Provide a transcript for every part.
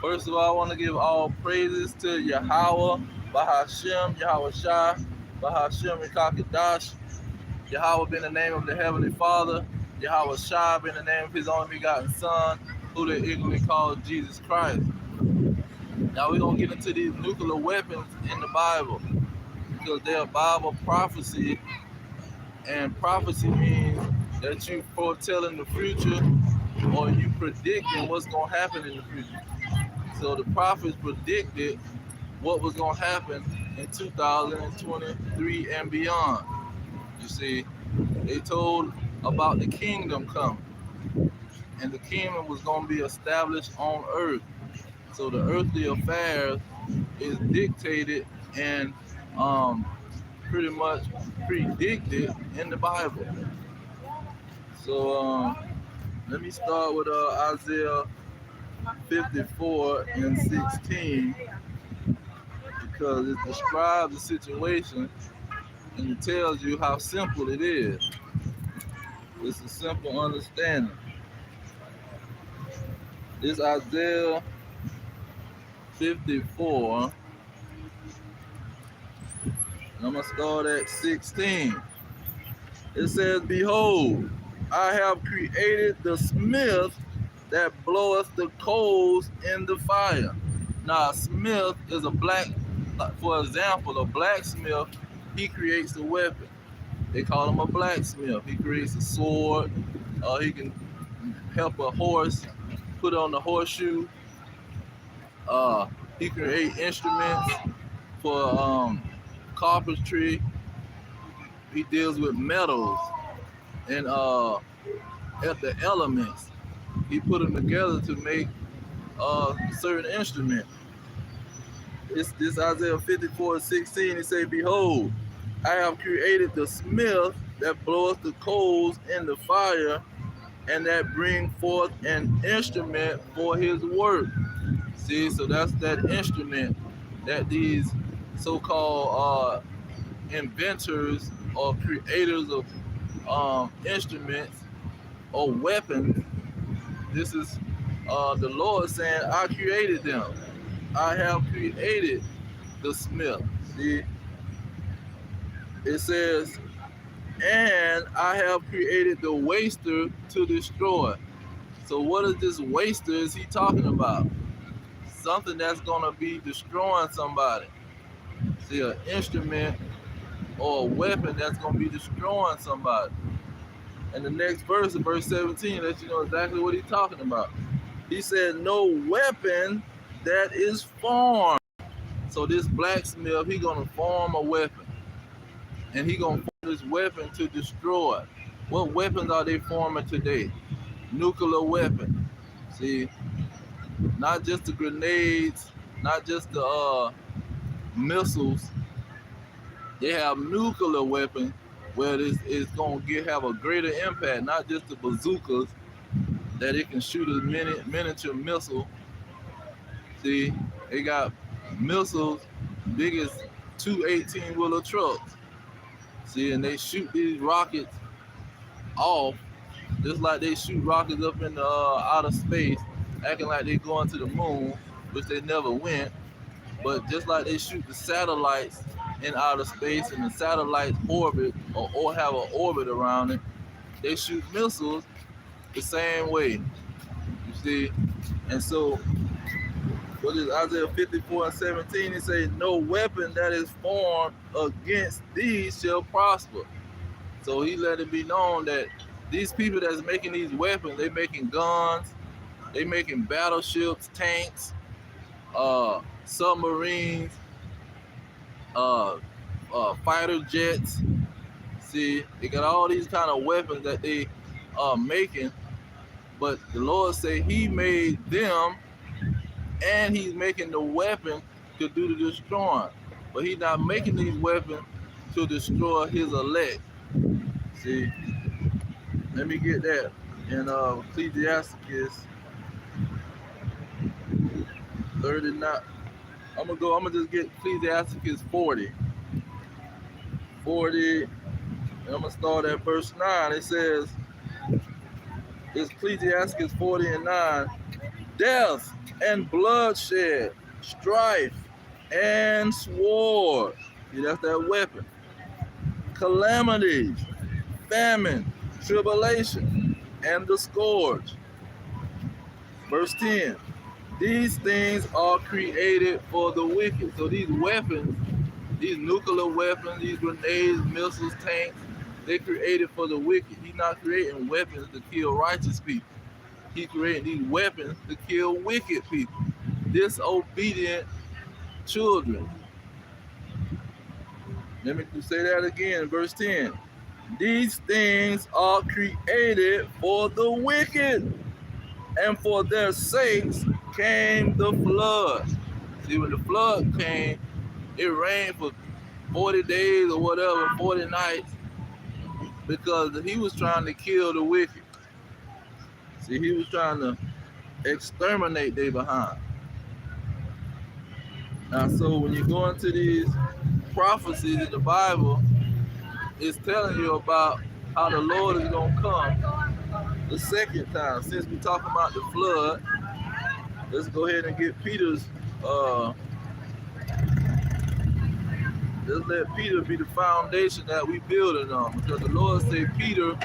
First of all, I want to give all praises to Yahweh, Bahashem, Yahweh Shai, Bahashem Rekakadash. Yahweh being the name of the Heavenly Father, Yahweh Shai being the name of His only begotten Son, who they ignorantly call Jesus Christ. Now we're going to get into these nuclear weapons in the Bible because they're Bible prophecy, and prophecy means that you foretelling the future or you predicting what's going to happen in the future. So the prophets predicted what was going to happen in 2023 and beyond. You see, they told about the kingdom coming, and the kingdom was going to be established on earth. So the earthly affairs is dictated and pretty much predicted in the Bible. So let me start with Isaiah 54 and 16 because it describes the situation and it tells you how simple it is. It's a simple understanding. This Isaiah 54, and I'm going to start at 16. It says, "Behold, I have created the smith that bloweth the coals in the fire." Now, a smith is a for example, a blacksmith, he creates a weapon. They call him a blacksmith. He creates a sword. He can help a horse put on the horseshoe. He create instruments for carpentry. He deals with metals and at the elements. He put them together to make certain instruments. It's this Isaiah 54:16. He say, "Behold, I have created the smith that bloweth the coals in the fire, and that bring forth an instrument for his work." See, so that's that instrument that these so-called inventors or creators of instruments or weapons. This is the Lord saying, "I created them. I have created the smith." See, it says, "And I have created the waster to destroy." So what is this waster is he talking about? Something that's going to be destroying somebody. See, an instrument or a weapon that's going to be destroying somebody. And the next verse, in verse 17, lets you know exactly what he's talking about. He said, "No weapon that is formed." So this blacksmith, he going to form a weapon. And he going to form this weapon to destroy. What weapons are they forming today? Nuclear weapon. See, not just the grenades, not just the missiles. They have nuclear weapons where it's going to have a greater impact, not just the bazookas that it can shoot a miniature missile. See, they got missiles big as two 18-wheeler trucks. See, and they shoot these rockets off just like they shoot rockets up in the outer space, acting like they going to the moon, which they never went. But just like they shoot the satellites in outer space and the satellites orbit or have an orbit around it, they shoot missiles the same way. You see? And so, what is Isaiah 54:17? It says, "No weapon that is formed against these shall prosper." So he let it be known that these people that's making these weapons, they making guns, they making battleships, tanks, submarines, fighter jets. See, they got all these kind of weapons that they are making, but the Lord say He made them, and He's making the weapon to do the destroying. But He's not making these weapons to destroy His elect. See, let me get that in Ecclesiastes 39. I'm gonna just get Ecclesiastes 40. 40, and I'm gonna start at verse 9. It says, it's Ecclesiastes 40 and 9. death and bloodshed, strife and sword. See, that's that weapon. Calamities, famine, tribulation, and the scourge. Verse 10. These things are created for the wicked. So these weapons, these nuclear weapons, these grenades, missiles, tanks, they created for the wicked. He's not creating weapons to kill righteous people. He's creating these weapons to kill wicked people, disobedient children. Let me say that again, verse 10. These things are created for the wicked, and for their sakes came the flood. See, when the flood came, it rained for 40 days or whatever, 40 nights, because he was trying to kill the wicked. See, he was trying to exterminate they behind. Now, so when you go into these prophecies in the Bible, it's telling you about how the Lord is going to come the second time. Since we're talking about the flood, let's go ahead and get Peter's, let's let Peter be the foundation that we building on, because the Lord said Peter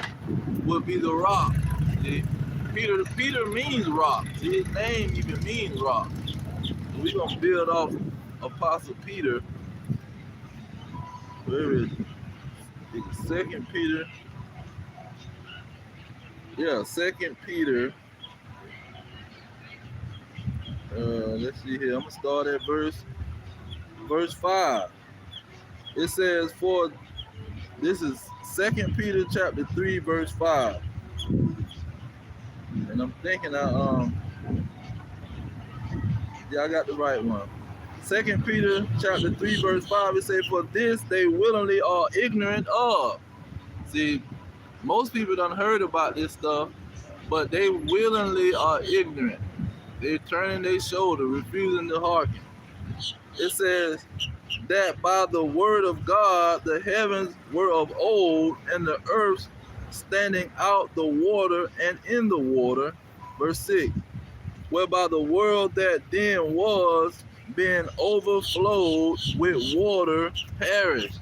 will be the rock. See, Peter means rock. See, his name even means rock. So we're going to build off Apostle Peter. Where is it? It's 2 Peter. Yeah, 2 Peter. Let's see here. I'm going to start at verse 5. It says, for this is 2 Peter chapter 3, verse 5. And I'm thinking yeah, I got the right one. 2 Peter chapter 3, verse 5, it says, for this they willingly are ignorant of. See, most people done heard about this stuff, but they willingly are ignorant. They're turning their shoulder, refusing to hearken. It says that by the word of God the heavens were of old, and the earth standing out the water and in the water. Verse 6. Whereby the world that then was, being overflowed with water, perished.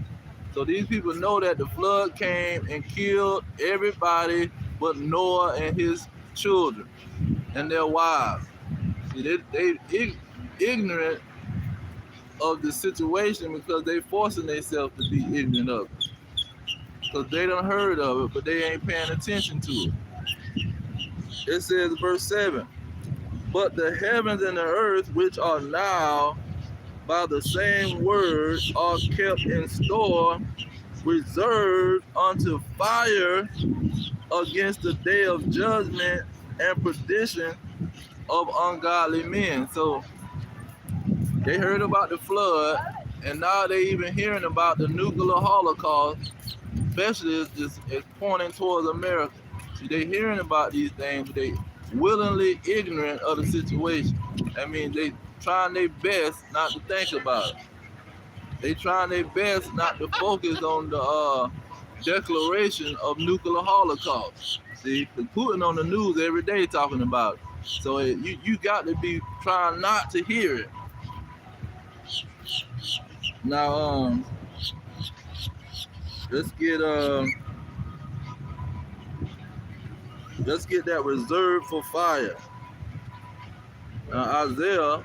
So these people know that the flood came and killed everybody but Noah and his children and their wives. See, they ignorant of the situation because they forcing themselves to be ignorant of it. Because they done heard of it, but they ain't paying attention to it. It says, verse 7, but the heavens and the earth, which are now by the same word, are kept in store, reserved unto fire against the day of judgment and perdition of ungodly men. So they heard about the flood, and now they even hearing about the nuclear holocaust, especially it's pointing towards America. See, they hearing about these things, but they willingly ignorant of the situation. I mean, they trying their best not to think about it. They trying their best not to focus on the declaration of nuclear holocaust. See, because Putin on the news every day talking about it. So you got to be trying not to hear it. Now, let's get that reserved for fire. Isaiah,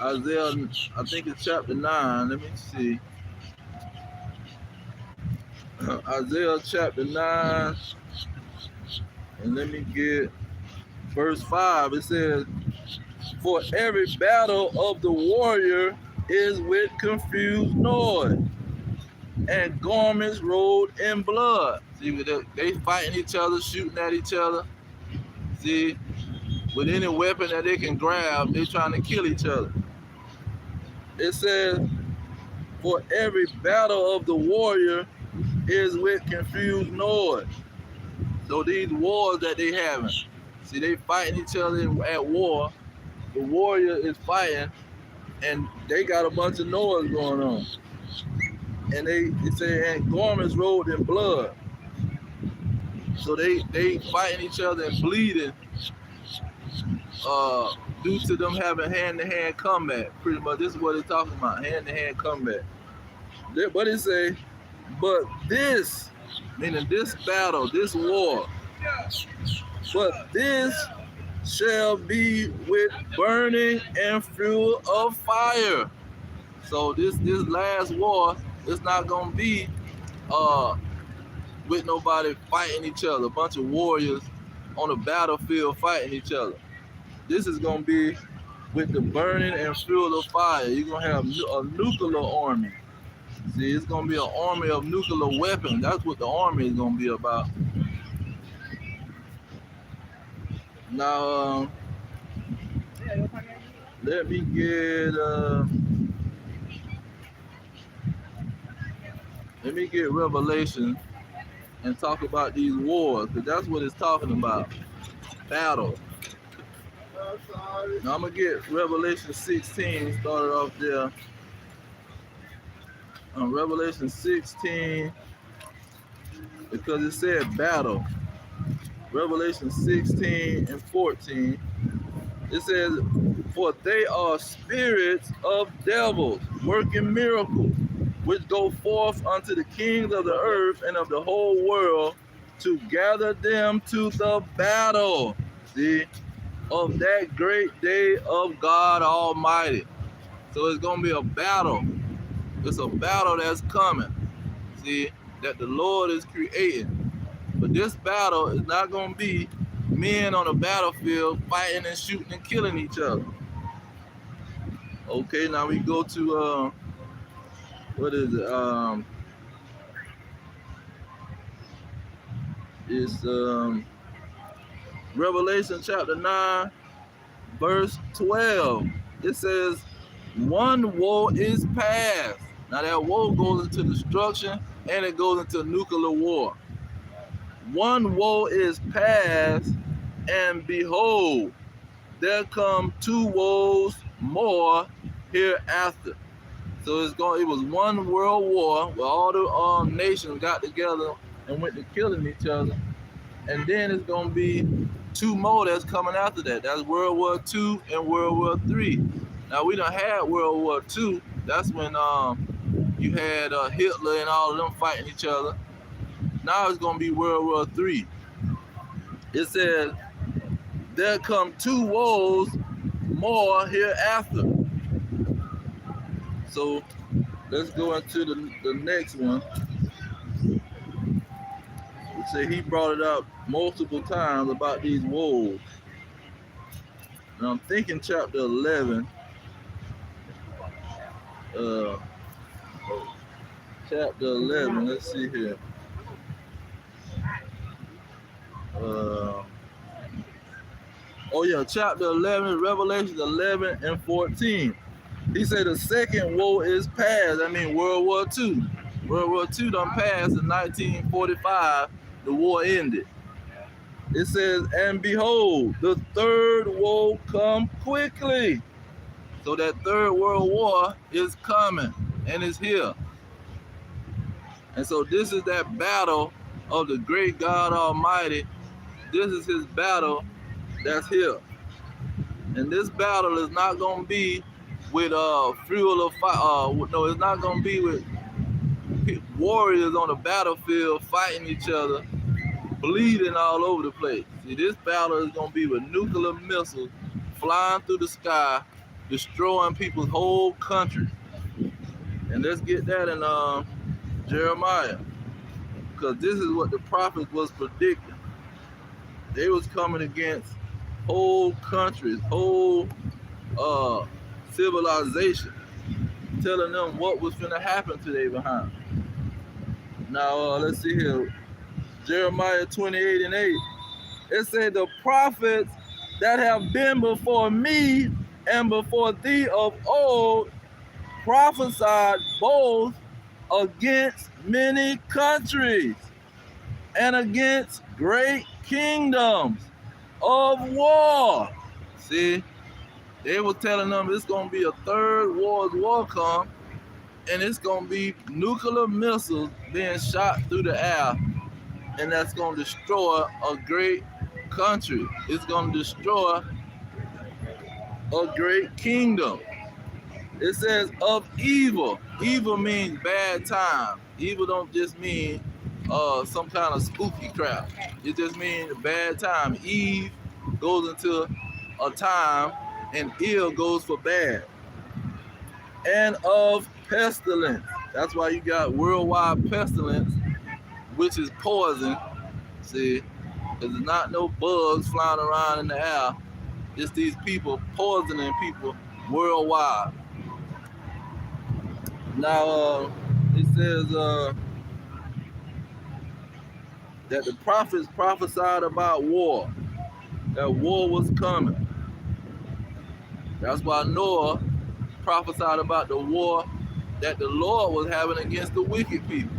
I think it's chapter 9. Let me see. Isaiah chapter 9, and let me get verse 5. It says, for every battle of the warrior is with confused noise, and garments rolled in blood. See, they fighting each other, shooting at each other. See, with any weapon that they can grab, they trying to kill each other. It says, for every battle of the warrior is with confused noise. So these wars that they having, see, they fighting each other at war. The warrior is fighting, and they got a bunch of noise going on. And they say, and garments rolled in blood. So they fighting each other and bleeding due to them having hand-to-hand combat. Pretty much this is what they're talking about, hand-to-hand combat. But it say, but this, meaning this battle, this war, but this shall be with burning and fuel of fire. So this last war is not gonna be with nobody fighting each other, a bunch of warriors on the battlefield fighting each other. This is gonna be with the burning and fuel of fire. You're gonna have a nuclear army. See, it's gonna be an army of nuclear weapons. That's what the army is gonna be about. Now, let me get Revelation and talk about these wars, because that's what it's talking about. Battle. Now I'm gonna get Revelation 16 started off there. Revelation 16, because it said battle. Revelation 16 and 14, it says, for they are spirits of devils working miracles, which go forth unto the kings of the earth and of the whole world to gather them to the battle, see, of that great day of God Almighty. So it's going to be a battle. It's a battle that's coming, see, that the Lord is creating. But this battle is not going to be men on a battlefield fighting and shooting and killing each other. Okay, now we go to, what is it? It's Revelation chapter 9, verse 12. It says, one woe is past. Now that woe goes into destruction and it goes into nuclear war. One woe is past, and behold, there come two woes more hereafter. So it was one world war where all the nations got together and went to killing each other. And then it's going to be two more that's coming after that. That's World War II and World War III. Now, we done had World War II. That's when you had Hitler and all of them fighting each other. Now it's going to be World War III. It says, there come two woes more hereafter. So let's go into the next one. It says he brought it up multiple times about these woes. And I'm thinking chapter 11. Chapter 11, let's see here. Chapter 11, Revelation 11 and 14. He said the second woe is past. I mean World War II. World War II done passed in 1945. The war ended. It says, and behold, the third woe come quickly. So that third world war is coming and is here. And so this is that battle of the great God Almighty. This is his battle that's here. And this battle is not going to be with fuel of fire. No, it's not going to be with warriors on the battlefield fighting each other, bleeding all over the place. See, this battle is going to be with nuclear missiles flying through the sky, destroying people's whole country. And let's get that in Jeremiah, because this is what the prophet was predicting. They was coming against whole countries, whole civilization, telling them what was going to happen to their behind. Now, let's see here. Jeremiah 28 and 8. It said, the prophets that have been before me and before thee of old prophesied both against many countries and against great kingdoms of war. See, they were telling them it's going to be a third world war come, and it's going to be nuclear missiles being shot through the air and that's going to destroy a great country. It's going to destroy a great kingdom. It says of evil. Evil means bad time. Evil don't just mean some kind of spooky crap. It just means bad time. Eve goes into a time, and ill goes for bad. And of pestilence. That's why you got worldwide pestilence, which is poison. See, because there's not no bugs flying around in the air. It's these people poisoning people worldwide. Now, it says that the prophets prophesied about war, that war was coming. That's why Noah prophesied about the war that the Lord was having against the wicked people.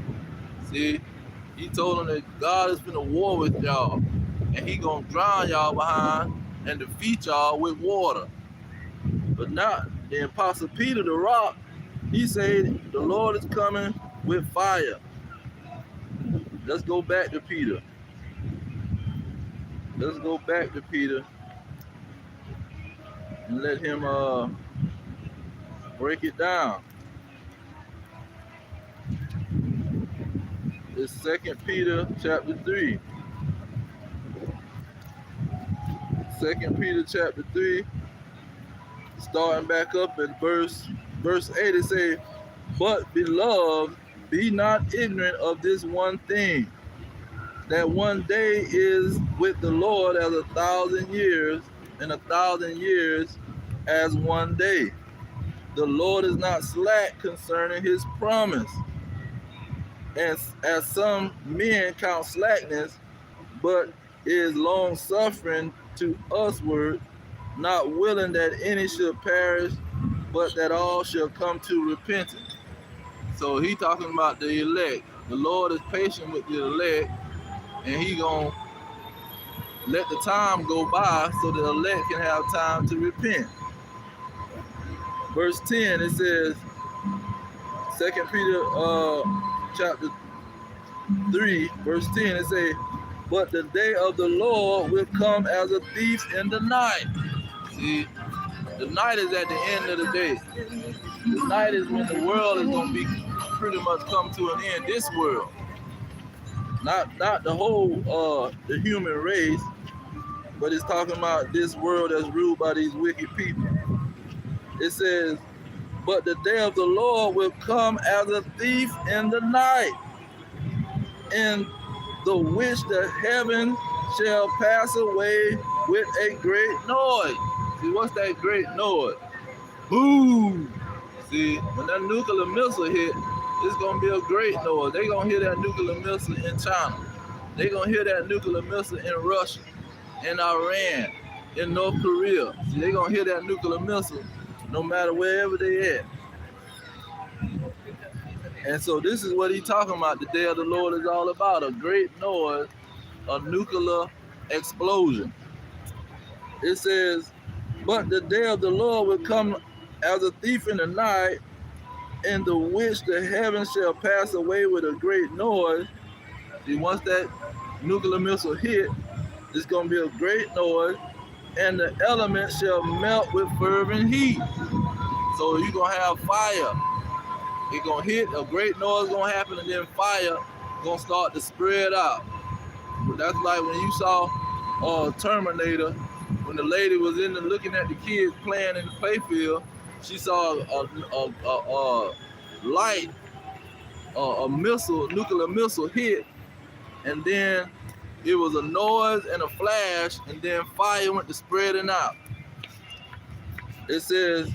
See, he told them that God is finna war with y'all, and he gonna drown y'all behind and defeat y'all with water. But not the Apostle Peter, the rock, he said the Lord is coming with fire. Let's go back to Peter. Let's go back to Peter and let him break it down. It's 2 Peter chapter 3. 2 Peter chapter 3, starting back up at verse 8, it says, but beloved, be not ignorant of this one thing, that one day is with the Lord as 1,000 years, and 1,000 years as one day. The Lord is not slack concerning his promise, as some men count slackness, but is long suffering to usward, not willing that any should perish, but that all shall come to repentance. So he talking about the elect. The Lord is patient with the elect, and he gonna let the time go by so the elect can have time to repent. Verse 10, it says, 2 Peter chapter 3, verse 10, it says, but the day of the Lord will come as a thief in the night. See, the night is at the end of the day. The night is when the world is going to be pretty much come to an end. This world, not the whole the human race, but it's talking about this world that's ruled by these wicked people. It says, but the day of the Lord will come as a thief in the night, in the which the heaven shall pass away with a great noise. See, what's that great noise? Boom! See, when that nuclear missile hit, it's gonna be a great noise. They're gonna hear that nuclear missile in China. They're gonna hear that nuclear missile in Russia, in Iran, in North Korea. See, they're gonna hear that nuclear missile no matter wherever they at. And so this is what he's talking about. The day of the Lord is all about a great noise, a nuclear explosion. It says, but the day of the Lord will come as a thief in the night, in the which the heavens shall pass away with a great noise. See, once that nuclear missile hit, it's going to be a great noise, and the elements shall melt with fervent heat. So you're going to have fire. It's going to hit, a great noise going to happen, and then fire going to start to spread out. That's like when you saw Terminator, when the lady was in there looking at the kids playing in the playfield, she saw a light, a missile, nuclear missile hit, and then it was a noise and a flash, and then fire went to spreading out. It says,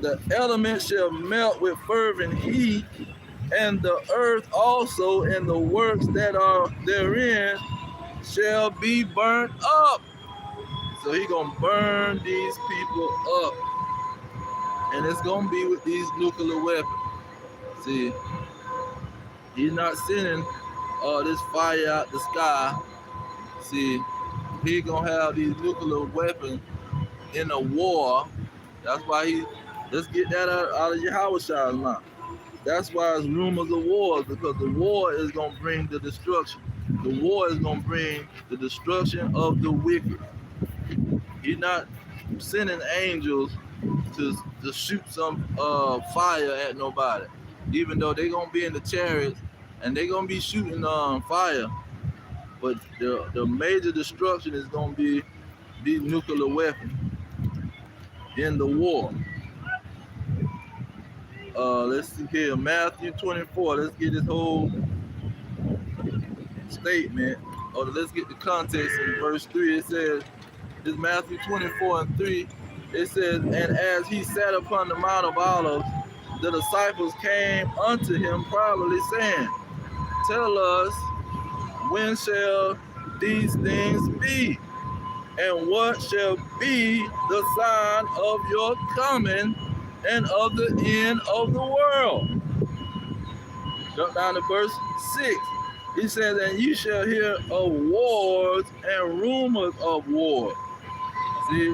the elements shall melt with fervent heat, and the earth also and the works that are therein shall be burnt up. So he gonna burn these people up. And it's gonna be with these nuclear weapons. See, he's not sending this fire out the sky. See, he gonna have these nuclear weapons in a war. That's why let's get that out of Yahweh Shai's mouth. That's why it's rumors of wars, because the war is going to bring the destruction. The war is going to bring the destruction of the wicked. He's not sending angels to shoot some fire at nobody, even though they're going to be in the chariots and they're going to be shooting fire. But the major destruction is going to be these nuclear weapons in the war. Let's see here, Matthew 24. Let's get this whole statement, or let's get the context in verse 3. It says, this Matthew 24:3. It says, and as he sat upon the Mount of Olives, the disciples came unto him privately, saying, tell us, when shall these things be? And what shall be the sign of your coming and of the end of the world? Jump down to verse 6. He says, and you shall hear of wars and rumors of wars. See,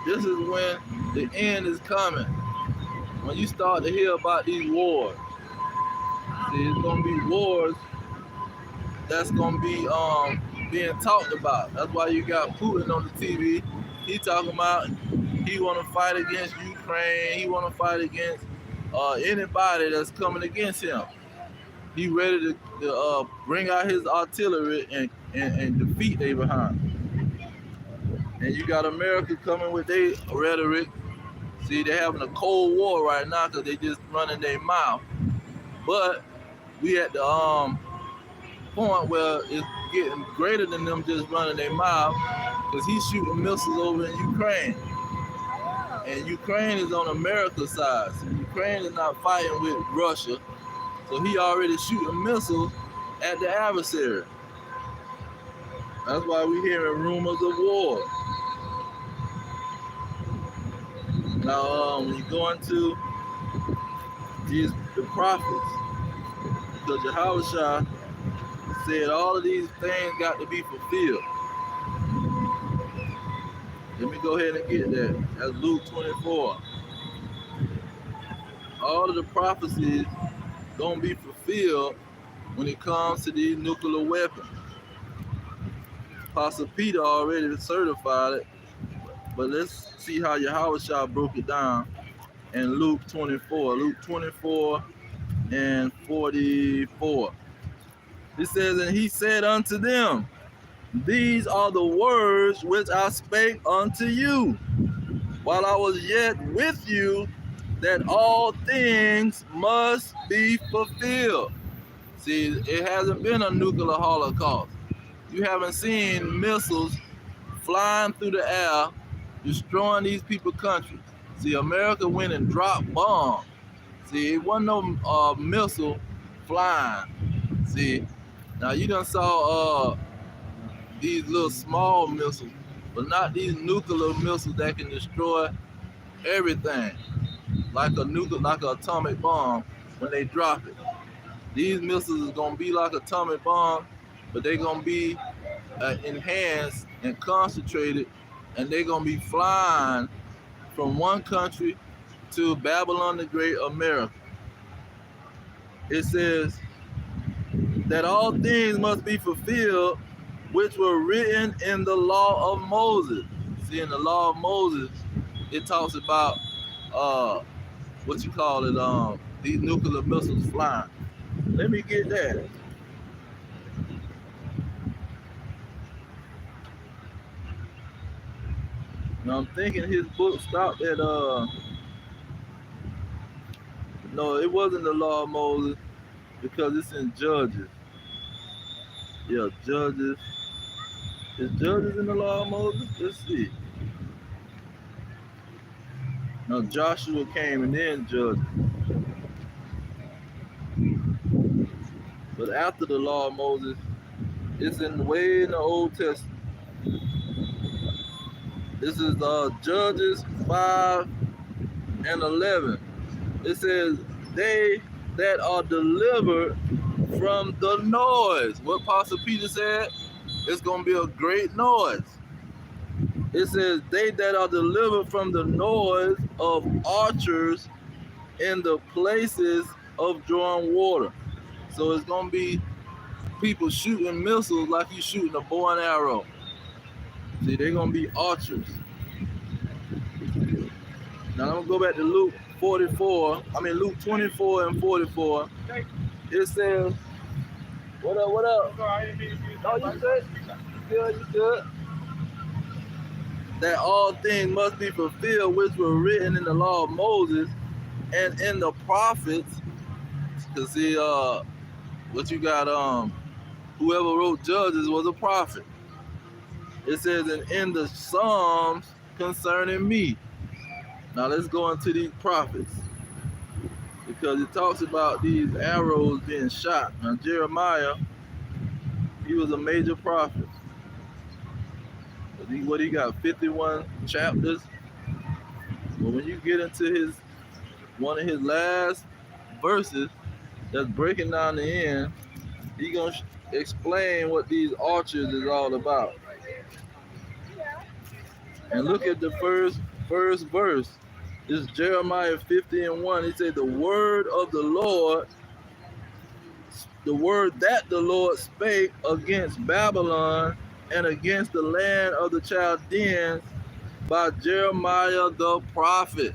this is when the end is coming. When you start to hear about these wars. See, it's going to be wars that's going to be being talked about. That's why you got Putin on the TV. He talking about he want to fight against Ukraine. He want to fight against anybody that's coming against him. He ready to bring out his artillery and defeat they behind. And you got America coming with their rhetoric. See, they're having a cold war right now because they just running their mouth. But we at the point where it's getting greater than them just running their mouth, because he's shooting missiles over in Ukraine. And Ukraine is on America's side. So Ukraine is not fighting with Russia. So he already shooting missiles at the adversary. That's why we're hearing rumors of war. Now, when you go into the prophets, because Yahushua said all of these things got to be fulfilled. Let me go ahead and get that. That's Luke 24. All of the prophecies gonna be fulfilled when it comes to these nuclear weapons. Apostle Peter already certified it, but let's see how Yahushua broke it down in Luke 24. Luke 24 and 44. It says, and he said unto them, these are the words which I spake unto you while I was yet with you, that all things must be fulfilled. See, it hasn't been a nuclear holocaust. You haven't seen missiles flying through the air, destroying these people's countries. See, America went and dropped bombs. See, it wasn't no missile flying. See, now you done saw these little small missiles, but not these nuclear missiles that can destroy everything, like an atomic bomb when they drop it. These missiles is gonna be like atomic bomb, but they're gonna be enhanced and concentrated, and they're gonna be flying from one country to Babylon the Great, America. It says that all things must be fulfilled which were written in the law of Moses. See, in the law of Moses, it talks about these nuclear missiles flying. Let me get that. Now I'm thinking his book stopped at no, it wasn't the law of Moses, because it's in Judges. Yeah, Judges. Is Judges in the law of Moses? Let's see. No, Joshua came and then Judges. But after the law of Moses, it's way in the Old Testament. This is Judges 5 and 11. It says, they that are delivered from the noise. What Apostle Peter said, it's going to be a great noise. It says, they that are delivered from the noise of archers in the places of drawing water. So it's gonna be people shooting missiles like you shooting a bow and arrow. See, they're gonna be archers. Now I'm gonna go back to Luke 44. I mean Luke 24 and 44. It says, what up, what up? No, you good? You good, you good? That all things must be fulfilled which were written in the law of Moses and in the prophets. Cause see, what you got, whoever wrote Judges was a prophet. It says, and in the Psalms concerning me. Now let's go into these prophets, because it talks about these arrows being shot. Now Jeremiah, he was a major prophet. What he got, 51 chapters? But when you get into one of his last verses that's breaking down the end, he gonna explain what these archers is all about. And look at the first verse. This is Jeremiah 50 and 1. He said, the word that the Lord spake against Babylon and against the land of the Chaldeans by Jeremiah the prophet.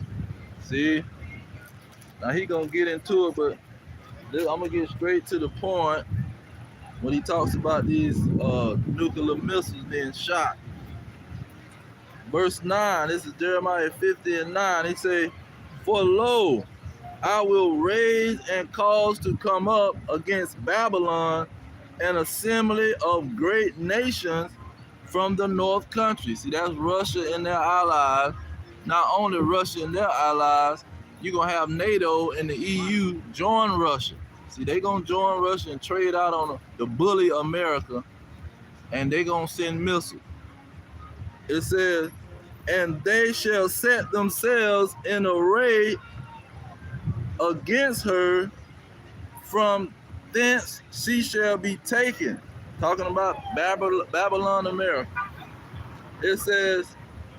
See? Now he gonna get into it, but I'm gonna get straight to the point when he talks about these nuclear missiles being shot. Verse 9, this is Jeremiah 50 and 9. He say, for lo, I will raise and cause to come up against Babylon an assembly of great nations from the north country. See, that's Russia and their allies. Not only Russia and their allies, you're going to have NATO and the EU join Russia. See, they're going to join Russia and trade out on the bully America, and they're going to send missiles. It says, and they shall set themselves in array against her, from thence she shall be taken. Talking about Babylon, America. It says,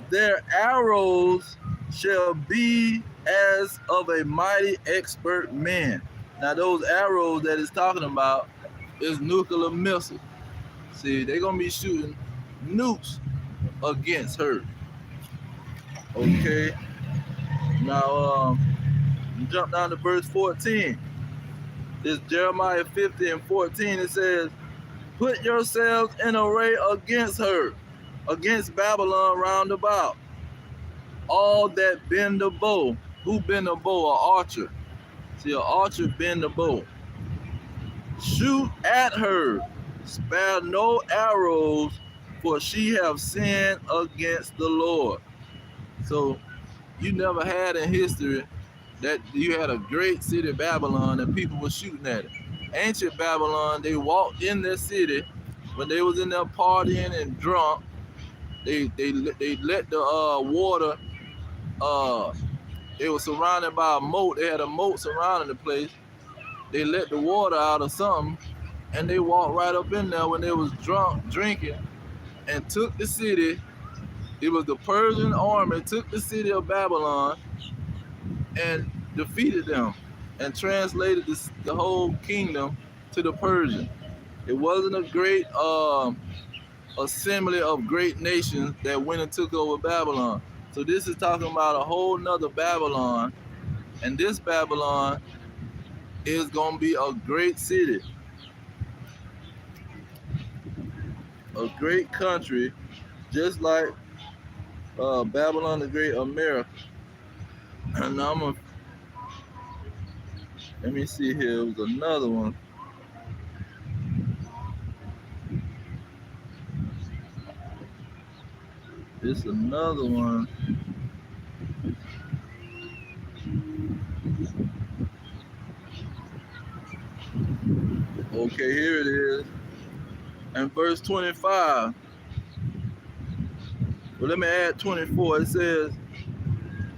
their arrows shall be as of a mighty expert man. Now those arrows that it's talking about is nuclear missiles. See, they're going to be shooting nukes against her. Okay. Now, jump down to verse 14. This Jeremiah 50 and 14. It says, put yourselves in array against her, against Babylon round about. All that bend the bow. Who bend the bow? An archer. See, an archer bend the bow. Shoot at her. Spare no arrows, for she have sinned against the Lord. So, you never had in history that you had a great city, Babylon, and people were shooting at it. Ancient Babylon, they walked in their city when they was in there partying and drunk. They let the water. They were surrounded by a moat. They had a moat surrounding the place. They let the water out or something, and they walked right up in there when they was drunk, drinking, and took the city. It was the Persian army took the city of Babylon and defeated them and translated the whole kingdom to the Persian. It wasn't a great assembly of great nations that went and took over Babylon. So this is talking about a whole nother Babylon, and this Babylon is going to be a great city, a great country, just like Babylon the Great America. And now let me see here. It was another one. It's another one. Okay, here it is. And verse 25. Well, let me add 24. It says,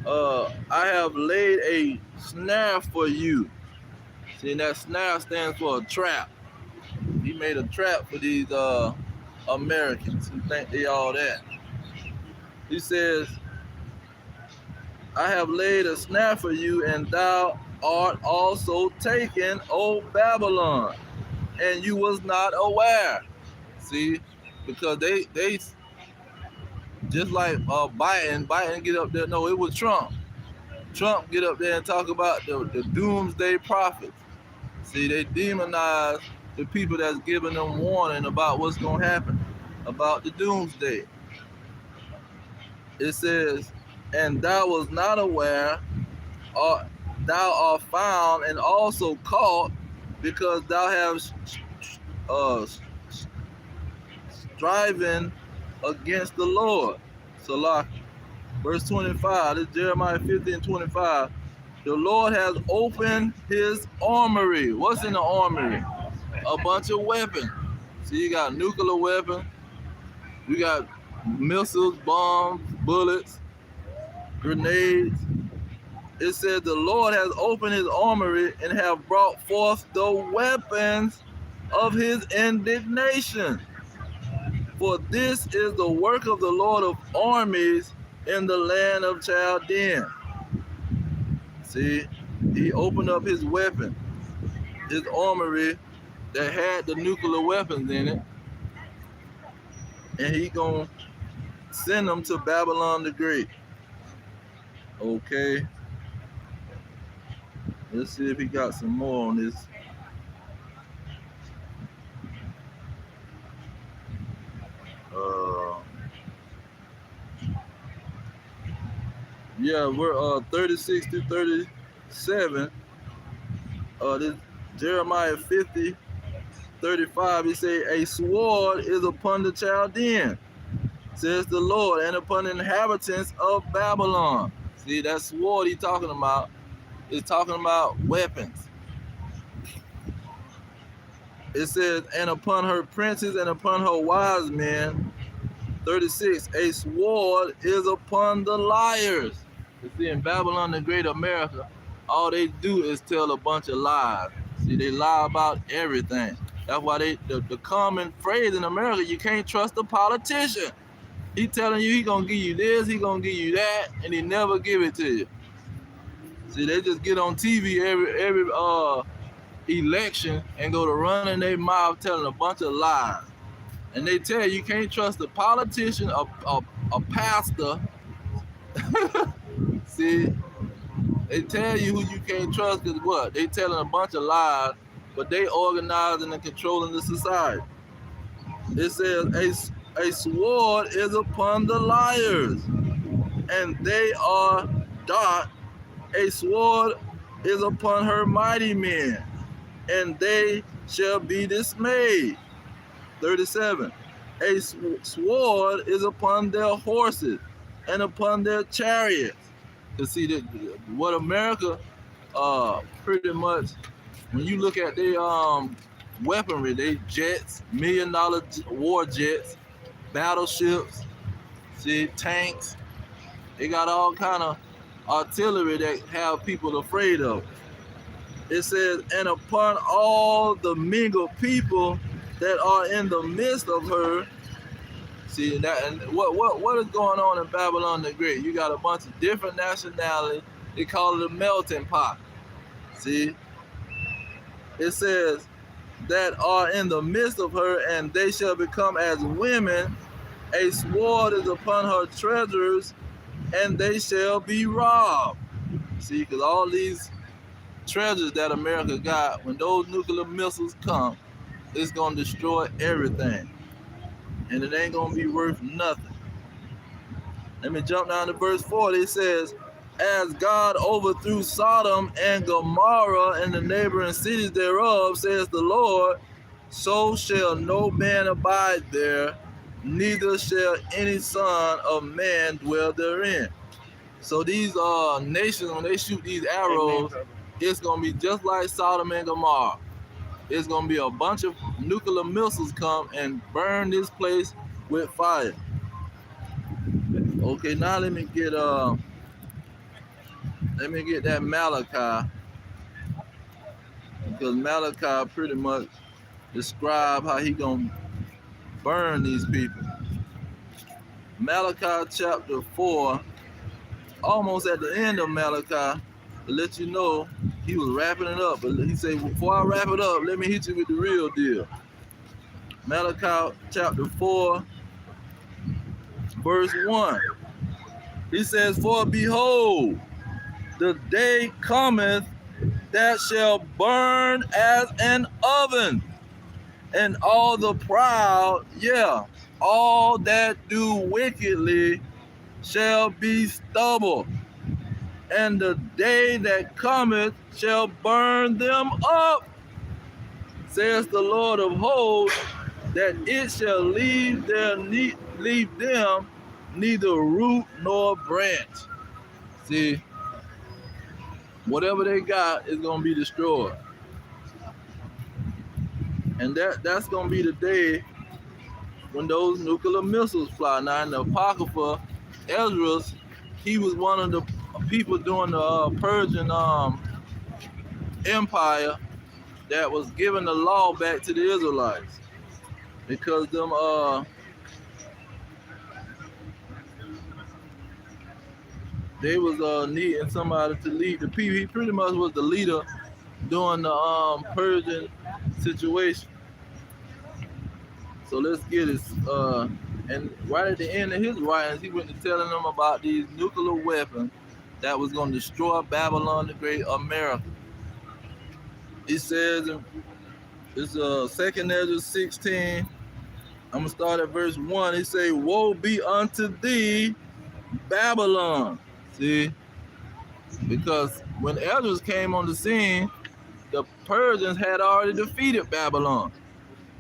I have laid a snare for you. See, that snare stands for a trap. He made a trap for these Americans who think they all that. He says, I have laid a snare for you, and thou art also taken, O Babylon, and you was not aware. See, because they just like Biden get up there. No, it was Trump. Trump get up there and talk about the doomsday prophets. See, they demonize the people that's giving them warning about what's gonna happen, about the doomsday. It says, and thou was not aware, or thou art found and also caught, because thou hast uh, striving against the Lord. Salah. Verse 25, this is Jeremiah 50:25. The Lord has opened his armory. What's in the armory? A bunch of weapons. See, you got nuclear weapons, you got missiles, bombs, bullets, grenades. It says the Lord has opened his armory and have brought forth the weapons of his indignation. For this is the work of the Lord of armies in the land of Chaldean. See, he opened up his weapon, his armory that had the nuclear weapons in it, and he gonna send them to Babylon the Great. Okay, let's see if he got some more on this. Yeah, we're 36 to 37. This Jeremiah 50:35. He say, a sword is upon the Chaldean, says the Lord, and upon the inhabitants of Babylon. See, that sword he's talking about is talking about weapons. It says, and upon her princes and upon her wise men. 36, a sword is upon the liars. You see, in Babylon the Great America, all they do is tell a bunch of lies. See, they lie about everything. That's why the common phrase in America, you can't trust a politician. He telling you he gonna give you this, he gonna give you that, and he never give it to you. See, they just get on TV every election and go to running their mouth telling a bunch of lies. And they tell you can't trust a politician, a pastor. See, they tell you who you can't trust because what? They telling a bunch of lies, but they organizing and controlling the society. It says a sword is upon the liars, and they are dark. A sword is upon her mighty men, and they shall be dismayed. 37. A sword is upon their horses and upon their chariots. To see that what America pretty much, when you look at their weaponry, they jets, $1 million war jets, battleships, see, tanks. They got all kind of artillery that have people afraid of. It says, and upon all the mingled people that are in the midst of her. See that, and what is going on in Babylon the Great? You got a bunch of different nationalities. They call it a melting pot. See, it says that are in the midst of her, and they shall become as women. A sword is upon her treasures, and they shall be robbed. See, because all these treasures that America got, when those nuclear missiles come, it's gonna destroy everything, and it ain't gonna be worth nothing. Let me jump down to verse 40. It says, as God overthrew Sodom and Gomorrah and the neighboring cities thereof, says the Lord, so shall no man abide there, neither shall any son of man dwell therein. So these nations, when they shoot these arrows, it's gonna be just like Sodom and Gomorrah. It's gonna be a bunch of nuclear missiles come and burn this place with fire. Okay, now let me get that Malachi, because Malachi pretty much describe how he gonna burn these people. Malachi chapter 4, almost at the end of Malachi, to let you know he was wrapping it up, but he said, before I wrap it up, let me hit you with the real deal. Malachi chapter 4, verse 1. He says, for behold, the day cometh that shall burn as an oven, and all the proud, all that do wickedly shall be stubble. And the day that cometh shall burn them up, says the Lord of hosts, that it shall leave them neither root nor branch. See, whatever they got is gonna be destroyed. And that's gonna be the day when those nuclear missiles fly. Now in the Apocrypha, Ezra, he was one of the people during the Persian Empire that was giving the law back to the Israelites, because them they was needing somebody to lead the people. He pretty much was the leader during the Persian situation. So let's get it. And right at the end of his writings, he went to telling them about these nuclear weapons that was going to destroy Babylon the Great, America. He says, it's 2nd Ezra 16. I'm going to start at verse 1. He say, woe be unto thee, Babylon. See? Because when Ezra came on the scene, the Persians had already defeated Babylon.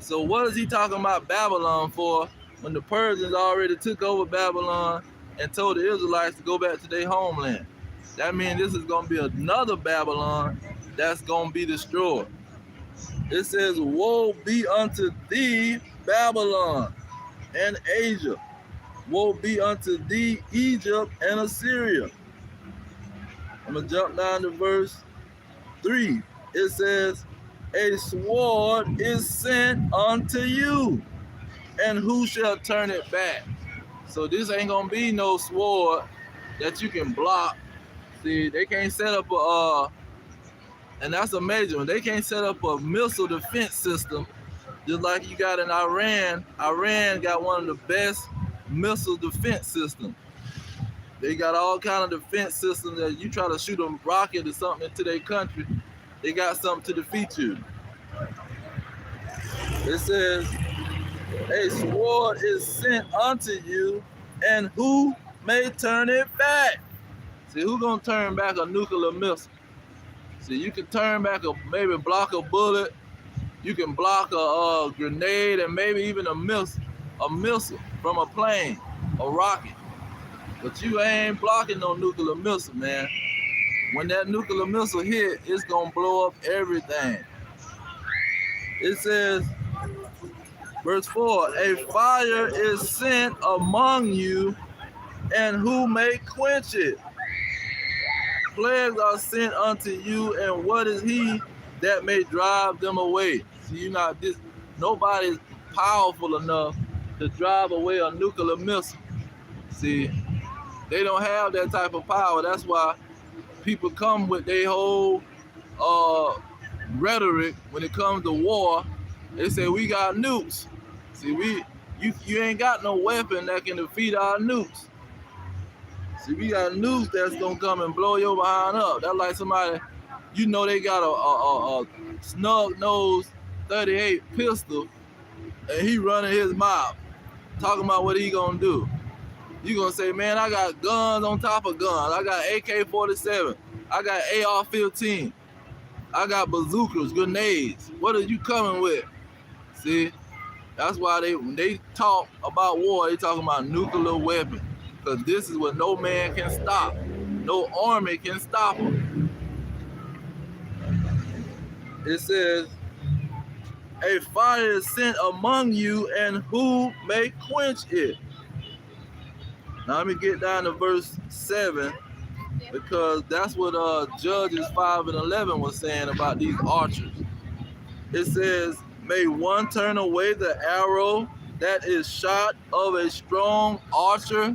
So what is he talking about Babylon for when the Persians already took over Babylon and told the Israelites to go back to their homeland? That means this is going to be another Babylon that's going to be destroyed. It says, woe be unto thee, Babylon and Asia. Woe be unto thee, Egypt and Assyria. I'm going to jump down to verse 3. It says, a sword is sent unto you, and who shall turn it back? So this ain't going to be no sword that you can block. See, they can't set up and that's a major one, they can't set up a missile defense system just like you got in Iran. Iran got one of the best missile defense systems. They got all kind of defense systems that you try to shoot a rocket or something into their country, they got something to defeat you. It says, a sword is sent unto you, and who may turn it back? See, who gonna turn back a nuclear missile? See, you can turn back maybe block a bullet, you can block a grenade, and maybe even a missile from a plane, a rocket. But you ain't blocking no nuclear missile, man. When that nuclear missile hit, it's gonna blow up everything. It says, verse 4, a fire is sent among you, and who may quench it? Plagues are sent unto you, and what is he that may drive them away? See, nobody's powerful enough to drive away a nuclear missile. See, they don't have that type of power. That's why people come with their whole rhetoric when it comes to war. They say we got nukes. See, you ain't got no weapon that can defeat our nukes. See, we got nukes that's gonna come and blow your behind up. That's like somebody, they got a snub-nosed 38 pistol, and he running his mouth, talking about what he gonna do. You gonna say, man, I got guns on top of guns. I got AK-47. I got AR-15. I got bazookas, grenades. What are you coming with? See, that's why when they talk about war, they talking about nuclear weapons. Because this is what no man can stop. No army can stop them. It says, a fire is sent among you, and who may quench it? Now let me get down to verse 7, because that's what Judges 5 and 11 was saying about these archers. It says, may one turn away the arrow that is shot of a strong archer.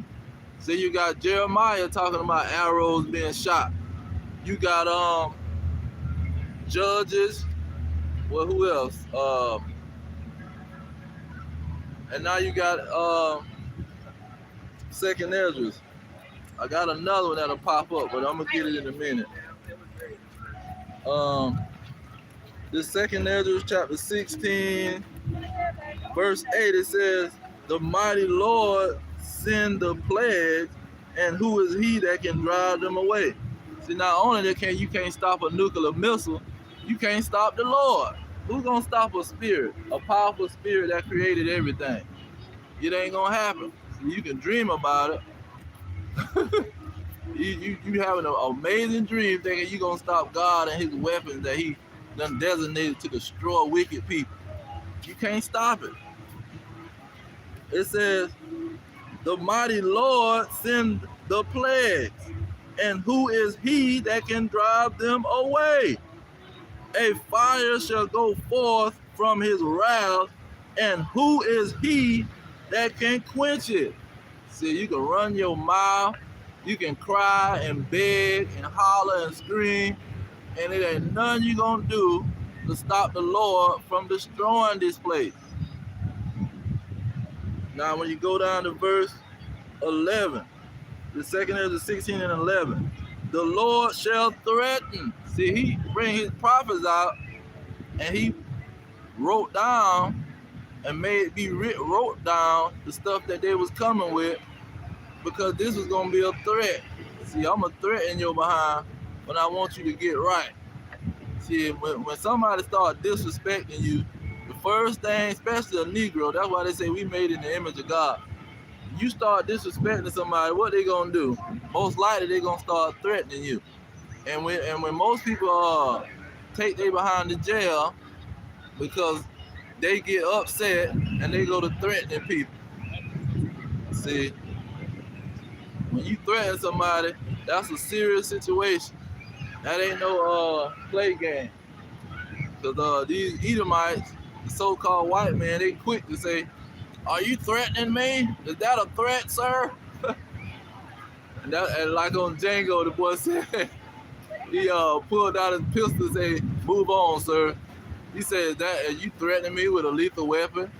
So you got Jeremiah talking about arrows being shot. You got Judges. Well, who else? And now you got Second Esdras. I got another one that'll pop up, but I'm gonna get it in a minute. The Second Esdras chapter 16, verse 8, it says, "The mighty Lord send the plagues, and who is he that can drive them away?" See, not only that you can't stop a nuclear missile, you can't stop the Lord. Who's gonna stop a spirit, a powerful spirit that created everything? It ain't gonna happen. See, you can dream about it. you having an amazing dream thinking you're gonna stop God and his weapons that he done designated to destroy wicked people. You can't stop it. It says, "The mighty Lord send the plagues, and who is he that can drive them away? A fire shall go forth from his wrath, and who is he that can quench it?" See, you can run your mouth, you can cry and beg and holler and scream, and it ain't nothing you gonna do to stop the Lord from destroying this place. Now, when you go down to verse 11, the Second Esdras 16 and 11, "The Lord shall threaten." See, he bring his prophets out, and he wrote down and wrote down the stuff that they was coming with, because this was gonna be a threat. See, I'm gonna threaten your behind when I want you to get right. See, when somebody start disrespecting you, the first thing, especially a Negro, that's why they say we made in the image of God. You start disrespecting somebody, what they gonna do? Most likely they gonna start threatening you. And when most people take they behind the jail because they get upset and they go to threatening people. See, when you threaten somebody, that's a serious situation. That ain't no play game. Because these Edomites, the so-called white man, they quick to say, "Are you threatening me? Is that a threat, sir?" and like on Django, the boy said, he pulled out his pistol and said, "Move on, sir." He said, "That are you threatening me with a lethal weapon?"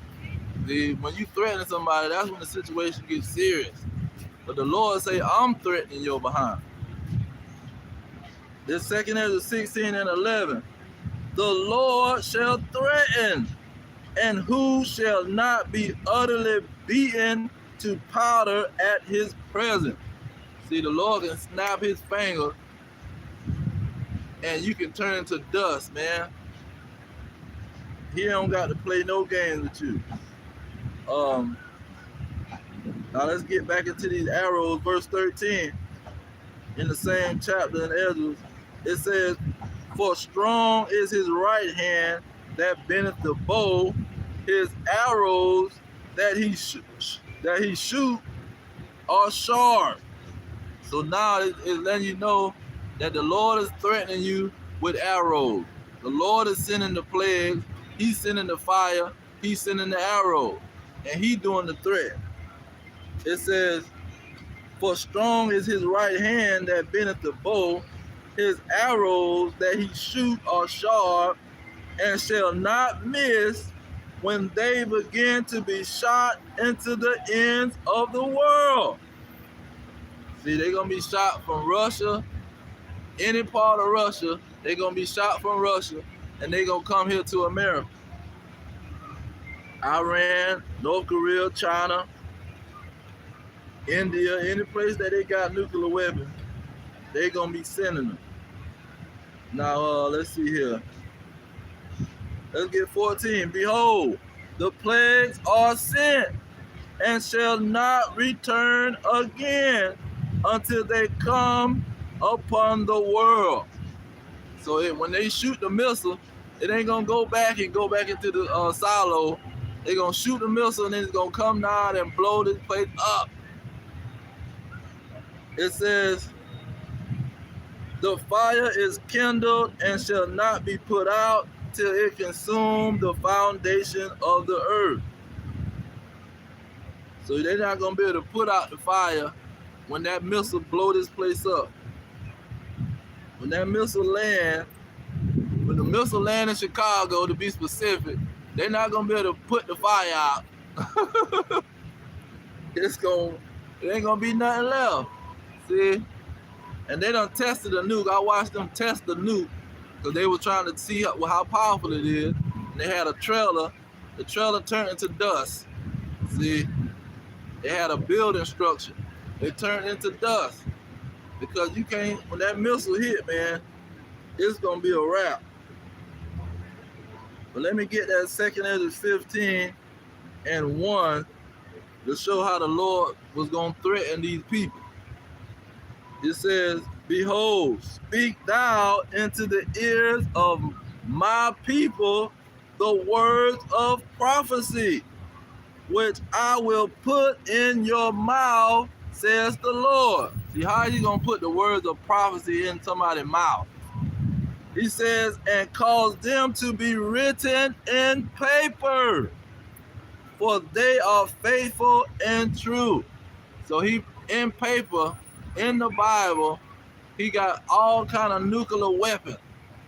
When you threaten somebody, that's when the situation gets serious. But the Lord say, "I'm threatening your behind." This Second Esdras 16 and 11. "The Lord shall threaten, and who shall not be utterly beaten to powder at his presence." See, the Lord can snap his finger and you can turn into dust, man. He don't got to play no games with you. Now let's get back into these arrows. Verse 13 in the same chapter in Esdras, it says, "For strong is his right hand that bendeth the bow, his arrows that he shoot are sharp." So now it's letting you know that the Lord is threatening you with arrows. The Lord is sending the plagues, he's sending the fire, he's sending the arrows, and he's doing the threat. It says, "For strong is his right hand that bendeth the bow, his arrows that he shoot are sharp, and shall not miss when they begin to be shot into the ends of the world." See, they're going to be shot from Russia, any part of Russia, they're going to be shot from Russia, and they're going to come here to America. Iran, North Korea, China, India, any place that they got nuclear weapons, they're going to be sending them. Now, let's see here. Let's get 14. "Behold, the plagues are sent, and shall not return again until they come upon the world." So when they shoot the missile, it ain't gonna go back into the silo. They're gonna shoot the missile and then it's gonna come down and blow this place up. It says, "The fire is kindled and shall not be put out till it consume the foundation of the earth." So they're not gonna be able to put out the fire when that missile blow this place up. When that missile land, when the missile land in Chicago, to be specific, they're not gonna be able to put the fire out. It ain't gonna be nothing left. See? And they done tested the nuke. I watched them test the nuke because they were trying to see how powerful it is. And they had a trailer. The trailer turned into dust. See? They had a building structure. It turned into dust. Because you can't, when that missile hit, man, it's gonna be a wrap. But let me get that 2 Ezra 15:1 to show how the Lord was gonna threaten these people. It says, behold, speak thou into the ears of my people the words of prophecy, which I will put in your mouth, says the Lord. See, how are you going to put the words of prophecy in somebody's mouth? He says, and cause them to be written in paper, for they are faithful and true. So he, in paper, in the Bible, he got all kind of nuclear weapons.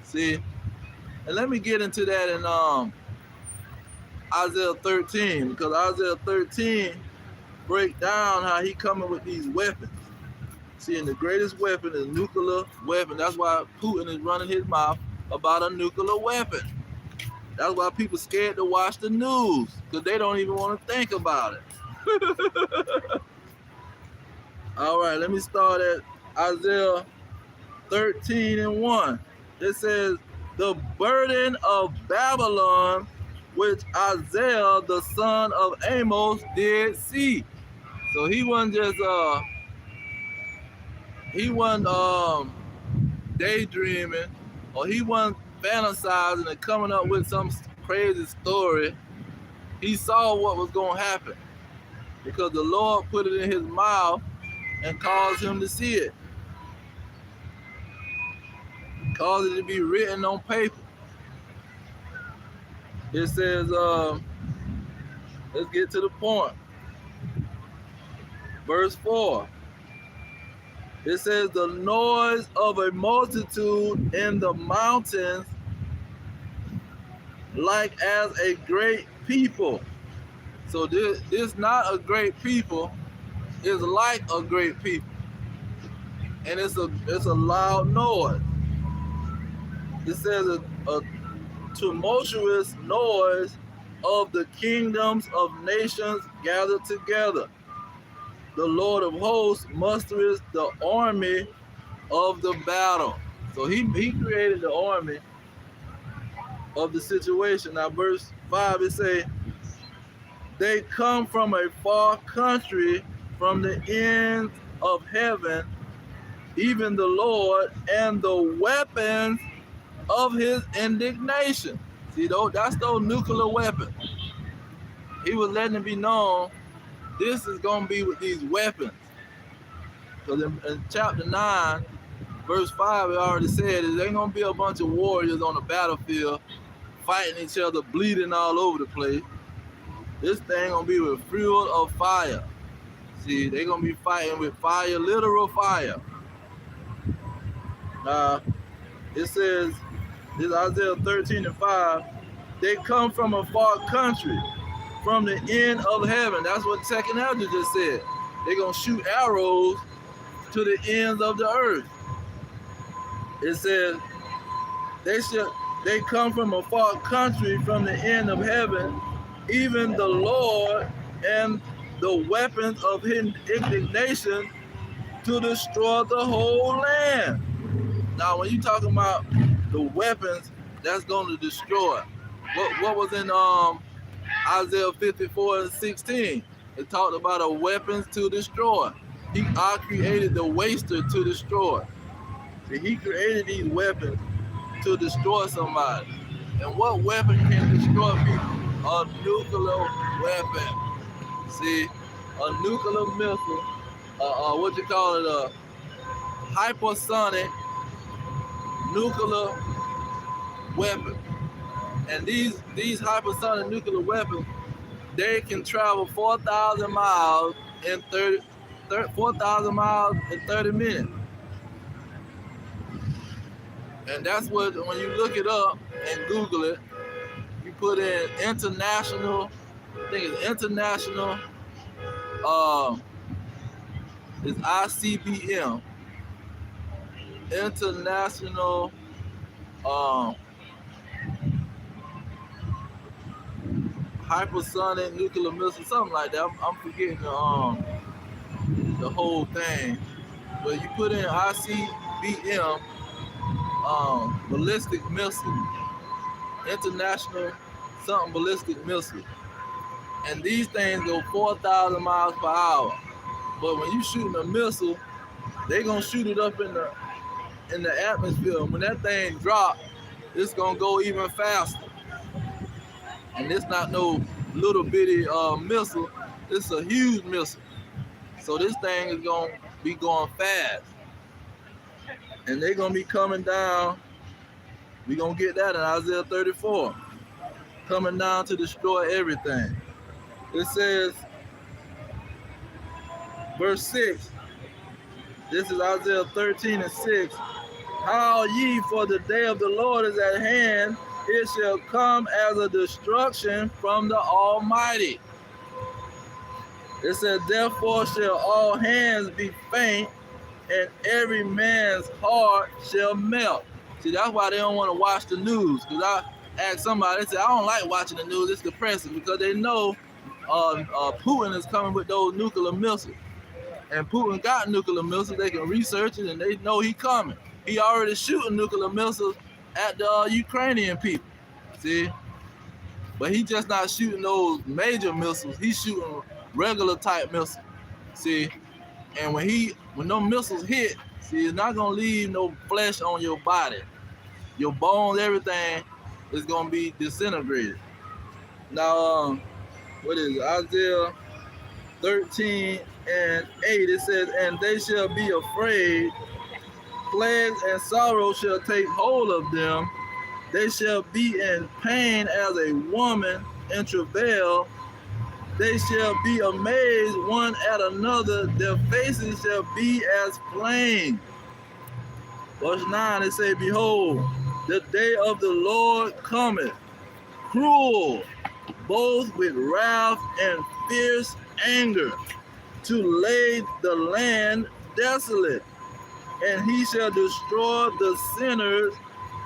See? And let me get into that in Isaiah 13, because Isaiah 13 break down how he coming with these weapons. See, and the greatest weapon is nuclear weapon. That's why Putin is running his mouth about a nuclear weapon. That's why people scared to watch the news, because they don't even want to think about it. All right, let me start at Isaiah 13:1. It says, the burden of Babylon, which Isaiah the son of Amos did see. So he wasn't just daydreaming, or he wasn't fantasizing and coming up with some crazy story. He saw what was going to happen, because the Lord put it in his mouth and caused him to see it. Caused it to be written on paper. It says, let's get to the point. Verse 4. It says, the noise of a multitude in the mountains, like as a great people. So this not a great people, it's like a great people. And it's a loud noise. It says a tumultuous noise of the kingdoms of nations gathered together. The Lord of hosts mustereth the army of the battle. So he created the army of the situation. Now verse 5, it says, they come from a far country, from the ends of heaven, even the Lord, and the weapons of his indignation. See, that's those nuclear weapons. He was letting it be known, this is going to be with these weapons. Because in chapter 9, verse 5, it already said, there ain't going to be a bunch of warriors on the battlefield fighting each other, bleeding all over the place. This thing going to be with fuel of fire. See, they're going to be fighting with fire, literal fire. It says, this is Isaiah 13:5, they come from a far country, from the end of heaven. That's what 2 Ezra just said. They're going to shoot arrows to the ends of the earth. It says, they come from a far country, from the end of heaven, even the Lord and the weapons of his indignation, to destroy the whole land. Now, when you talking about the weapons that's going to destroy, what was in Isaiah 54:16? It talked about a weapons to destroy. I created the waster to destroy. See, he created these weapons to destroy somebody. And what weapon can destroy people? A nuclear weapon. See, a nuclear missile, a hypersonic nuclear weapon. And these hypersonic nuclear weapons, they can travel 4,000 miles in 30 minutes. And that's what, when you look it up and Google it, you put in international, I think it's international, it's ICBM, international, um, hypersonic nuclear missile, something like that. I'm forgetting the whole thing. But you put in ICBM, ballistic missile, international something ballistic missile, and these things go 4,000 miles per hour. But when you shooting a missile, they gonna shoot it up in the atmosphere. When that thing drop, it's gonna go even faster. And it's not no little bitty missile. It's a huge missile. So this thing is gonna be going fast, and they're gonna be coming down. We gonna get that in Isaiah 34, coming down to destroy everything. It says, verse 6. This is Isaiah 13 and 6. Howl ye, for the day of the Lord is at hand. It shall come as a destruction from the Almighty. It said, therefore shall all hands be faint, and every man's heart shall melt. See, that's why they don't want to watch the news. Because I asked somebody, they said, I don't like watching the news. It's depressing, because they know Putin is coming with those nuclear missiles. And Putin got nuclear missiles. They can research it, and they know he's coming. He already shooting nuclear missiles at the Ukrainian people. See? But he just not shooting those major missiles. He's shooting regular type missiles. See? And when those missiles hit, see, it's not gonna leave no flesh on your body. Your bones, everything is gonna be disintegrated. Now, what is it? Isaiah 13 and 8, it says, and they shall be afraid, plagues and sorrow shall take hold of them. They shall be in pain as a woman in travail. They shall be amazed one at another. Their faces shall be as flame. Verse 9, it says, behold, the day of the Lord cometh, cruel, both with wrath and fierce anger, to lay the land desolate, and he shall destroy the sinners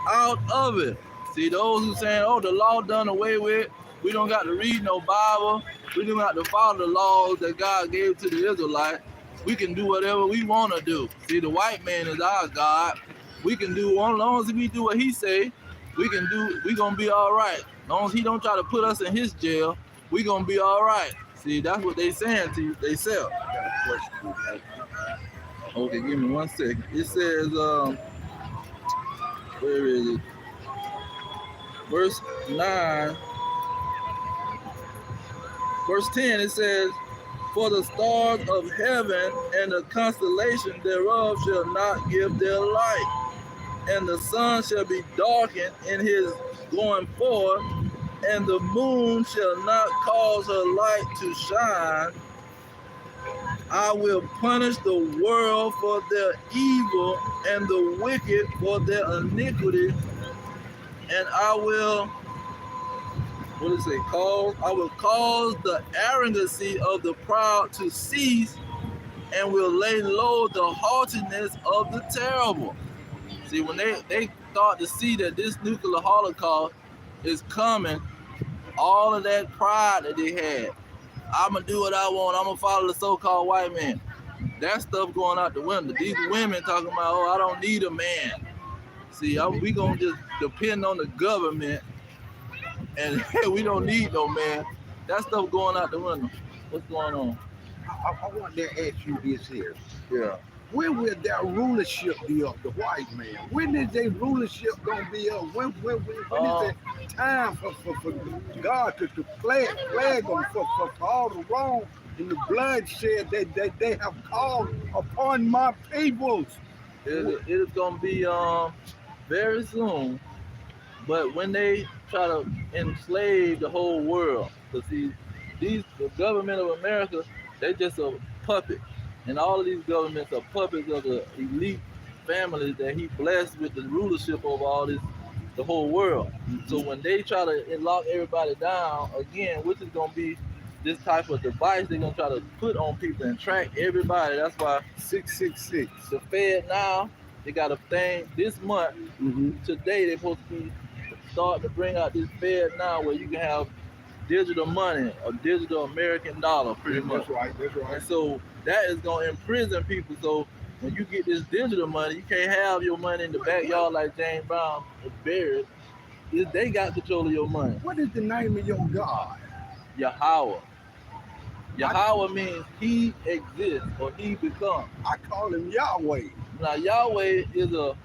out of it. See, those who saying, oh, the law done away with, we don't got to read no Bible, we don't got to follow the laws that God gave to the Israelites, we can do whatever we want to do. See, the white man is our God. We can do, as long as we do what he say, we gonna be all right. As long as he don't try to put us in his jail, we gonna be all right. See, that's what they saying to you, they sell. Okay, give me 1 second. It says, where is it? Verse 9. Verse 10, it says, for the stars of heaven and the constellation thereof shall not give their light, and the sun shall be darkened in his going forth, and the moon shall not cause her light to shine. I will punish the world for their evil and the wicked for their iniquity, and I will, I will cause the arrogancy of the proud to cease, and will lay low the haughtiness of the terrible. See, when they start to see that this nuclear holocaust is coming, all of that pride that they had, I'm going to do what I want, I'm going to follow the so-called white man, that stuff going out the window. These women talking about, oh, I don't need a man. See, we going to just depend on the government, and we don't need no man. That stuff going out the window. What's going on? I want to ask you this here. Yeah. When will their rulership be up, the white man? When is their rulership going to be up? When is the time for God to plague them for all the wrong and the bloodshed that they have caused upon my peoples? It is going to be very soon. But when they try to enslave the whole world, because see, the government of America, they just a puppet. And all of these governments are puppets of the elite families that he blessed with the rulership over all this, the whole world. So when they try to lock everybody down again, which is gonna be this type of device they're gonna try to put on people and track everybody. That's why 666. the Fed now, they got a thing this month. Today they're supposed to be starting to bring out this Fed now where you can have digital money, a digital American dollar, pretty much. That's right. That's right. And so that is gonna imprison people. So when you get this digital money, you can't have your money in the backyard like James Brown is buried. They got control of your money. What is the name of your God? Yahweh. Yahweh means he exists or he becomes. I call him Yahweh. Now Yahweh is a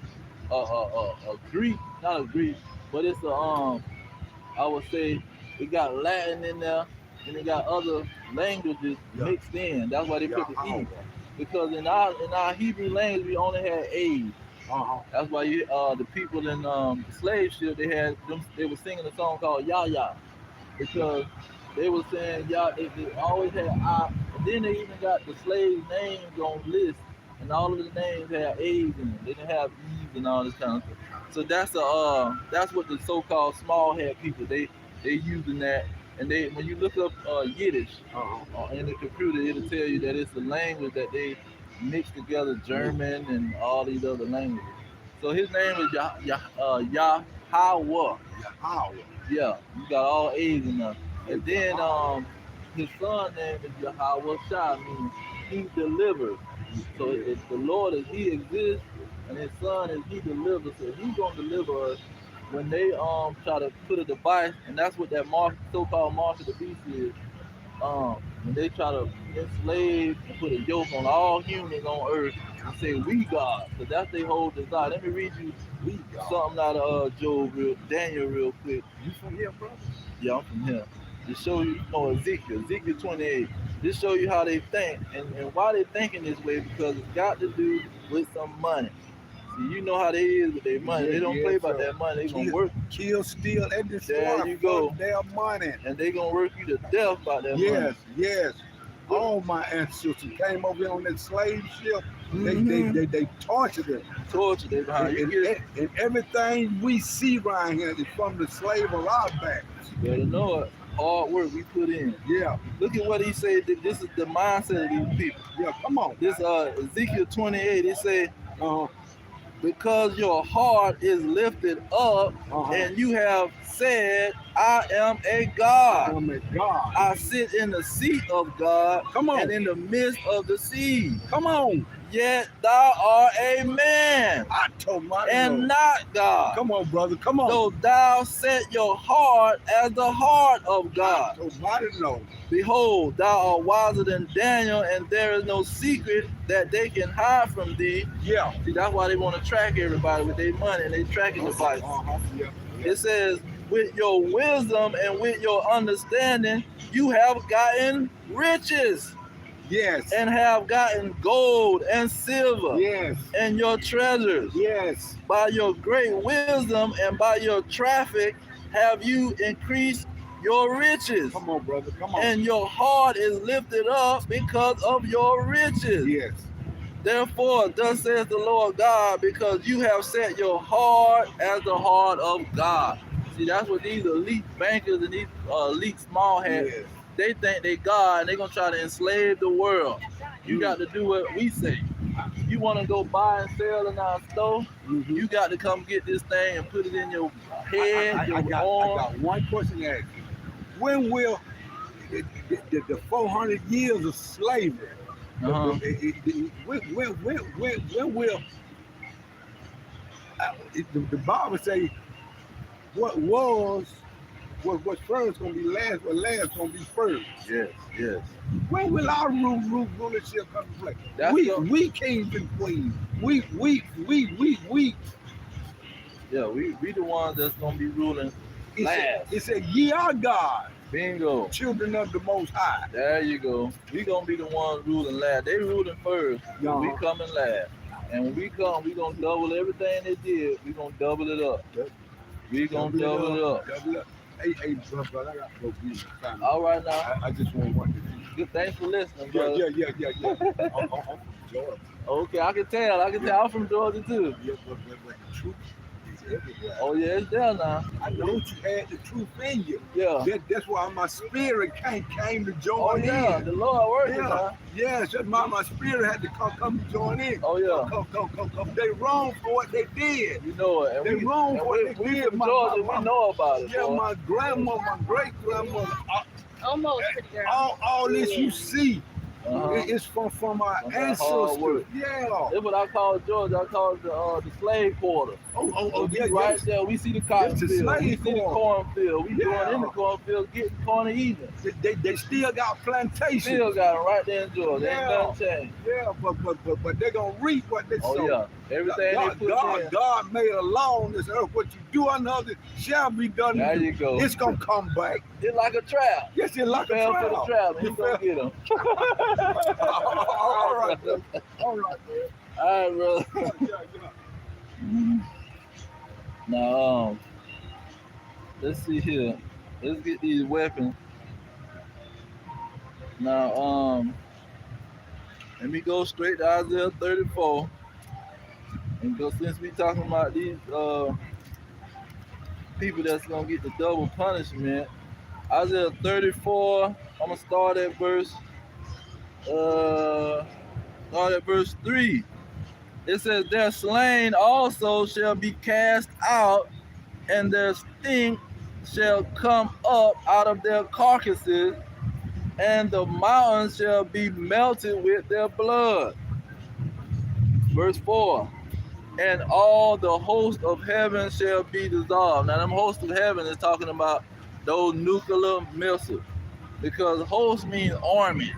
Greek, not a Greek, but it's a I would say it got Latin in there and it got other languages mixed in. That's why they put the E. Because in our Hebrew language we only had A's. That's why the people in the slave ship they were singing a song called Yah, because they were saying they always had I, and then they even got the slave names on lists, and all of the names had A's in them. They didn't have E's and all this kind of stuff. So that's what the so-called small head people they using that. And when you look up Yiddish in the computer, it'll tell you that it's a language that they mix together German and all these other languages. So his name is Yahweh. Yahweh. Yeah, you got all A's in there. And then his son name is Yahweh Shai, meaning he delivers. So the Lord is he exists, and his son is he delivers. So he's gonna deliver us when they try to put a device, and that's what that so-called mark of the beast is. When they try to enslave and put a yoke on all humans on earth and say we God, so that's their whole desire. Let me read you something out of Daniel real quick. You from here, brother? Yeah, I'm from here. To show you, Ezekiel 28. This show you how they think and why they thinking this way, because it's got to do with some money. See, you know how they is with their money. They don't play about that money. They gonna work, kill, steal, and destroy. There you go. Their money. And they gonna work you to death about that money. Yes. All my ancestors came over here on that slave ship. They tortured them. Tortured them. And everything we see right here is from the slave of our backs. You better know it. Hard work we put in. Yeah. Look at what he said. This is the mindset of these people. Yeah, come on. This Ezekiel 28, it say, because your heart is lifted up and you have said, I am a God. I am a God. I sit in the seat of God. Come on. And in the midst of the sea. Come on. Yet thou art a man. I told my and Lord. Not God. Come on, brother. Come on. So thou set your heart as the heart of God. I told my Lord. Behold, thou art wiser than Daniel, and there is no secret that they can hide from thee. Yeah. See, that's why they want to track everybody with their money and they tracking devices. Yeah. It says, with your wisdom and with your understanding, you have gotten riches. Yes. And have gotten gold and silver. Yes. And your treasures. Yes. By your great wisdom and by your traffic have you increased your riches. Come on, brother. Come on. And your heart is lifted up because of your riches. Yes. Therefore, thus says the Lord God, because you have set your heart as the heart of God. See, that's what these elite bankers and these elite small hats, they think they God, and they're going to try to enslave the world. You got to do what we say. You want to go buy and sell in our store, you got to come get this thing and put it in your head, your arm. I got one question to ask you. When will the 400 years of slavery, when will the Bible say what's first gonna be last, what last gonna be first? Yes. When will our rulership come to play? We kings and queens. We. Yeah, we the ones that's gonna be ruling last. It said, ye are God. Bingo. Children of the Most High. There you go. We gonna be the ones ruling last. They ruling first. We coming last. And when we come, we gonna double everything they did. We gonna double it up. We gonna double it up. Hey, brother, I got to go get the family. All right now. I just want to. Good. Thanks for listening, brother. Yeah. Georgia. Okay, I can tell. I'm from Georgia too. Yeah, but the truth is everywhere. Oh yeah, it's there now. I know you had the truth in you. Yeah. That's why my spirit came to Oh join yeah, in. the Lord working Yeah, now. yeah. Just my spirit had to come to join in. Oh yeah. Cause they wrong for what they did. You know it. They wrong for what they we did. from Georgia, we know about it. Yeah, Boy. my grandma, my great grandma, Almost, pretty girl. all this you see, Uh-huh. it's from our From that hard ancestors. work. Yeah. That's what I call Georgia. I call it the slave quarter. Oh, We yeah, right there. We see the cotton It's the field. We slave see the quarter. cornfield. We going in the Yeah. cornfield, getting corn and eating. They still got plantations. Still got them right there in Georgia. Ain't Yeah. nothing changed. Yeah, but they're gonna reap what they Oh sow. yeah, everything they put in. God made a law on this earth. What you do on the other shall be done. There to you go. It's gonna come back. It's like a trap. Yes, it's like You a fell trap. for the trap, and You you gonna get them. all right, man. All right, man. All right, brother. Yeah. Now, let's see here. Let's get these weapons. Now, let me go straight to Isaiah 34. And go, since we talking about these people that's gonna get the double punishment, Isaiah 34. I'm gonna start at verse 3. It says, "Their slain also shall be cast out, and their stink shall come up out of their carcasses, and the mountains shall be melted with their blood." Verse 4. "And all the host of heaven shall be dissolved." Now, them hosts of heaven is talking about those nuclear missiles, because host means army.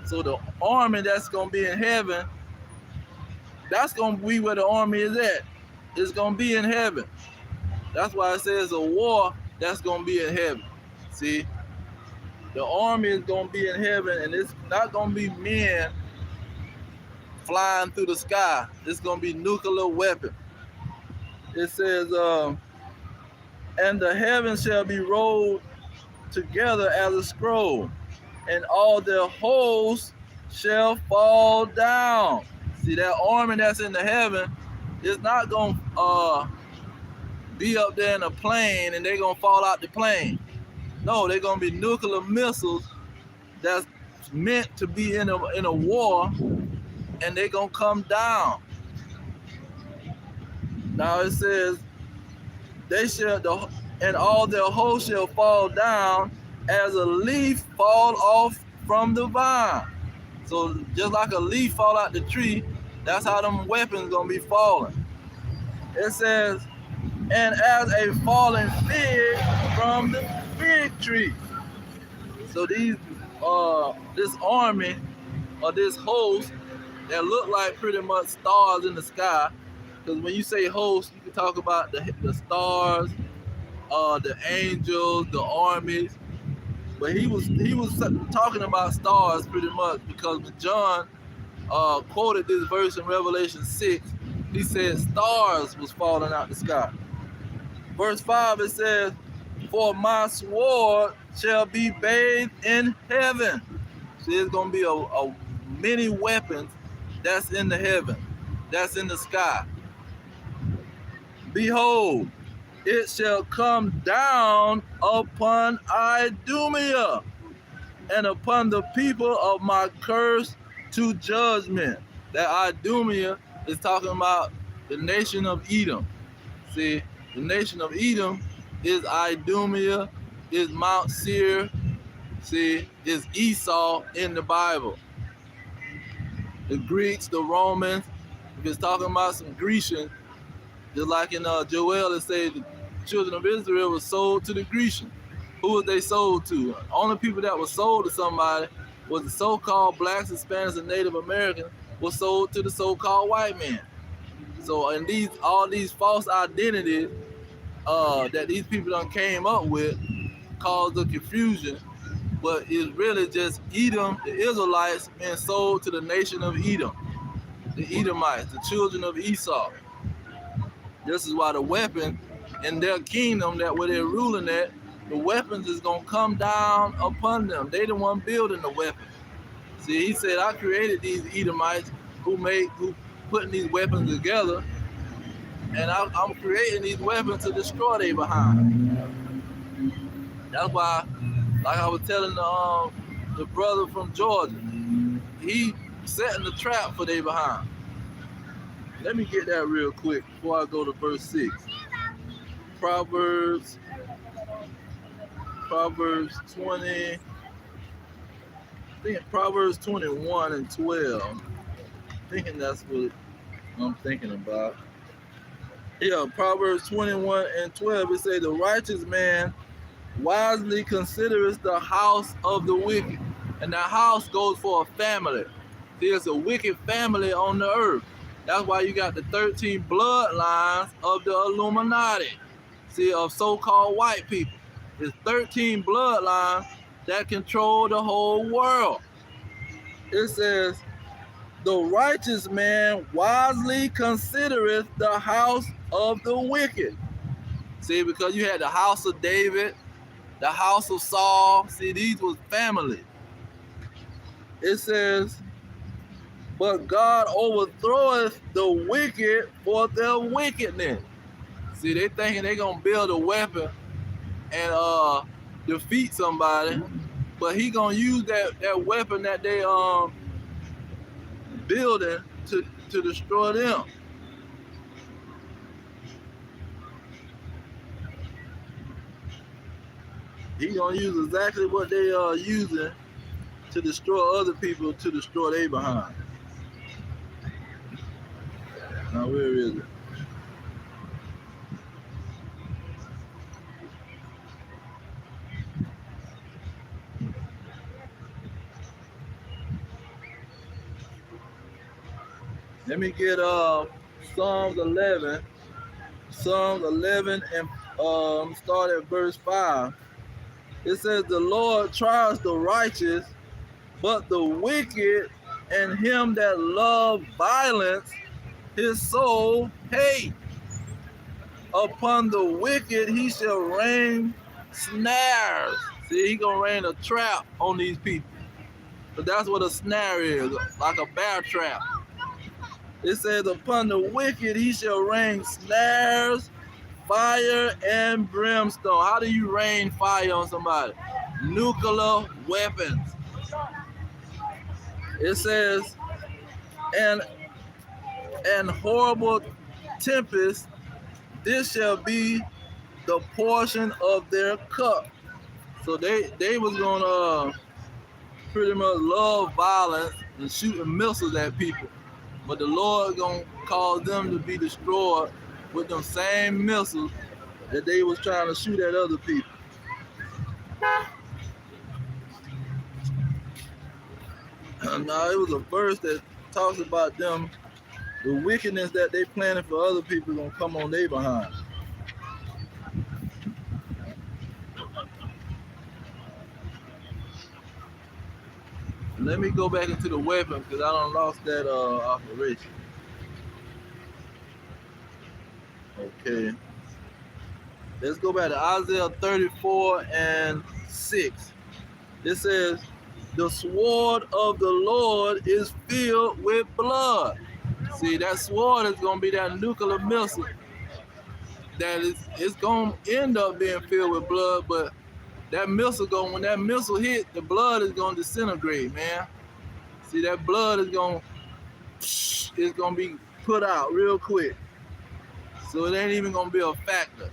So the army that's gonna be in heaven, that's gonna be where the army is at. It's gonna be in heaven. That's why it says a war that's gonna be in heaven. See, the army is gonna be in heaven, and it's not gonna be men flying through the sky. It's gonna be nuclear weapons. It says, "And the heavens shall be rolled together as a scroll, and all their hosts shall fall down." See, that army that's in the heaven is not gonna be up there in a plane and they're gonna fall out the plane. No, they're gonna be nuclear missiles that's meant to be in a war, and they're gonna come down. Now it says, and all their hosts shall fall down as a leaf fall off from the vine. So just like a leaf fall out the tree, that's how them weapons gonna be falling. It says, "And as a fallen fig from the fig tree." So this army or this host that look like pretty much stars in the sky, because when you say host, you can talk about the stars, the angels, the armies. But he was talking about stars pretty much, because when John quoted this verse in Revelation 6, he said stars was falling out the sky. Verse 5, it says, "For my sword shall be bathed in heaven." So there's going to be a many weapons that's in the heaven, that's in the sky. "Behold, it shall come down upon Idumea, and upon the people of my curse to judgment." That Idumea is talking about the nation of Edom. See, the nation of Edom is Idumea, is Mount Seir. See, is Esau in the Bible. The Greeks, the Romans, if it's talking about some Grecians, just like in Joel, it says the children of Israel were sold to the Grecians. Who was they sold to? Only people that were sold to somebody was the so-called blacks, Hispanics, and Native Americans were sold to the so-called white man. So, and all these false identities that these people done came up with caused the confusion, but it's really just Edom, the Israelites, being sold to the nation of Edom, the Edomites, the children of Esau. This is why the weapon in their kingdom, that where they're ruling at, the weapons is gonna come down upon them. They the one building the weapons. See, he said, "I created these Edomites who putting these weapons together, and I'm creating these weapons to destroy they behind. That's why, like I was telling the brother from Georgia, he setting the trap for they behind. Let me get that real quick before I go to verse 6. Proverbs 20, I think Proverbs 21 and 12. Thinking that's what I'm thinking about. Yeah, Proverbs 21 and 12, it says, the righteous man wisely considereth the house of the wicked. And the house goes for a family. There's a wicked family on the earth. That's why you got the 13 bloodlines of the Illuminati. See, of so-called white people. There's 13 bloodlines that control the whole world. It says, the righteous man wisely considereth the house of the wicked. See, because you had the house of David, the house of Saul. See, these was family. It says, but God overthroweth the wicked for their wickedness. See, they thinking they gonna build a weapon and defeat somebody, but he gonna use that weapon that they building to destroy them. He gonna use exactly what they are using to destroy other people, to destroy they behind. Now where is it? Let me get Psalms 11. Psalms 11 and start at verse 5. It says, the Lord tries the righteous, but the wicked and him that love violence, his soul hate. Upon the wicked he shall rain snares. See, he gonna rain a trap on these people. But that's what a snare is, like a bear trap. It says, upon the wicked he shall rain snares, fire, and brimstone. How do you rain fire on somebody? Nuclear weapons. It says, and horrible tempest, this shall be the portion of their cup. So they was gonna pretty much love violence and shooting missiles at people. But the Lord gonna cause them to be destroyed with them same missiles that they was trying to shoot at other people. Now it was a verse that talks about them, the wickedness that they planning for other people gonna come on their behind. Let me go back into the weapon because I done lost that operation. Okay. Let's go back to Isaiah 34 and 6. It says, the sword of the Lord is filled with blood. See, that sword is going to be that nuclear missile that it's going to end up being filled with blood, but that missile when that missile hit, the blood is going to disintegrate, man. See, that blood is going to be put out real quick. So it ain't even going to be a factor.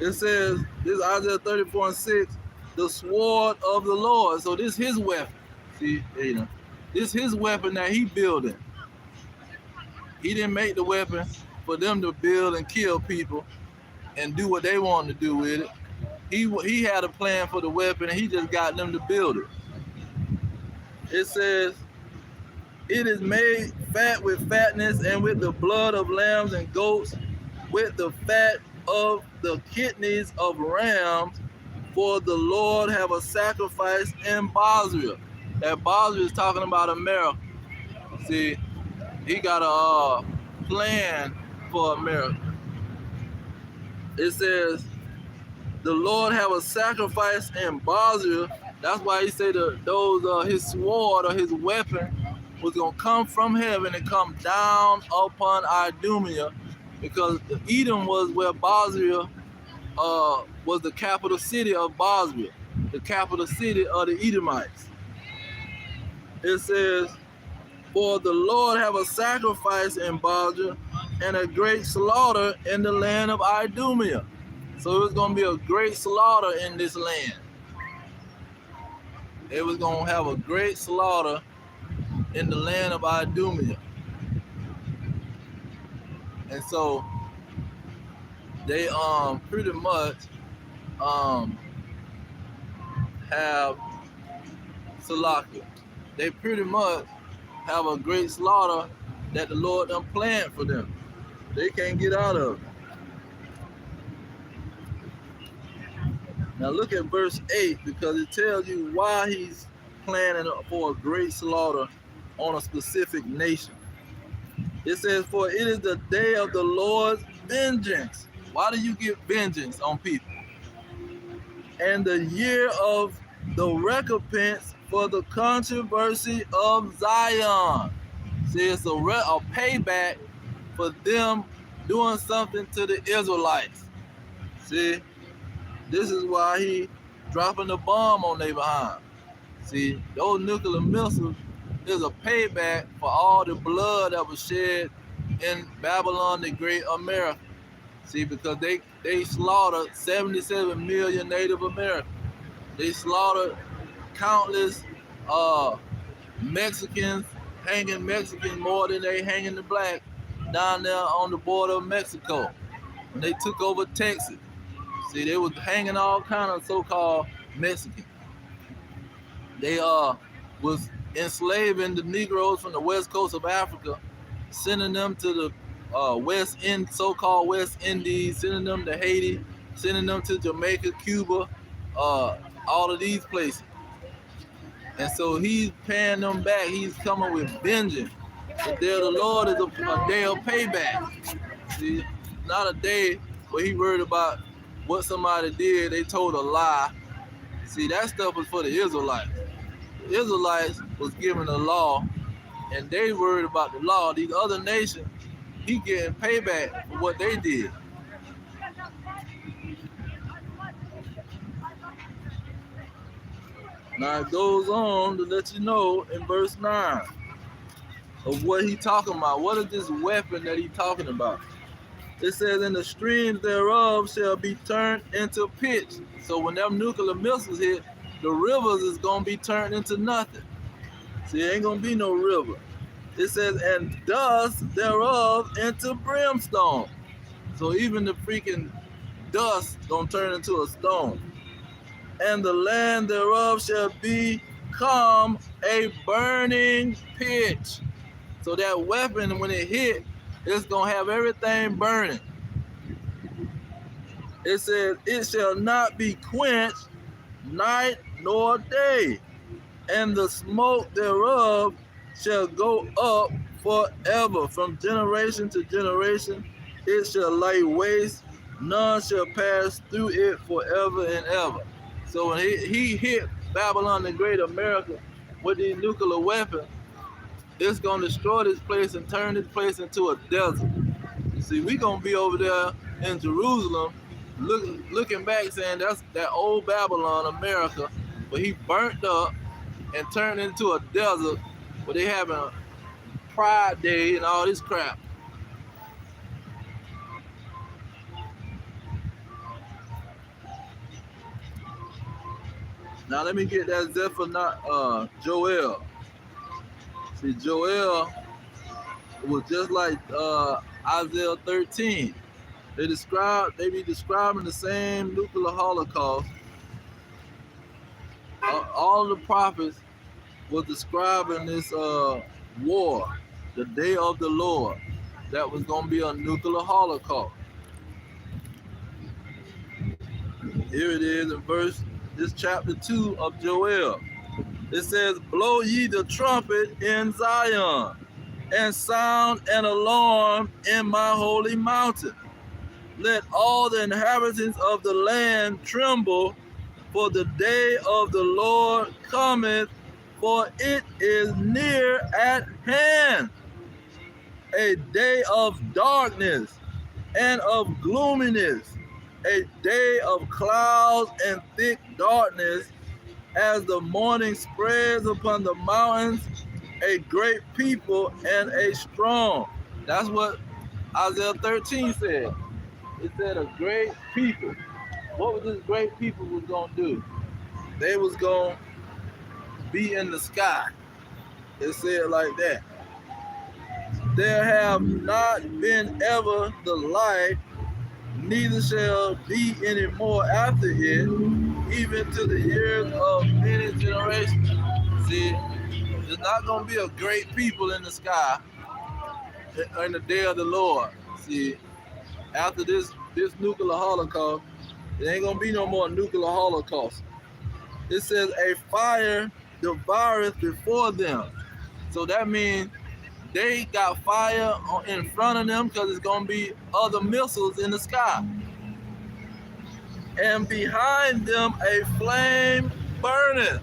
It says, this is Isaiah 34 and 6, the sword of the Lord. So this is his weapon. See, this is his weapon that he building. He didn't make the weapon for them to build and kill people and do what they want to do with it. He had a plan for the weapon and he just got them to build it. It says, it is made fat with fatness and with the blood of lambs and goats, with the fat of the kidneys of rams, for the Lord have a sacrifice in Bosra. That Bosra is talking about America. See, he got a plan for America. It says, the Lord have a sacrifice in Bosra. That's why he said those his sword or his weapon was going to come from heaven and come down upon Idumea, because Edom was where Bosra was the capital city of Bosra, the capital city of the Edomites. It says, for the Lord have a sacrifice in Bosra and a great slaughter in the land of Idumea. So it was going to be a great slaughter in this land. It was going to have a great slaughter in the land of Idumea. And so they pretty much have Salakia. They pretty much have a great slaughter that the Lord done planned for them. They can't get out of it. Now look at verse 8, because it tells you why he's planning for a great slaughter on a specific nation. It says, for it is the day of the Lord's vengeance. Why do you get vengeance on people? And the year of the recompense for the controversy of Zion. See, it's a payback for them doing something to the Israelites. See, this is why he dropping the bomb on their behind. See, those nuclear missiles is a payback for all the blood that was shed in Babylon the Great America. See, because they slaughtered 77 million Native Americans. They slaughtered countless Mexicans, hanging Mexicans more than they hanging the black down there on the border of Mexico. When they took over Texas. See, they was hanging all kind of so-called Mexicans. They was enslaving the Negroes from the west coast of Africa, sending them to the so-called West Indies, sending them to Haiti, sending them to Jamaica, Cuba, all of these places. And so he's paying them back. He's coming with vengeance. The day of the Lord is a day of payback. See, not a day where he worried about what somebody did, they told a lie. See, that stuff was for the Israelites. The Israelites was given the law, and they worried about the law. These other nations, he getting payback for what they did. Now it goes on to let you know in verse 9 of what he talking about. What is this weapon that he talking about? It says, and the streams thereof shall be turned into pitch. So when them nuclear missiles hit, the rivers is going to be turned into nothing. See, it ain't going to be no river. It says, and dust thereof into brimstone. So even the freaking dust going to turn into a stone. And the land thereof shall become a burning pitch. So that weapon, when it hit, it's going to have everything burning. It says, it shall not be quenched night nor day, and the smoke thereof shall go up forever. From generation to generation, it shall lay waste. None shall pass through it forever and ever. So when he hit Babylon the Great America with these nuclear weapons, it's going to destroy this place and turn this place into a desert. See, we going to be over there in Jerusalem looking back saying that's that old Babylon, America, but he burnt up and turned into a desert where they having a Pride Day and all this crap. Now let me get that Zephaniah, Joel. See, Joel was just like Isaiah 13. They be describing the same nuclear holocaust. All the prophets were describing this war, the day of the Lord, that was going to be a nuclear holocaust. Here it is in this chapter 2 of Joel. It says, blow ye the trumpet in Zion, and sound an alarm in my holy mountain. Let all the inhabitants of the land tremble, for the day of the Lord cometh, for it is near at hand, a day of darkness and of gloominess, a day of clouds and thick darkness, as the morning spreads upon the mountains, a great people and a strong. That's what Isaiah 13 said. It said a great people. What was this great people was gonna do? They was gonna be in the sky. It said like that. There have not been ever the like, neither shall be any more after it, even to the years of many generations. See, there's not gonna be a great people in the sky in the day of the Lord. See, after this nuclear holocaust, there ain't gonna be no more nuclear holocaust. It says a fire devoureth before them. So that means they got fire in front of them because it's gonna be other missiles in the sky. And behind them a flame burning.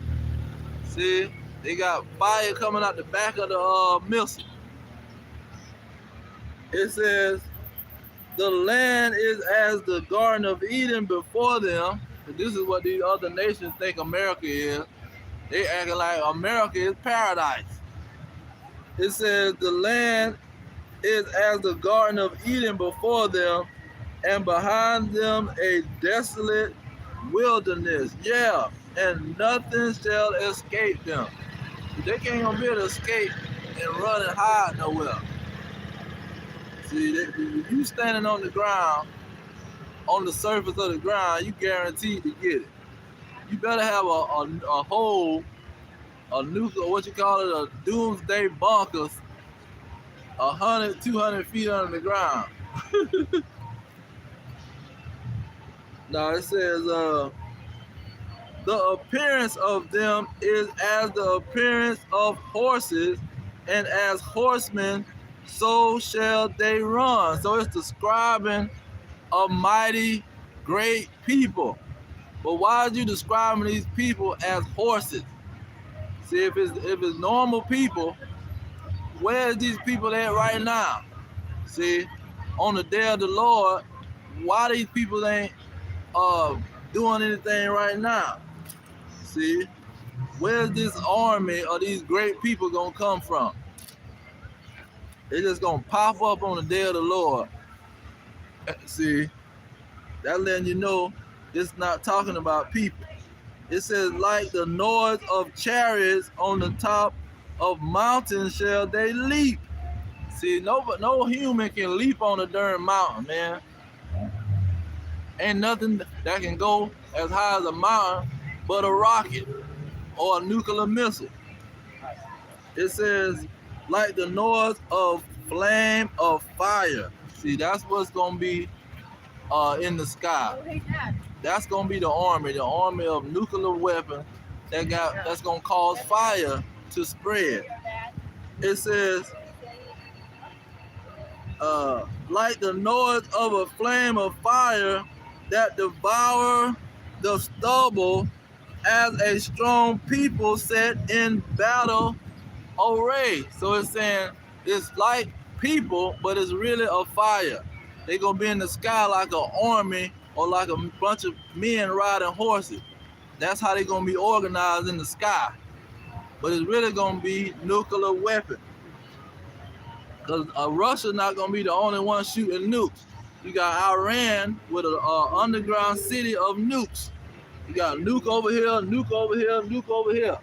See, they got fire coming out the back of the missile. It says, the land is as the Garden of Eden before them. This is what these other nations think America is. They acting like America is paradise. It says, the land is as the Garden of Eden before them, and behind them a desolate wilderness. Yeah, and nothing shall escape them. They can't even be able to escape and run and hide nowhere. See, if you standing on the ground, on the surface of the ground, you guaranteed to get it. You better have a hole, a nuclear, what you call it, a doomsday bunkers, 100, 200 feet under the ground. Now it says, the appearance of them is as the appearance of horses, and as horsemen, so shall they run. So it's describing a mighty, great people. But why are you describing these people as horses? See, if it's normal people, where's these people at right now? See, on the day of the Lord, why these people ain't doing anything right now? See, where's this army or these great people gonna come from? They just gonna pop up on the day of the Lord. See, that letting you know it's not talking about people. It says, like the noise of chariots on the top of mountains shall they leap. See, no human can leap on a darn mountain, man. Ain't nothing that can go as high as a mountain but a rocket or a nuclear missile. It says, like the noise of flame of fire. See, that's what's gonna be in the sky. That's gonna be the army of nuclear weapons that's gonna cause fire to spread. It says, like the noise of a flame of fire that devour the stubble, as a strong people set in battle array. So it's saying it's like people, but it's really a fire. They're gonna be in the sky like an army or like a bunch of men riding horses. That's how they're gonna be organized in the sky. But it's really gonna be nuclear weapons. Because Russia's not gonna be the only one shooting nukes. You got Iran with an underground city of nukes. You got nuke over here, nuke over here, nuke over here.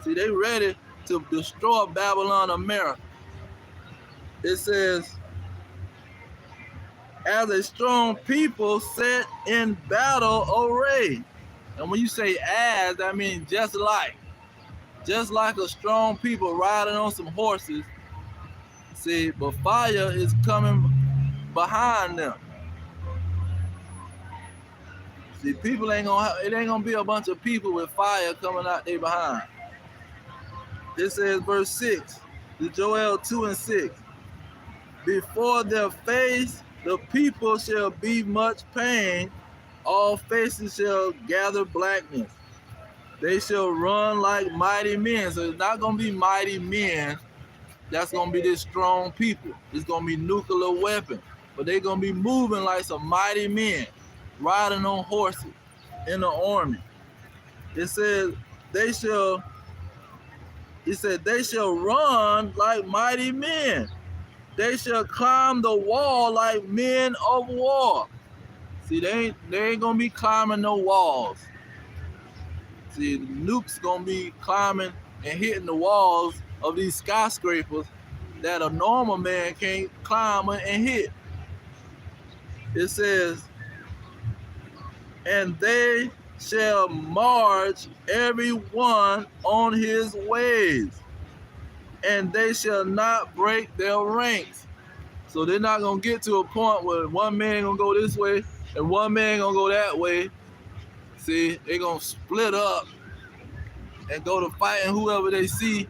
See, they ready to destroy Babylon, America. It says, as a strong people set in battle array. And when you say as, that means just like a strong people riding on some horses. See, but fire is coming behind them. See, people it ain't gonna be a bunch of people with fire coming out there behind. It says, verse 6, the Joel 2 and 6. Before their face, the people shall be much pain, all faces shall gather blackness. They shall run like mighty men. So it's not going to be mighty men. That's going to be this strong people. It's going to be nuclear weapons. But they're going to be moving like some mighty men, riding on horses in the army. It says, they shall run like mighty men. They shall climb the wall like men of war. See, they ain't going to be climbing no walls. See, the nukes gonna be climbing and hitting the walls of these skyscrapers that a normal man can't climb and hit. It says, and they shall march every one on his ways, and they shall not break their ranks. So they're not gonna get to a point where one man gonna go this way and one man gonna go that way. See, they're gonna split up and go to fighting whoever they see.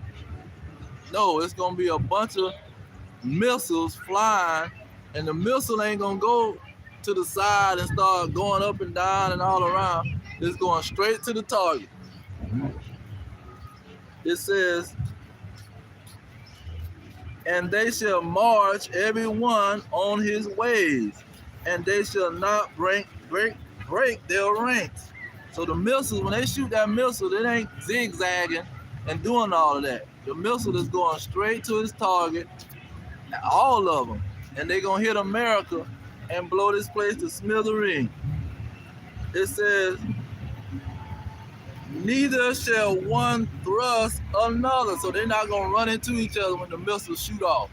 No, it's gonna be a bunch of missiles flying, and the missile ain't gonna go to the side and start going up and down and all around. It's going straight to the target. It says, and they shall march every one on his ways, and they shall not break their ranks. So the missiles, when they shoot that missile, it ain't zigzagging and doing all of that. The missile is going straight to its target, all of them. And they're going to hit America and blow this place to smithereens. It says, neither shall one thrust another. So they're not going to run into each other when the missiles shoot off.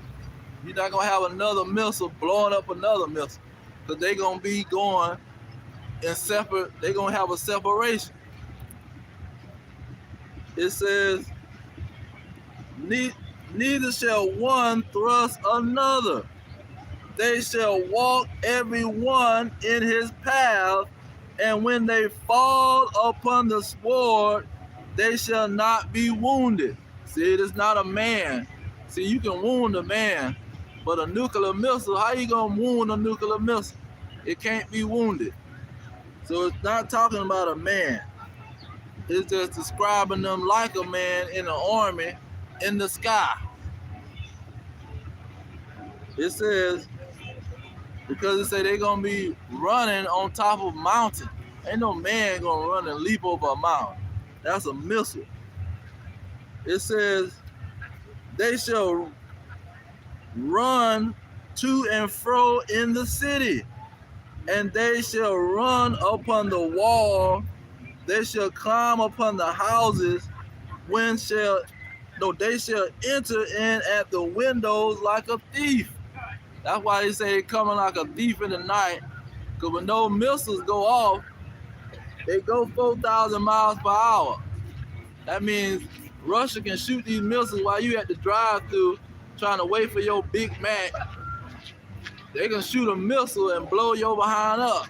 You're not going to have another missile blowing up another missile, because they're going to be going in separate, they're going to have a separation. It says, neither shall one thrust another. They shall walk every one in his path, and when they fall upon the sword, they shall not be wounded. See, it is not a man. See, you can wound a man, but a nuclear missile, how you going to wound a nuclear missile? It can't be wounded. So it's not talking about a man. It's just describing them like a man in the army in the sky. It says, because it say they're going to be running on top of a mountain. Ain't no man going to run and leap over a mountain. That's a missile. It says, they shall run to and fro in the city, and they shall run upon the wall. They shall climb upon the houses. They shall enter in at the windows like a thief. That's why they say coming like a thief in the night. Because when those missiles go off, they go 4,000 miles per hour. That means Russia can shoot these missiles while you at the drive-thru trying to wait for your Big Mac. They can shoot a missile and blow your behind up.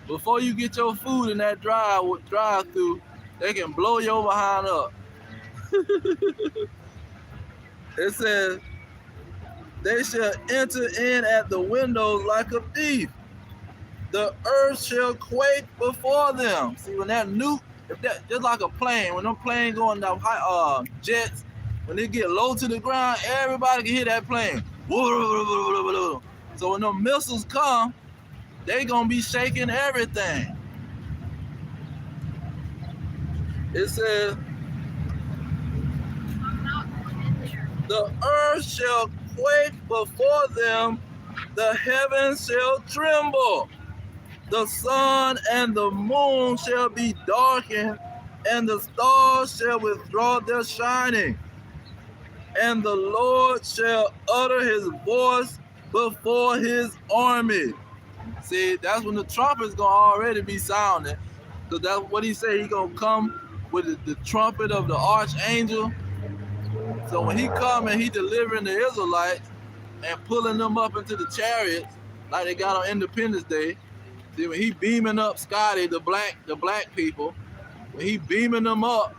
Before you get your food in that drive-thru, they can blow your behind up. It says, they shall enter in at the windows like a thief. The earth shall quake before them. See, when that nuke, just like a plane, when them planes going down high, jets, when they get low to the ground, everybody can hear that plane. So when them missiles come, they gonna be shaking everything. It says, the earth shall quake before them, the heavens shall tremble, the sun and the moon shall be darkened, and the stars shall withdraw their shining, and the Lord shall utter his voice before his army. See, that's when the trumpet's gonna already be sounding, because that's what he said. He gonna come with the trumpet of the archangel. So when he come and he delivering the Israelites and pulling them up into the chariots like they got on Independence Day, see, when he beaming up Scotty, the black people, when he beaming them up,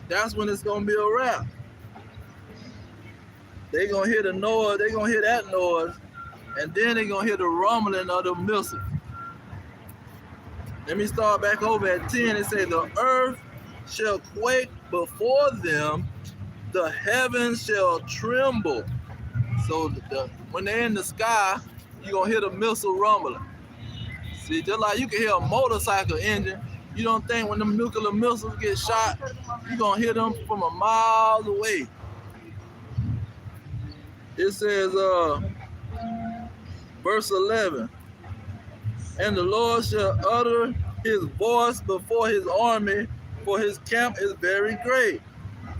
that's when it's gonna be a wrap. They gonna hear the noise, they gonna hear that noise, and then they gonna hear the rumbling of the missiles. Let me start back over at 10. It says, the earth shall quake before them, the heavens shall tremble. So when they're in the sky, you're going to hear the missile rumbling. See, just like you can hear a motorcycle engine, you don't think when them nuclear missiles get shot, you're going to hear them from a mile away. It says, verse 11, and the Lord shall utter his voice before his army, for his camp is very great.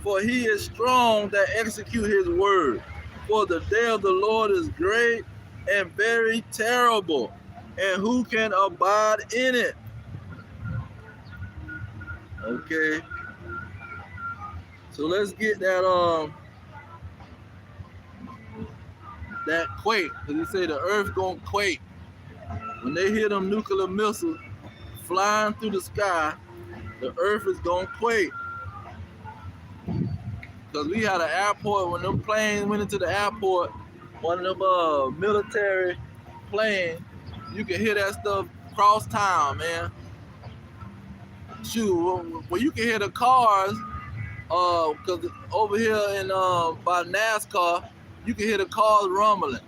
For he is strong that execute his word. For the day of the Lord is great and very terrible, and who can abide in it? Okay. So let's get that quake, because he say the earth gonna quake. When they hear them nuclear missiles flying through the sky, the earth is gonna quake. Because we had an airport, when them planes went into the airport, one of them military planes, you can hear that stuff cross town, man. Shoot, well, you can hear the cars, because over here in by NASCAR, you can hear the cars rumbling.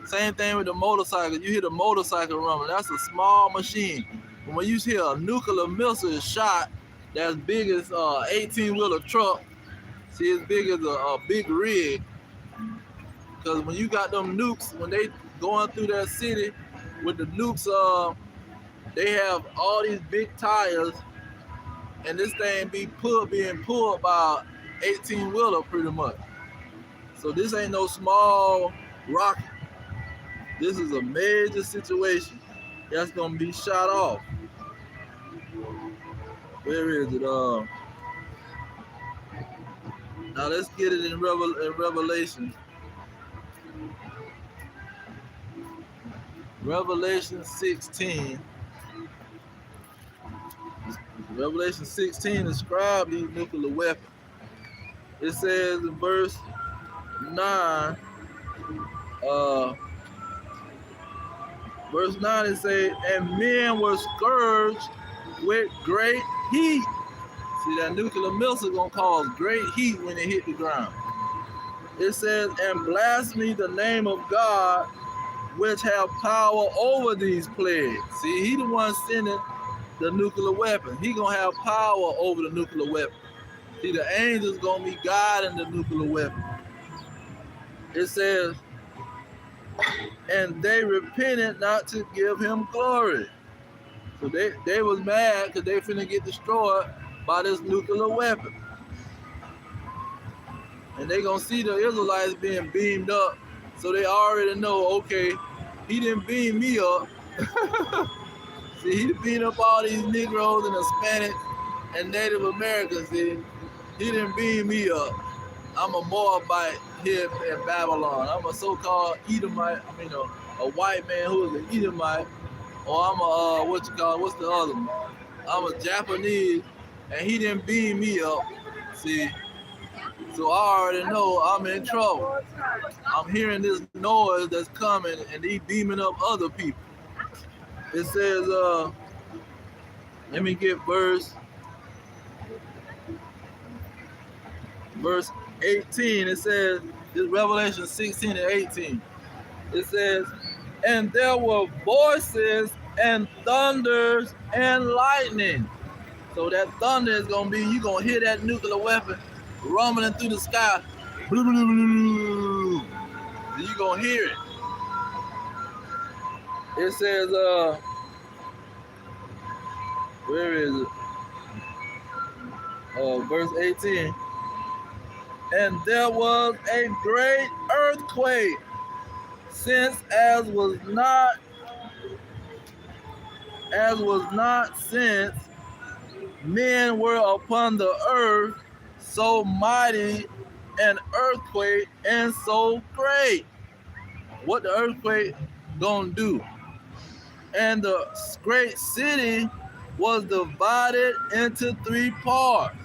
Same thing with the motorcycle. You hear the motorcycle rumbling. That's a small machine. But when you hear a nuclear missile shot that's big as 18-wheeler truck, see, it's big as a big rig. Because when you got them nukes, when they going through that city with the nukes, they have all these big tires, and this thing being pulled by 18-wheeler pretty much. So this ain't no small rocket. This is a major situation that's gonna be shot off. Where is it? Now let's get it in Revelation. Revelation 16. Revelation 16 describes these nuclear weapons. It says in verse 9, verse 9 it says, and men were scourged with great heat. See, that nuclear missile gonna cause great heat when it hit the ground. It says, and blaspheme the name of God, which have power over these plagues. See, he the one sending the nuclear weapon. He gonna have power over the nuclear weapon. See, the angels gonna be guiding the nuclear weapon. It says, and they repented not to give him glory. So they was mad because they finna get destroyed by this nuclear weapon. And they gonna see the Israelites being beamed up, so they already know, okay, he didn't beam me up. See, he beat up all these Negroes and Hispanics and Native Americans. See, he didn't beam me up. I'm a Moabite here in Babylon. I'm a so-called Edomite. I mean, a white man who is an Edomite. Or I'm a, what's the other one? I'm a Japanese, and he didn't beam me up. See, so I already know I'm in trouble. I'm hearing this noise that's coming, and he beaming up other people. It says, let me get verse 18. It says, this Revelation 16 and 18. It says, and there were voices and thunders and lightning. So that thunder is gonna be, you're gonna hear that nuclear weapon rumbling through the sky. You're gonna hear it. It says, where is it? Verse 18. And there was a great earthquake, since as was not since men were upon the earth, so mighty an earthquake and so great. What the earthquake gonna do? And the great city was divided into 3 parts.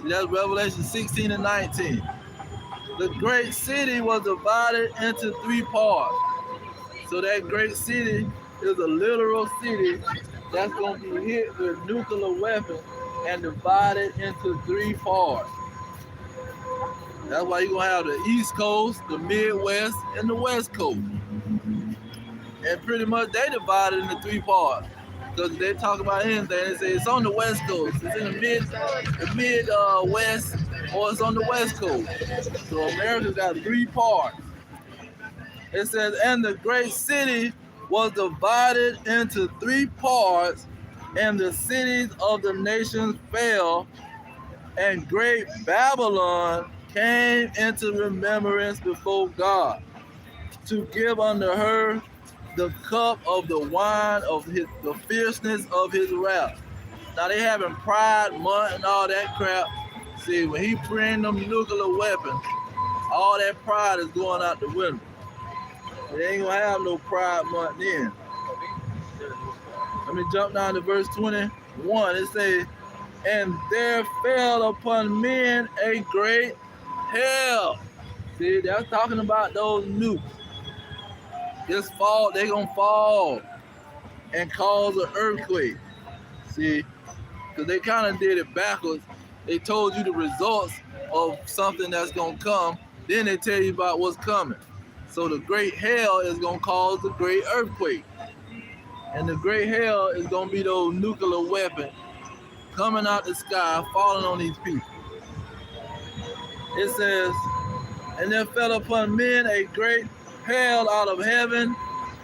See, that's Revelation 16 and 19. The great city was divided into 3 parts. So that great city is a literal city that's going to be hit with nuclear weapons and divided into three parts. That's why you're going to have the East Coast, the Midwest, and the West Coast. And pretty much they divided into three parts. Because they talk about anything, they say it's on the West Coast, it's in the mid West, or it's on the West Coast. So America's got three parts. It says, and the great city was divided into three parts, and the cities of the nations fell, and great Babylon came into remembrance before God, to give unto her the cup of the wine of the fierceness of his wrath. Now they having Pride Month and all that crap. See, when he bring them nuclear weapons, all that pride is going out the window. They ain't gonna have no Pride Month then. Let me jump down to verse 21. It says, and there fell upon men a great hail. See, that's talking about those nukes. This fall, they gonna fall and cause an earthquake. See, because they kind of did it backwards. They told you the results of something that's gonna come, then they tell you about what's coming. So the great hail is gonna cause the great earthquake. And the great hail is gonna be those nuclear weapons coming out the sky, falling on these people. It says, and there fell upon men a great hail out of heaven,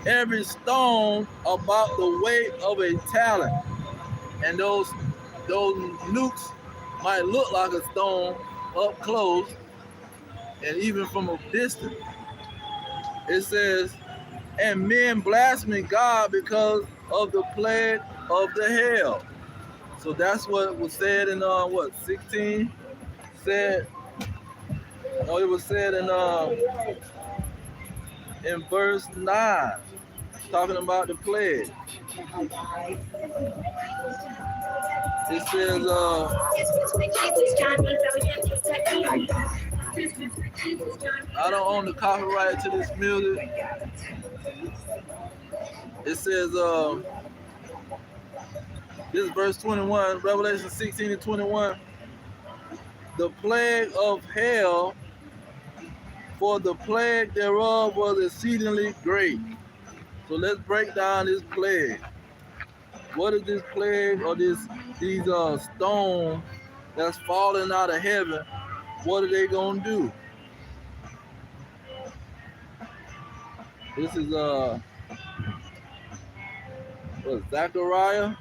every stone about the weight of a talent. And those nukes might look like a stone up close and even from a distance. It says, and men blaspheme God because of the plague of the hail. So that's what was said in 16 said. No, it was said in verse 9, talking about the plague. It says, I don't own the copyright to this music. It says, this is verse 21, Revelation 16 and 21. The plague of hell, for the plague thereof was exceedingly great. So let's break down this plague. What is this plague, or these stones that's falling out of heaven? What are they gonna do? This is Zechariah.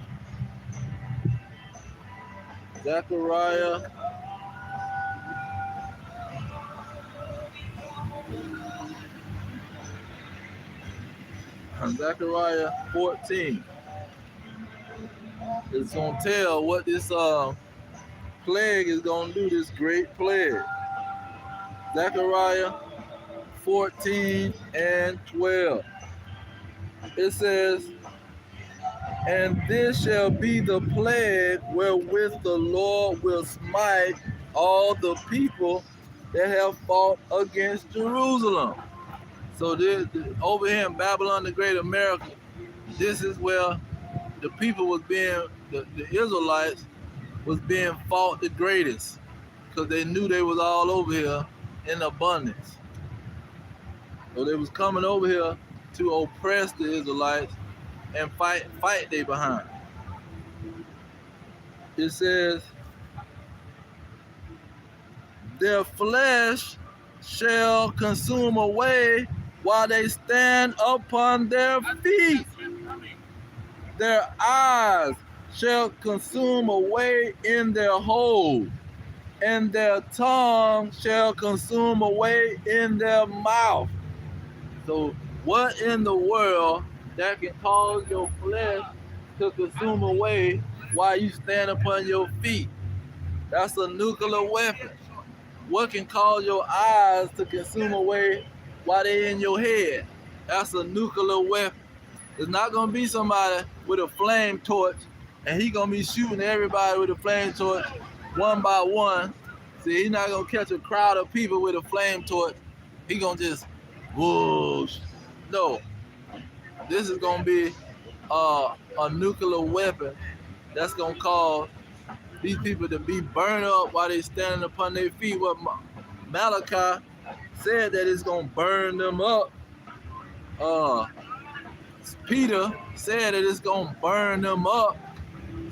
Zechariah 14. It's gonna tell what this plague is gonna do, this great plague. Zechariah 14 and 12. It says, and this shall be the plague wherewith the Lord will smite all the people that have fought against Jerusalem. So this, over here in Babylon, the Great America, this is where the people was being, the Israelites was being fought the greatest, because they knew they was all over here in abundance. So they was coming over here to oppress the Israelites and fight they behind. It says, their flesh shall consume away while they stand upon their feet. Their eyes shall consume away in their hold, and their tongue shall consume away in their mouth. So what in the world that can cause your flesh to consume away while you stand upon your feet? That's a nuclear weapon. What can cause your eyes to consume away while they're in your head? That's a nuclear weapon. It's not gonna be somebody with a flame torch and he gonna be shooting everybody with a flame torch one by one. See, he's not gonna catch a crowd of people with a flame torch. He gonna just whoosh. No, this is gonna be a nuclear weapon that's gonna cause these people to be burned up while they standing upon their feet. What Malachi said that it's gonna burn them up. Uh, Peter said that it's gonna burn them up.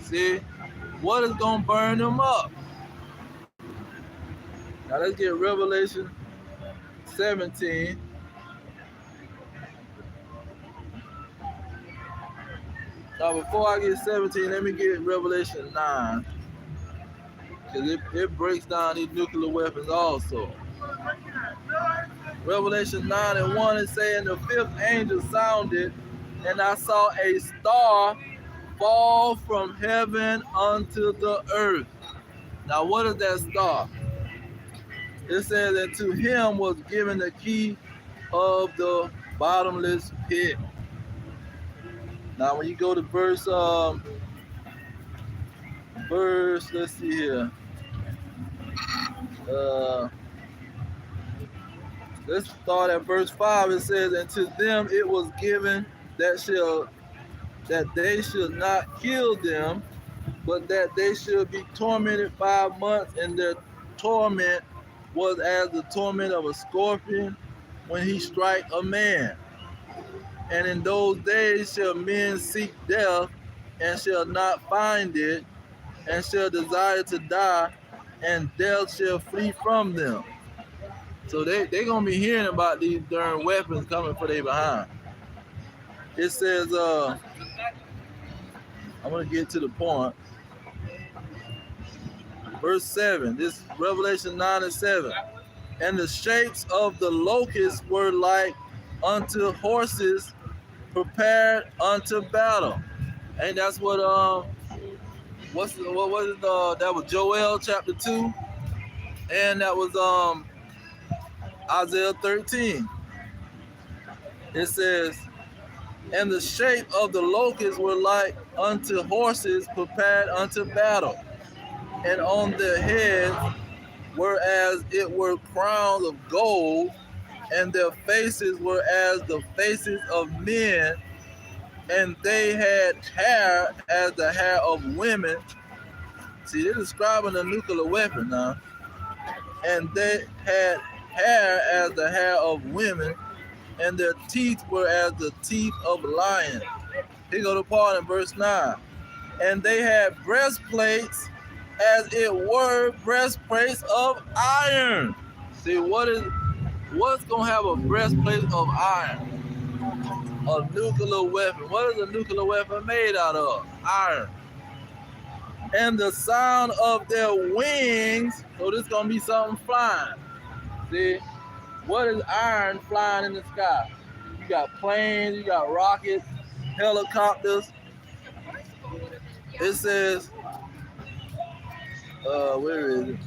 See, what is gonna burn them up? Now let's get Revelation 17. Now before I get 17, let me get Revelation 9. Because it breaks down these nuclear weapons also. Revelation 9 and 1 is saying the fifth angel sounded, and I saw a star fall from heaven unto the earth. Now what is that star? It says that to him was given the key of the bottomless pit. Now when you go to let's see here. Let's start at verse 5. It says, and to them it was given that they should not kill them, but that they should be tormented 5 months, and their torment was as the torment of a scorpion when he strike a man. And in those days shall men seek death, and shall not find it, and shall desire to die, and death shall flee from them. So they gonna be hearing about these darn weapons coming for their behind. It says, I'm gonna get to the point. Verse 7, this Revelation 9 and 7. And the shapes of the locusts were like unto horses prepared unto battle. And that's what that was Joel chapter 2, and that was Isaiah 13. It says, and the shape of the locusts were like unto horses prepared unto battle, and on their heads were as it were crowns of gold, and their faces were as the faces of men, and they had hair as the hair of women. See, they're describing a nuclear weapon now. And they had hair as the hair of women, and their teeth were as the teeth of lions. Here go the part in verse 9. And they had breastplates as it were breastplates of iron. See, what's gonna have a breastplate of iron? A nuclear weapon. What is a nuclear weapon made out of? Iron. And the sound of their wings, so this is gonna be something flying. See, what is iron flying in the sky? You got planes, you got rockets, helicopters. It says, where is it?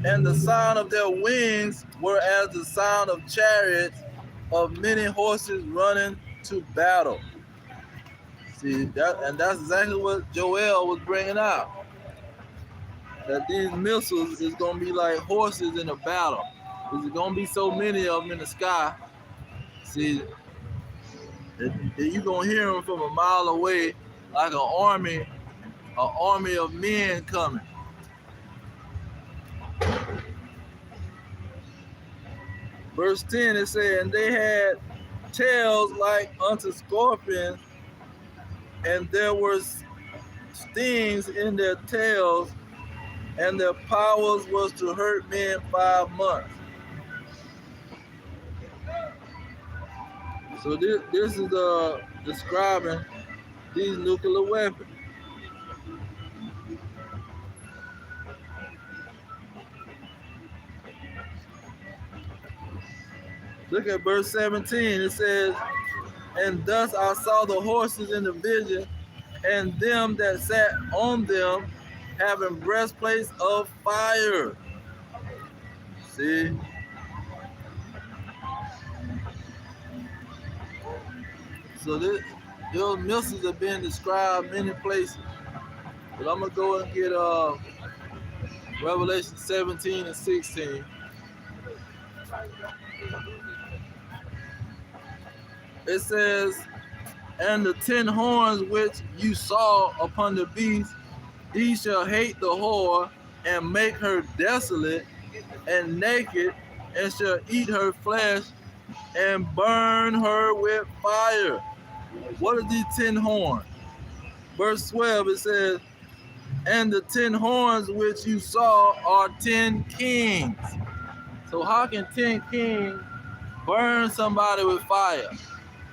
And the sound of their wings were as the sound of chariots of many horses running to battle. See, that's exactly what Joel was bringing out. That these missiles is going to be like horses in a battle. There's going to be so many of them in the sky. See, you're going to hear them from a mile away like an army of men coming. Verse 10, it said, and they had tails like unto scorpions, and there were stings in their tails, and their powers was to hurt men 5 months. So this is describing these nuclear weapons. Look at verse 17. It says, and thus I saw the horses in the vision, and them that sat on them having breastplates of fire. See? So those missiles are being described many places. But I'm going to go and get Revelation 17 and 16. It says, and the 10 horns which you saw upon the beast He shall hate the whore and make her desolate and naked, and shall eat her flesh and burn her with fire. What are these 10 horns? Verse 12, it says, and the 10 horns which you saw are 10 kings. So how can 10 kings burn somebody with fire?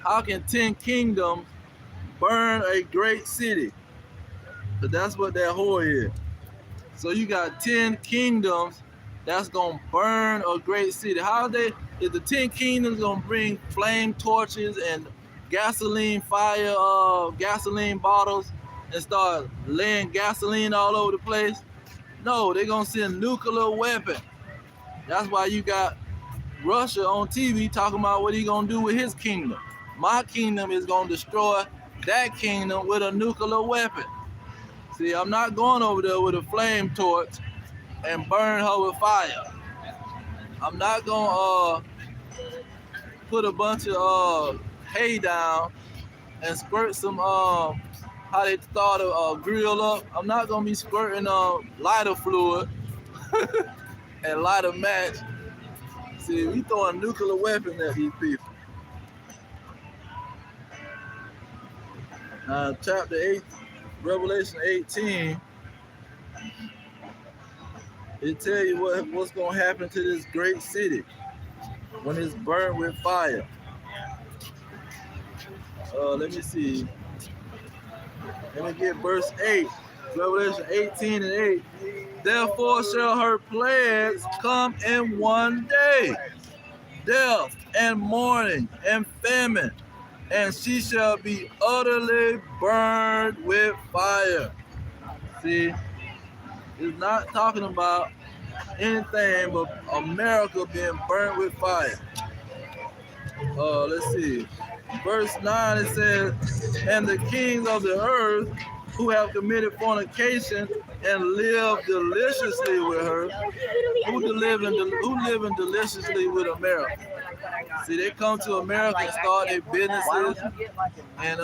How can 10 kingdoms burn a great city? But that's what that whore is. So you got 10 kingdoms that's gonna burn a great city. Is the 10 kingdoms gonna bring flame torches and gasoline gasoline bottles and start laying gasoline all over the place? No, they're gonna send nuclear weapons. That's why you got Russia on TV talking about what he gonna do with his kingdom. My kingdom is gonna destroy that kingdom with a nuclear weapon. See, I'm not going over there with a flame torch and burn her with fire. I'm not gonna put a bunch of hay down and squirt some how they start a grill up. I'm not gonna be squirting lighter fluid and light a match. See, we throwing nuclear weapons at these people. Chapter 8, Revelation 18, it tell you what's going to happen to this great city when it's burned with fire. Let me see. Let me get verse 8. Revelation 18 and 8. Therefore shall her plagues come in one day, death and mourning and famine, and she shall be utterly burned with fire. See, it's not talking about anything but America being burned with fire. Let's see. Verse 9, it says, and the kings of the earth who have committed fornication and live deliciously with her, who living deliciously with America. See, they come to America and start their businesses and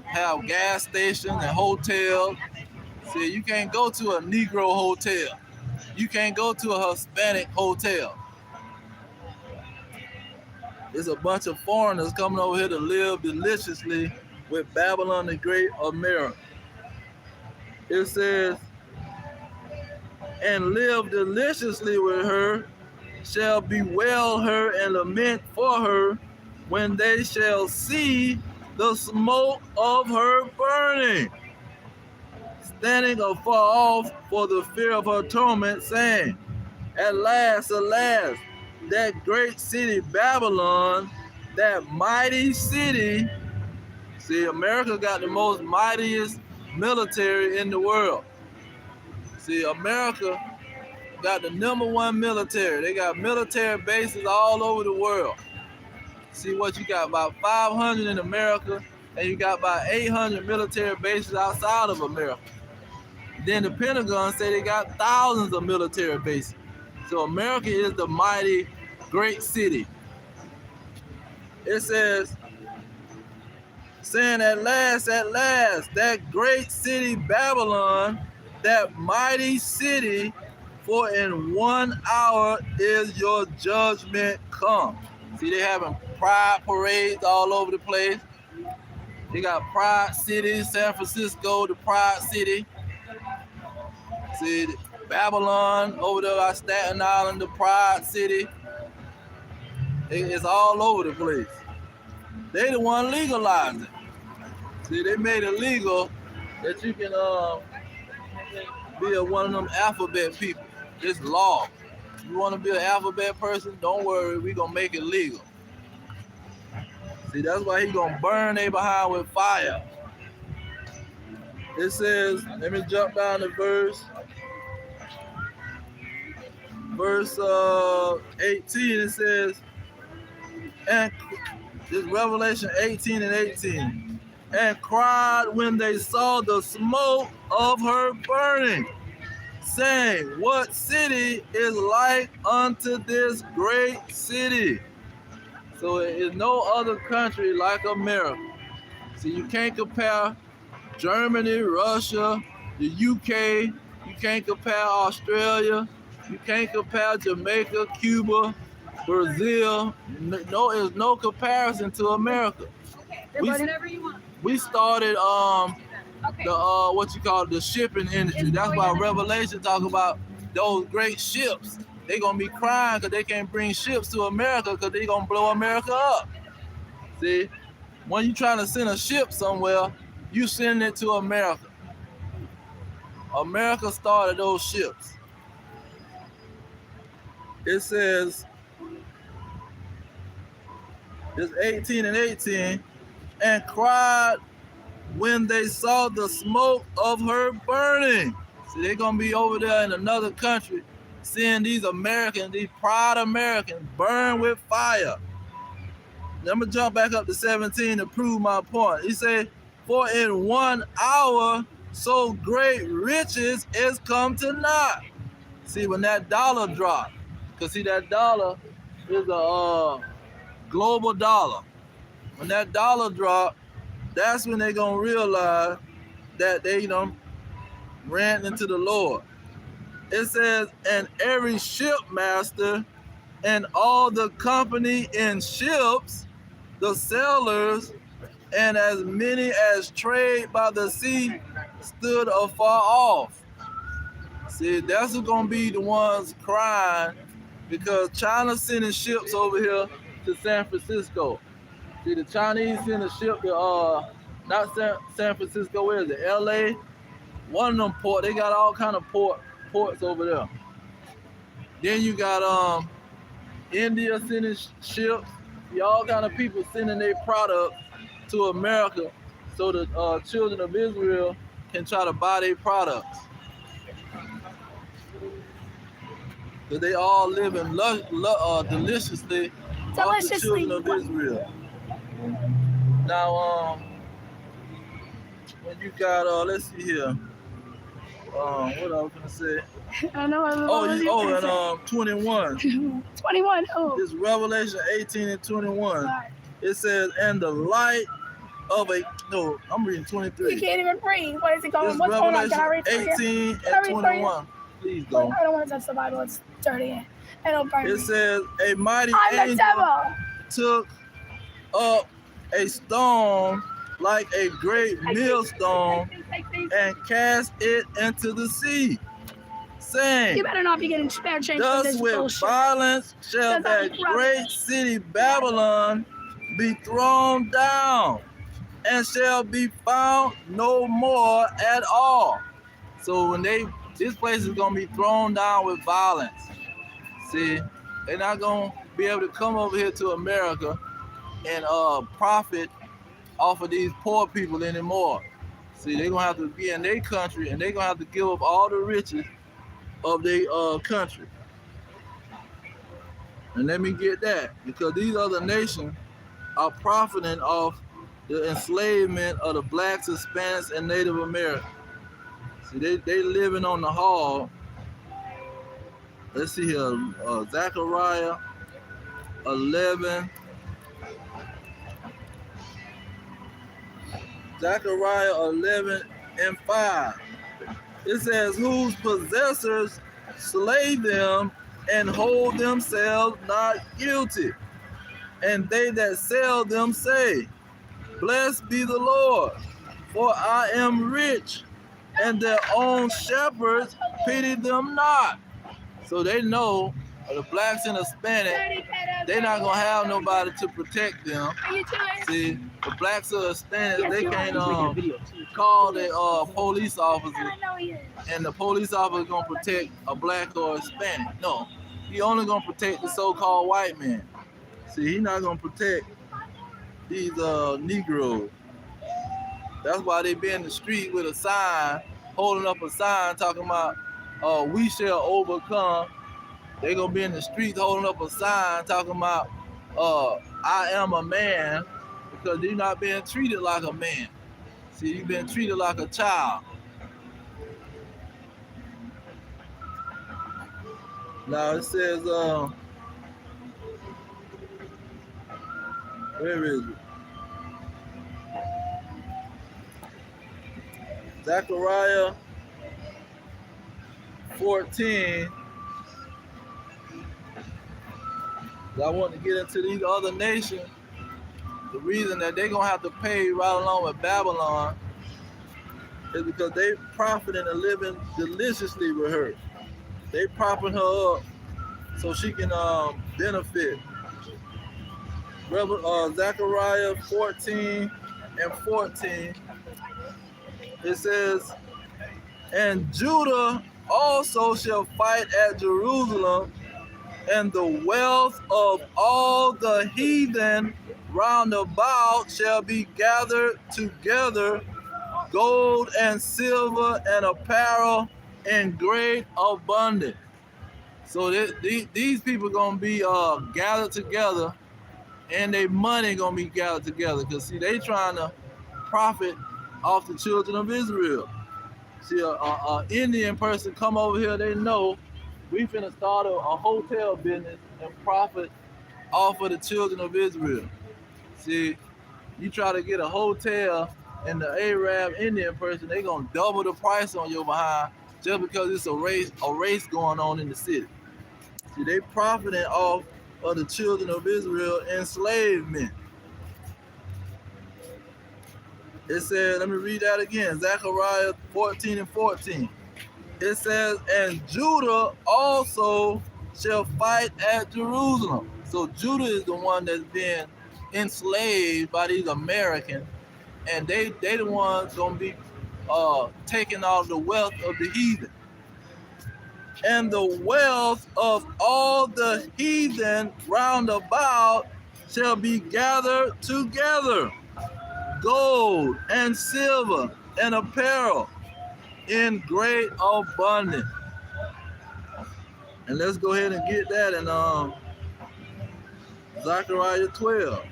have gas stations and hotels. See, you can't go to a Negro hotel. You can't go to a Hispanic hotel. There's a bunch of foreigners coming over here to live deliciously with Babylon the Great America. It says, and live deliciously with her, shall bewail her and lament for her when they shall see the smoke of her burning, standing afar off for the fear of her torment, saying, alas, alas, that great city Babylon, that mighty city. See, America got the most mightiest military in the world. See, America got the #1 military. They got military bases all over the world. See what you got, about 500 in America, and you got about 800 military bases outside of America. Then the Pentagon say they got thousands of military bases. So America is the mighty great city. It says, saying at last, that great city Babylon, that mighty city, for in 1 hour is your judgment come. See, they having pride parades all over the place. They got Pride City, San Francisco, the Pride City. See, Babylon over there by Staten Island, the Pride City. It's all over the place. They the one legalizing. See, they made it legal that you can be one of them alphabet people. It's law. You want to be an alphabet person? Don't worry, we gonna make it legal. See, that's why he gonna burn they behind with fire. It says, let me jump down to verse 18. It says, and this Revelation 18 and 18, and cried when they saw the smoke of her burning, saying, what city is like unto this great city? So there is no other country like America. See, you can't compare Germany, Russia, the UK, you can't compare Australia, you can't compare Jamaica, Cuba, Brazil. No, there's no comparison to America. We, we started the what you call the shipping industry. That's why Revelation talk about those great ships. They gonna be crying because they can't bring ships to America because they gonna blow America up. See, when you trying to send a ship somewhere, you send it to America. America started those ships. It says, it's 18 and 18, and cried when they saw the smoke of her burning. See, they're gonna be over there in another country, seeing these Americans, these proud Americans, burn with fire. I'm gonna jump back up to 17 to prove my point. He said, for in 1 hour so great riches is come to naught. See, when that dollar dropped, because see, that dollar is a global dollar. When that dollar dropped, that's when they're gonna realize that they ran into the Lord. It says, and every shipmaster and all the company in ships, the sailors, and as many as trade by the sea stood afar off. See, that's who's gonna be the ones crying because China's sending ships over here to San Francisco. See, the Chinese send a ship to not San Francisco, where is it? LA. One of them ports, they got all kind of ports over there. Then you got India sending ships. All kind of people sending their products to America so the children of Israel can try to buy their products. Because they all live in deliciously off the children of Israel. Now, when you got, let's see here. What I was gonna say? I know. And 21. 21. Oh. This Revelation 18 and 21. It says, and the light of I'm reading 23. You can't even breathe. What is it going? This What's going on? Can I read 18 and 21. Please go. I don't want to touch the Bible. It's dirty. It'll burn It me. says, a mighty I'm the devil. took up a stone like a great millstone and cast it into the sea, saying, You better not be getting spare change for thus this with bullshit. violence shall that great city Babylon be thrown down, and shall be found no more at all. So when this place is gonna be thrown down with violence. See, they're not gonna be able to come over here to America and profit off of these poor people anymore. See, they're gonna have to be in their country and they're gonna have to give up all the riches of their country. And let me get that, because these other nations are profiting off the enslavement of the blacks, Hispanics, and Native Americans. See, they living on the hog. Let's see here, Zechariah 11. Zechariah 11 and 5. It says, whose possessors slay them and hold themselves not guilty. And they that sell them say, blessed be the Lord, for I am rich, and their own shepherds pity them not. So they know the blacks and Hispanics, they're not gonna have nobody to protect them. See, the blacks or Hispanics, they can't call their police officer, and the police officer gonna protect a black or Hispanic. No, he only gonna protect the so-called white man. See, he not gonna protect these Negroes. That's why they be in the street with a sign, holding up a sign talking about we shall overcome. They gonna be in the streets holding up a sign talking about I am a man, because you're not being treated like a man. See, you've been treated like a child. Now it says, where is it? Zechariah 14. I want to get into these other nations. The reason that they're going to have to pay right along with Babylon is because they profiting and living deliciously with her. They propping her up so she can benefit. Zechariah 14 and 14, it says, and Judah also shall fight at Jerusalem, and the wealth of all the heathen round about shall be gathered together, gold and silver and apparel in great abundance. So these people gonna be gathered together, and their money gonna be gathered together. Cause see, they trying to profit off the children of Israel. See, a Indian person come over here, they know we finna start a hotel business and profit off of the children of Israel. See, you try to get a hotel and the Arab Indian person, they gonna double the price on your behind just because it's a race going on in the city. See, they profiting off of the children of Israel enslavement. It says, let me read that again, Zechariah 14 and 14. It says, and Judah also shall fight at Jerusalem. So Judah is the one that's been enslaved by these Americans, and they the ones gonna be taking all the wealth of the heathen. And the wealth of all the heathen round about shall be gathered together, gold and silver and apparel in great abundance. And let's go ahead and get that in Zechariah 12.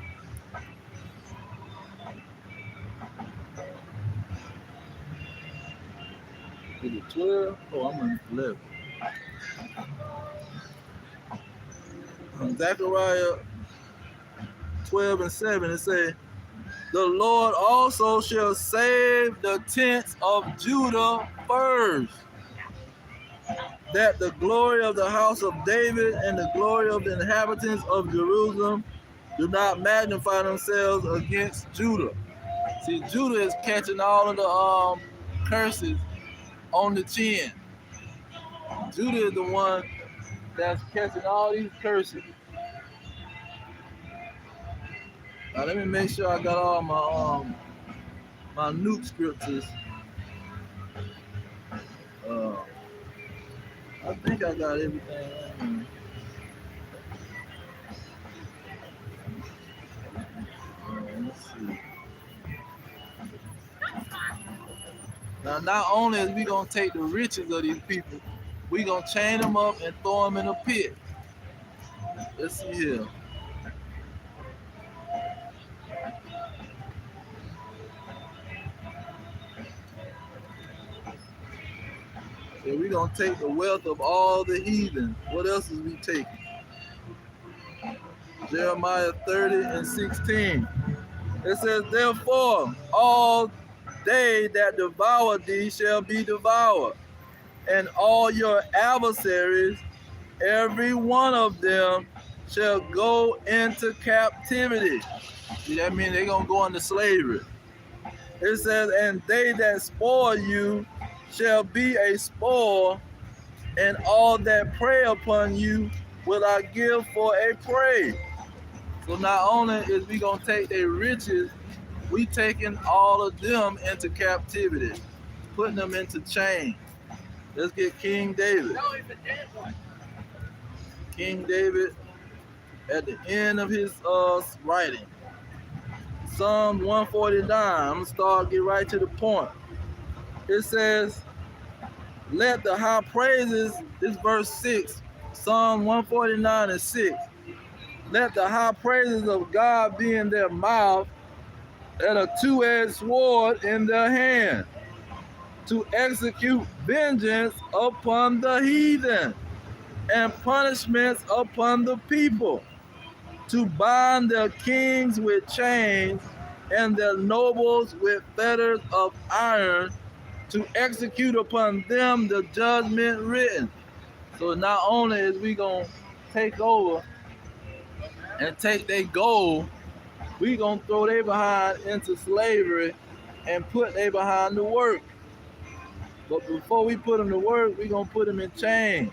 Is it 12? Oh, I'm on 11. Zechariah 12 and 7, it says, the Lord also shall save the tents of Judah first, that the glory of the house of David and the glory of the inhabitants of Jerusalem do not magnify themselves against Judah. See, Judah is catching all of the curses on the chin. Judah is the one that's catching all these curses. Now let me make sure I got all my nuke scriptures. I think I got everything. Let's see. Now, not only is we gonna take the riches of these people, we gonna chain them up and throw them in a pit. Let's see here. So we're going to take the wealth of all the heathen. What else is we taking? Jeremiah 30 and 16. It says, therefore, all they that devour thee shall be devoured, and all your adversaries, every one of them, shall go into captivity. See, that means they're going to go into slavery. It says, and they that spoil you shall be a spoil, and all that prey upon you will I give for a prey. So not only is we gonna take their riches, we taking all of them into captivity, putting them into chains. Let's get King David. King David at the end of his writing. Psalm 149. I'm gonna get right to the point. It says, let the high praises, this verse 6, Psalm 149 and 6. Let the high praises of God be in their mouth, and a two-edged sword in their hand, to execute vengeance upon the heathen, and punishments upon the people, to bind their kings with chains, and their nobles with fetters of iron, to execute upon them the judgment written. So not only is we gonna take over and take their gold, we gonna throw they behind into slavery and put they behind to work. But before we put them to work, we gonna put them in chains.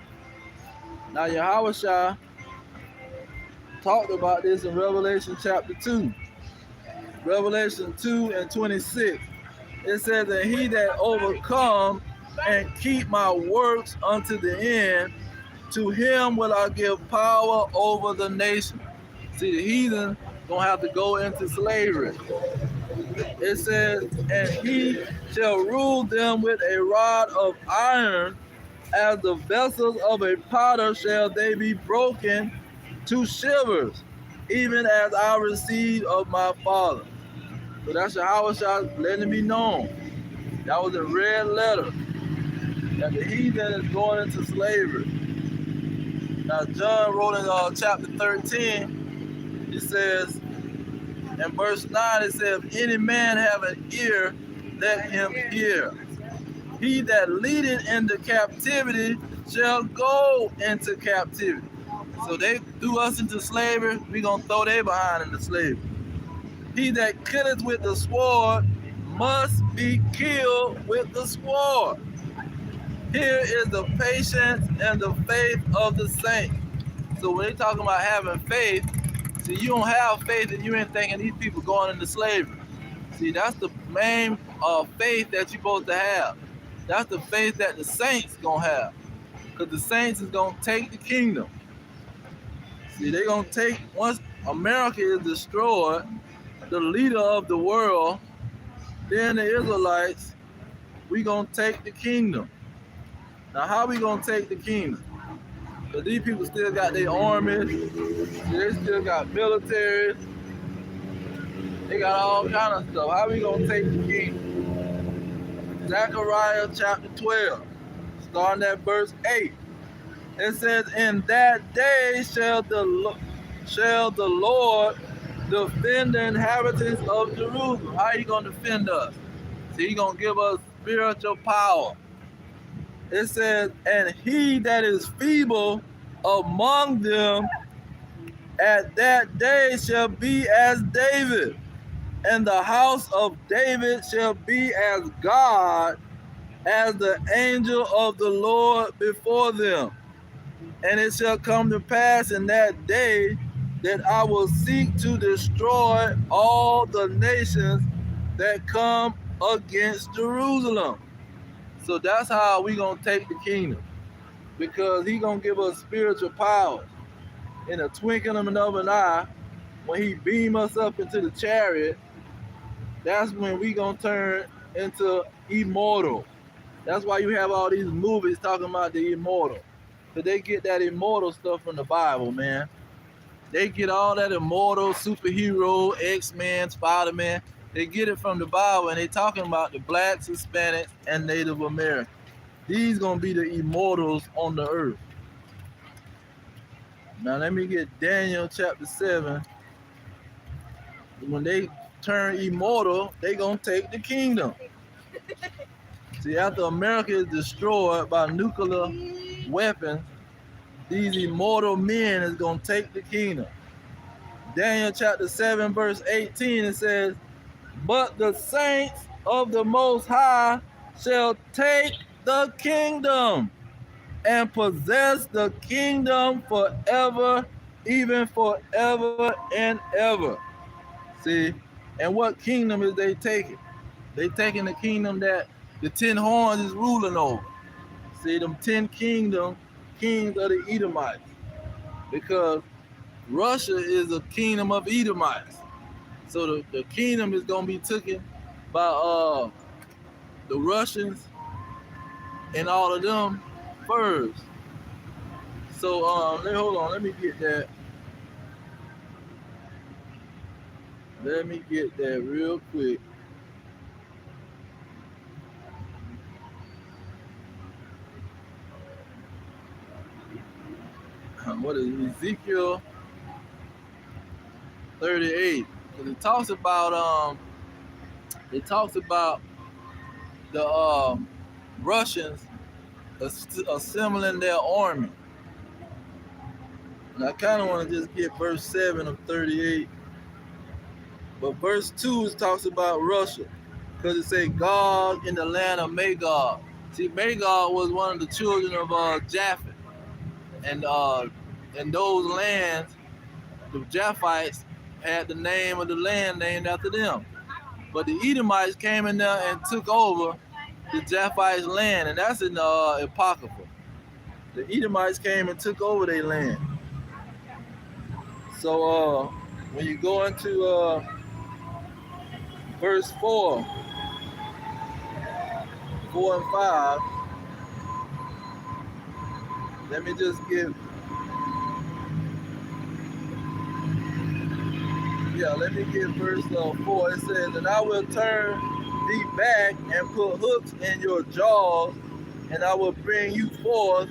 Now Yahushua talked about this in Revelation chapter 2. Revelation 2 and 26. It says that he that overcome and keep my works unto the end, to him will I give power over the nation. See, the heathen gonna have to go into slavery. It says, and he shall rule them with a rod of iron, as the vessels of a potter shall they be broken to shivers, even as I received of my Father. So that's Yahushua letting me know. That was a red letter that the heathen is going into slavery. Now John wrote in chapter 13, it says, in verse 9 it says, if any man have an ear, let him hear. He that leadeth into captivity shall go into captivity. So they threw us into slavery, we gonna throw they behind into slavery. He that killeth with the sword must be killed with the sword. Here is the patience and the faith of the saints. So when they talking about having faith, see, you don't have faith and you ain't thinking these people going into slavery. See, that's the main faith that you're supposed to have. That's the faith that the saints gonna have. Because the saints is gonna take the kingdom. See, they gonna take, once America is destroyed, the leader of the world, then the Israelites, we gonna take the kingdom. Now how we gonna take the kingdom? Because these people still got their armies, they still got military, they got all kind of stuff. How we gonna take the kingdom? Zechariah chapter 12, starting at verse 8. It says, in that day shall the Lord defend the inhabitants of Jerusalem. How are you gonna defend us? See, he's gonna give us spiritual power. It says, and he that is feeble among them at that day shall be as David, and the house of David shall be as God, as the angel of the Lord before them. And it shall come to pass in that day that I will seek to destroy all the nations that come against Jerusalem. So that's how we gonna take the kingdom, because he gonna give us spiritual power. In a twinkling of an eye, when he beam us up into the chariot, that's when we gonna turn into immortal. That's why you have all these movies talking about the immortal, because they get that immortal stuff from the Bible, man. They get all that immortal, superhero, X-Men, Spider-Man. They get it from the Bible, and they talking about the blacks, Hispanics, and Native Americans. These gonna be the immortals on the earth. Now let me get Daniel chapter 7. When they turn immortal, they gonna take the kingdom. See, after America is destroyed by nuclear weapons, these immortal men is gonna take the kingdom. Daniel chapter 7 verse 18, it says, but the saints of the Most High shall take the kingdom and possess the kingdom forever, even forever and ever. See, and what kingdom is they taking? They taking the kingdom that the 10 horns is ruling over. See, them 10 kings of the Edomites. Because Russia is a kingdom of Edomites. So the kingdom is gonna be taken by the Russians and all of them first. So hold on, let me get that. Let me get that real quick. What is it? Ezekiel 38? Because it talks about the Russians assembling their army. And I kind of want to just get verse 7 of 38. But verse 2 talks about Russia. Because it says God in the land of Magog. See, Magog was one of the children of Japheth. And in those lands, the Japhites had the name of the land named after them. But the Edomites came in there and took over the Japhites' land. And that's in the Apocrypha. The Edomites came and took over their land. So when you go into verse 4 and 5, let me just give, verse 4. It says, and I will turn thee back and put hooks in your jaws, and I will bring you forth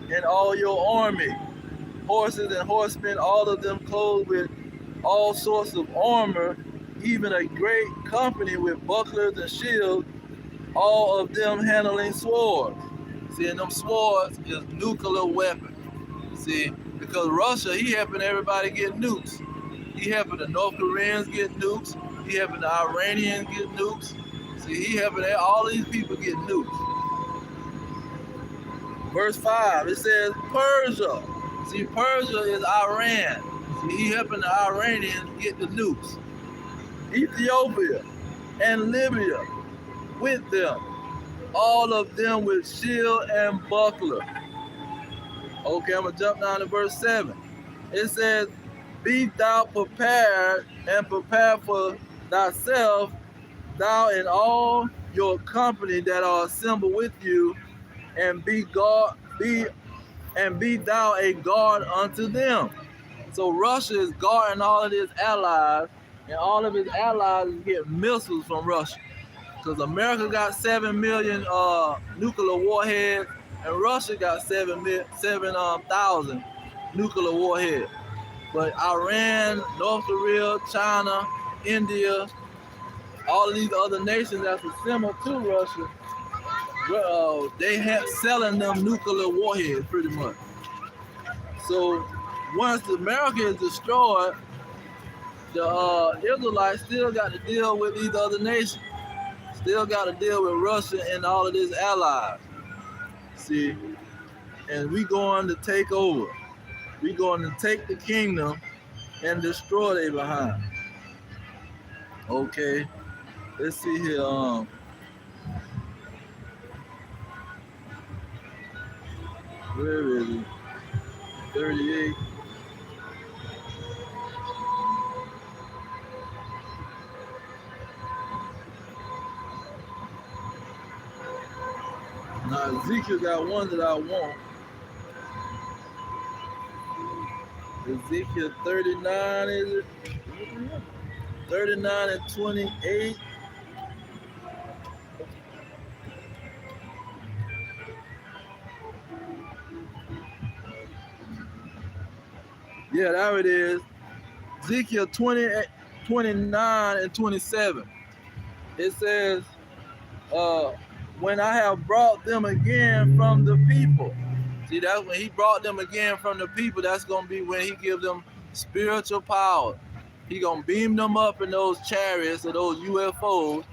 in all your army, horses and horsemen, all of them clothed with all sorts of armor, even a great company with bucklers and shields, all of them handling swords. See, and them swords is nuclear weapons. See, because Russia, he helping everybody get nukes. He helping the North Koreans get nukes. He helping the Iranians get nukes. See, he helping all these people get nukes. Verse 5, it says Persia. See, Persia is Iran. See, he helping the Iranians get the nukes. Ethiopia and Libya with them, all of them with shield and buckler. Okay, I'm going to jump down to verse 7. It says, be thou prepared and prepare for thyself, thou and all your company that are assembled with you, and be thou a guard unto them. So Russia is guarding all of his allies, and all of his allies get missiles from Russia. Because America got 7 million nuclear warheads, and Russia got 7,000 nuclear warheads. But Iran, North Korea, China, India, all of these other nations that's similar to Russia, they have selling them nuclear warheads pretty much. So once America is destroyed, the Israelites still got to deal with these other nations. Still got to deal with Russia and all of his allies. See, and we going to take over. We going to take the kingdom and destroy their behind. Okay, let's see here. Where is it? 38. Now Ezekiel got one that I want. Ezekiel 39, is it? 39 and 28. Yeah, there it is. Ezekiel 29 and 27. It says, when I have brought them again from the people. See, that's when he brought them again from the people. That's going to be when he gives them spiritual power. He going to beam them up in those chariots or those UFOs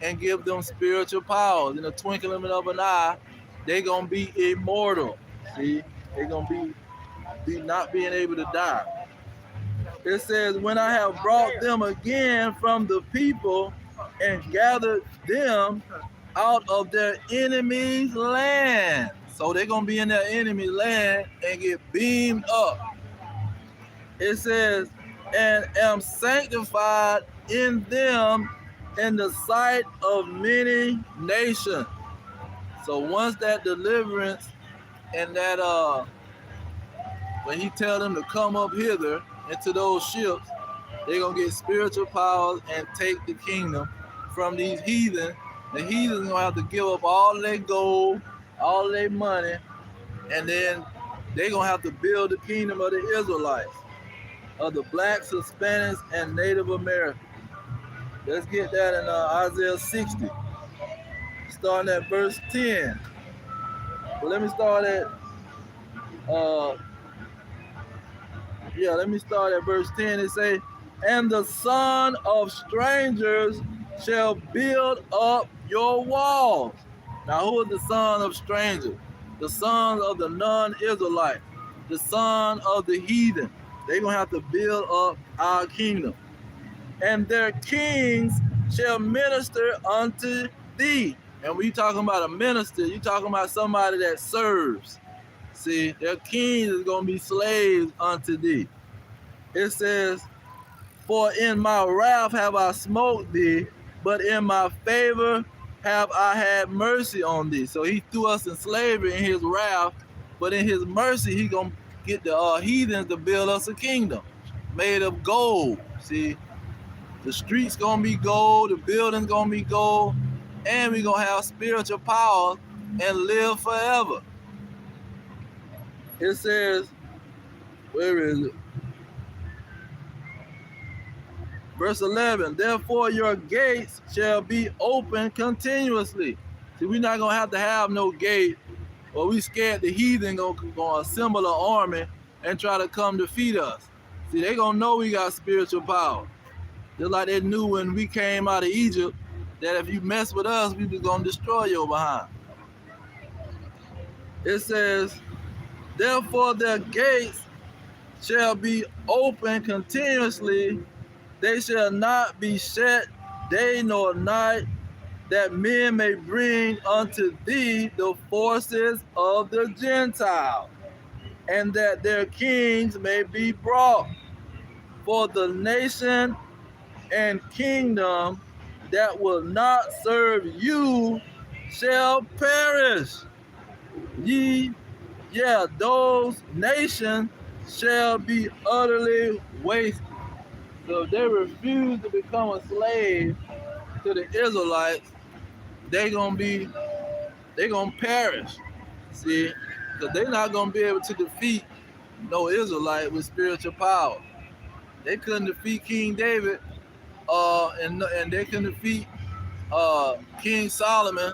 and give them spiritual powers. In the twinkling of an eye, they're going to be immortal. See, they're going to be not being able to die. It says, when I have brought them again from the people and gathered them out of their enemy's land. So they're going to be in their enemy's land and get beamed up. It says, and am sanctified in them in the sight of many nations. So once that deliverance and that when he tell them to come up hither into those ships, they're going to get spiritual powers and take the kingdom from these heathen. The heathens going to have to give up all their gold, all their money, and then they're going to have to build the kingdom of the Israelites, of the blacks, Hispanics, and Native Americans. Let's get that in Isaiah 60. starting at verse 10. But let me start at let me start at verse 10. It say, and the son of strangers shall build up your walls. Now, who is the son of strangers? The son of the non-Israelite, the son of the heathen. They're going to have to build up our kingdom. And their kings shall minister unto thee. And when you talking about a minister, you talking about somebody that serves. See, their kings is going to be slaves unto thee. It says, for in my wrath have I smote thee, but in my favor have I had mercy on thee. So he threw us in slavery in his wrath, but in his mercy, he going to get the heathens to build us a kingdom made of gold. See, the streets going to be gold, the buildings going to be gold, and we going to have spiritual power and live forever. It says, where is it? Verse 11, therefore your gates shall be open continuously. See, we're not going to have no gate, or we scared the heathen going to assemble an army and try to come defeat us. See, they going to know we got spiritual power. Just like they knew when we came out of Egypt, that if you mess with us, we was going to destroy your behind. It says, therefore their gates shall be open continuously, they shall not be shut day nor night, that men may bring unto thee the forces of the Gentiles, and that their kings may be brought. For the nation and kingdom that will not serve you shall perish. Those nations shall be utterly wasted. So if they refuse to become a slave to the Israelites, they're gonna perish. See, because they're not gonna be able to defeat no Israelite with spiritual power. They couldn't defeat King David, and they couldn't defeat King Solomon.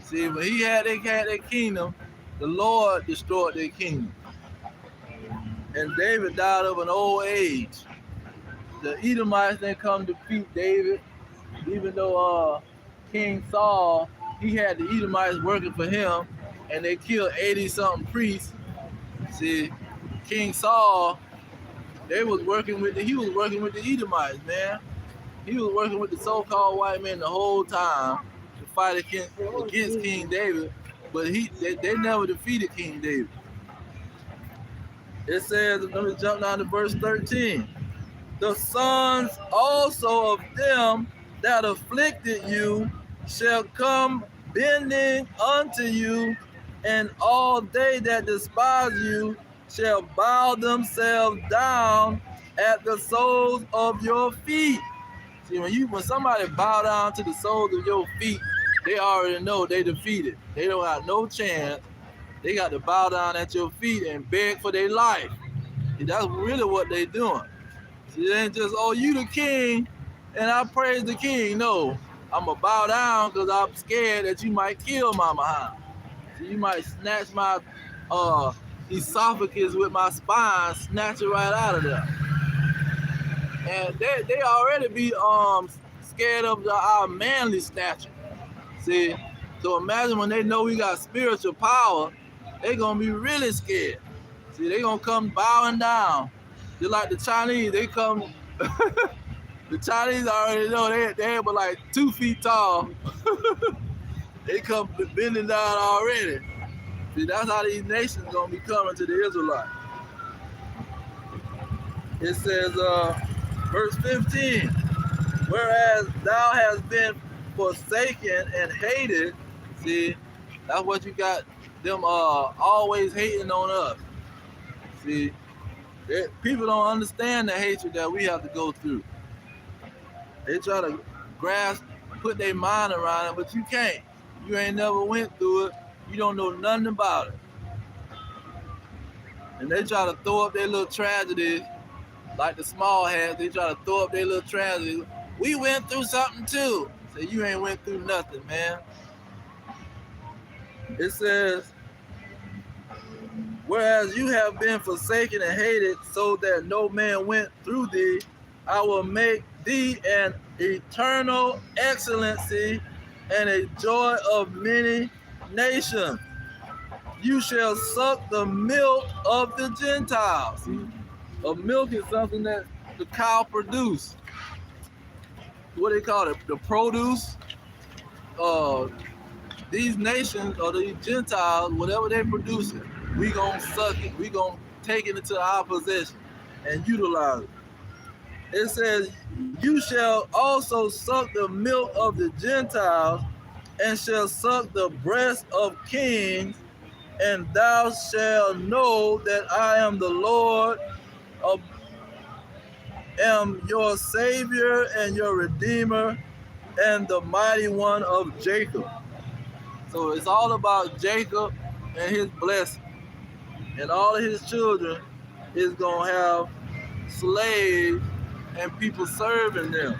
See, when he had their kingdom, the Lord destroyed their kingdom. And David died of an old age. The Edomites didn't come defeat David, even though King Saul, he had the Edomites working for him, and they killed 80-something priests. See, King Saul, he was working with the Edomites, man. He was working with the so-called white men the whole time to fight against King David, but they never defeated King David. It says, let me jump down to verse 13. The sons also of them that afflicted you shall come bending unto you, and all they that despise you shall bow themselves down at the soles of your feet. See, when somebody bow down to the soles of your feet, they already know they defeated. They don't have no chance. They got to bow down at your feet and beg for their life. See, that's really what they're doing. See, it ain't just, oh, you the king, and I praise the king. No, I'm going to bow down because I'm scared that you might kill my behind. So you might snatch my esophagus with my spine, snatch it right out of there. And they already be scared of our manly stature. See, so imagine when they know we got spiritual power, they going to be really scared. See, they going to come bowing down. Just like the Chinese, they come, the Chinese already know they were like 2 feet tall. They come bending down already. See, that's how these nations gonna be coming to the Israelites. It says, verse 15, whereas thou hast been forsaken and hated. See, that's what you got them always hating on us. See, people don't understand the hatred that we have to go through. They try to grasp, put their mind around it, but you can't. You ain't never went through it. You don't know nothing about it. And they try to throw up their little tragedies, like the small hats. They try to throw up their little tragedies. We went through something too. So you ain't went through nothing, man. It says, whereas you have been forsaken and hated, so that no man went through thee, I will make thee an eternal excellency and a joy of many nations. You shall suck the milk of the Gentiles. See, a milk is something that the cow produce. What they call it? The produce. These nations or these Gentiles, whatever they produce, we gonna suck it. We gonna take it into our possession and utilize it. It says, you shall also suck the milk of the Gentiles and shall suck the breast of kings, and thou shalt know that I am the Lord, am your Savior and your Redeemer and the mighty one of Jacob. So it's all about Jacob and his blessing. And all of his children is going to have slaves and people serving them.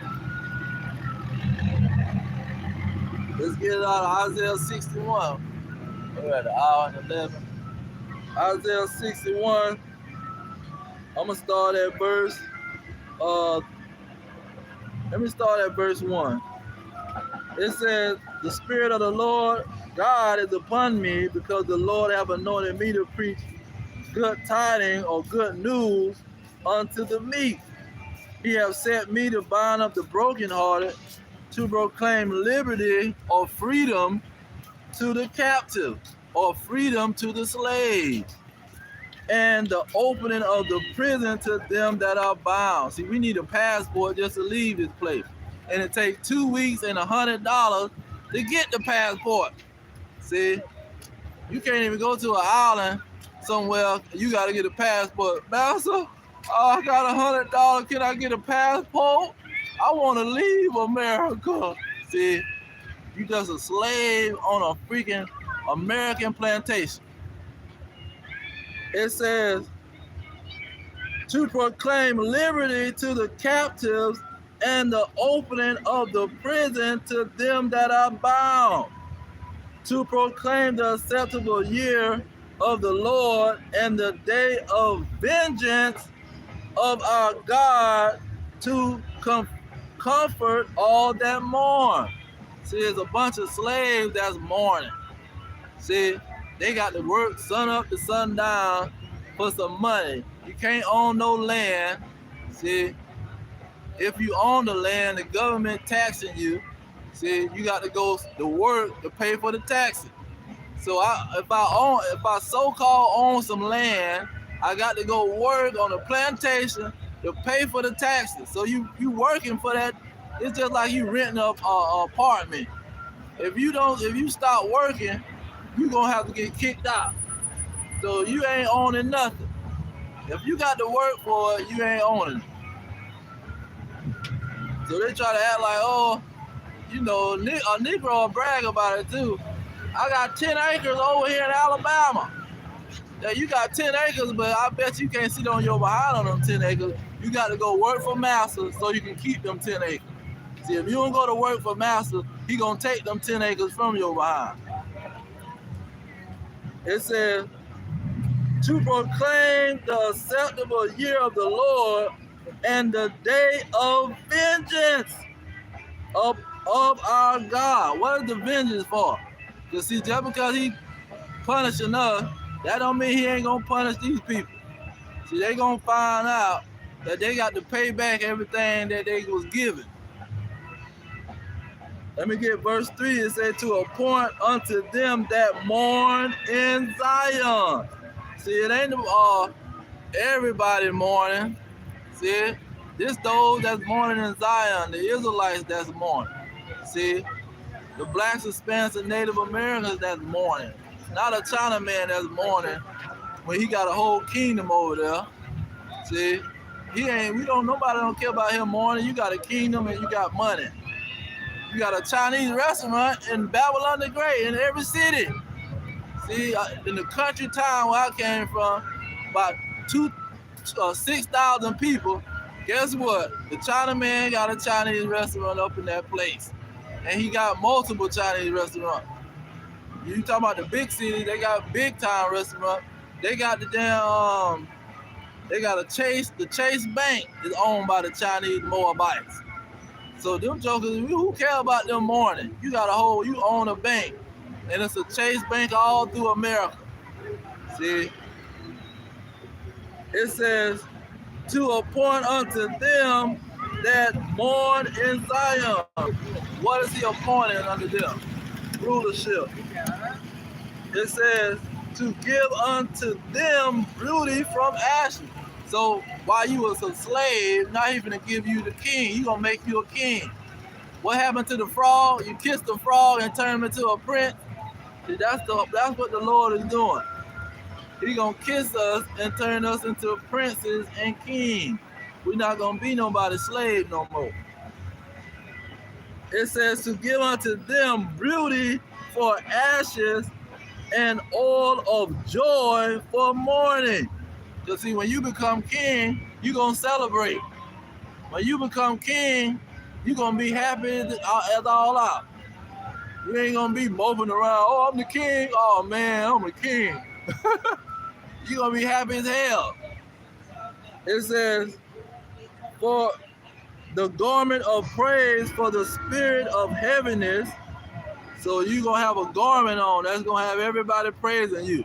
Let's get it out of Isaiah 61. We're at an hour and 11. Isaiah 61. I'm going to start at verse, let me start at verse 1. It says, the Spirit of the Lord God is upon me, because the Lord hath anointed me to preach good tidings or good news unto the meek. He hath sent me to bind up the brokenhearted, to proclaim liberty or freedom to the captive, or freedom to the slave, and the opening of the prison to them that are bound. See, we need a passport just to leave this place. And it takes 2 weeks and $100 to get the passport. See, you can't even go to an island somewhere. You got to get a passport. Master, I got $100. Can I get a passport? I want to leave America. See, you just a slave on a freaking American plantation. It says, to proclaim liberty to the captives and the opening of the prison to them that are bound, to proclaim the acceptable year of the Lord and the day of vengeance of our God, to comfort all that mourn. See, there's a bunch of slaves that's mourning. See, they got to work sun up to sundown for some money. You can't own no land. See, if you own the land, the government taxing you. See, you got to go to work to pay for the taxes. So if I so-called own some land, I got to go work on a plantation to pay for the taxes. So you working for that. It's just like you renting an apartment. If you stop working, you gonna have to get kicked out. So you ain't owning nothing. If you got to work for it, you ain't owning it. So they try to act like, oh, you know, a Negro will brag about it too. I got 10 acres over here in Alabama. Yeah, you got 10 acres, but I bet you can't sit on your behind on them 10 acres. You got to go work for master so you can keep them 10 acres. See, if you don't go to work for master, he gonna take them 10 acres from your behind. It says, to proclaim the acceptable year of the Lord and the day of vengeance of our God. What is the vengeance for? Because see, just because he punishing us, that don't mean he ain't gonna punish these people. See, they gonna find out that they got to pay back everything that they was given. Let me get verse 3. It said, to appoint unto them that mourn in Zion. See, it ain't everybody mourning. See, this those that's mourning in Zion, the Israelites that's mourning. See, the blacks, Hispanics, and Native Americans that's mourning. Not a Chinaman that's mourning when he got a whole kingdom over there. See, nobody don't care about him mourning. You got a kingdom and you got money. You got a Chinese restaurant in Babylon the Great in every city. See, in the country town where I came from, about 6,000 people. Guess what? The Chinaman got a Chinese restaurant up in that place. And he got multiple Chinese restaurants. You talking about the big cities? They got big time restaurants. They got the damn. They got the Chase Bank is owned by the Chinese Moabites. So them jokers, who care about them morning? You own a bank, and it's a Chase Bank all through America. See, it says to appoint unto them that mourn in Zion. What is he appointing unto them? Rulership. It says to give unto them beauty from ashes. So while you was a slave, now he's gonna give you the king. He's gonna make you a king. What happened to the frog? You kissed the frog and turned him into a prince. See, that's what the Lord is doing. He's gonna kiss us and turn us into princes and kings. We're not gonna be nobody's slave no more. It says to give unto them beauty for ashes and oil of joy for mourning. Because see, when you become king, you're going to celebrate. When you become king, you're going to be happy as all out. You ain't going to be moping around, oh, I'm the king. Oh, man, I'm the king. You're going to be happy as hell. It says, for the garment of praise for the spirit of heaviness. So you're going to have a garment on that's going to have everybody praising you.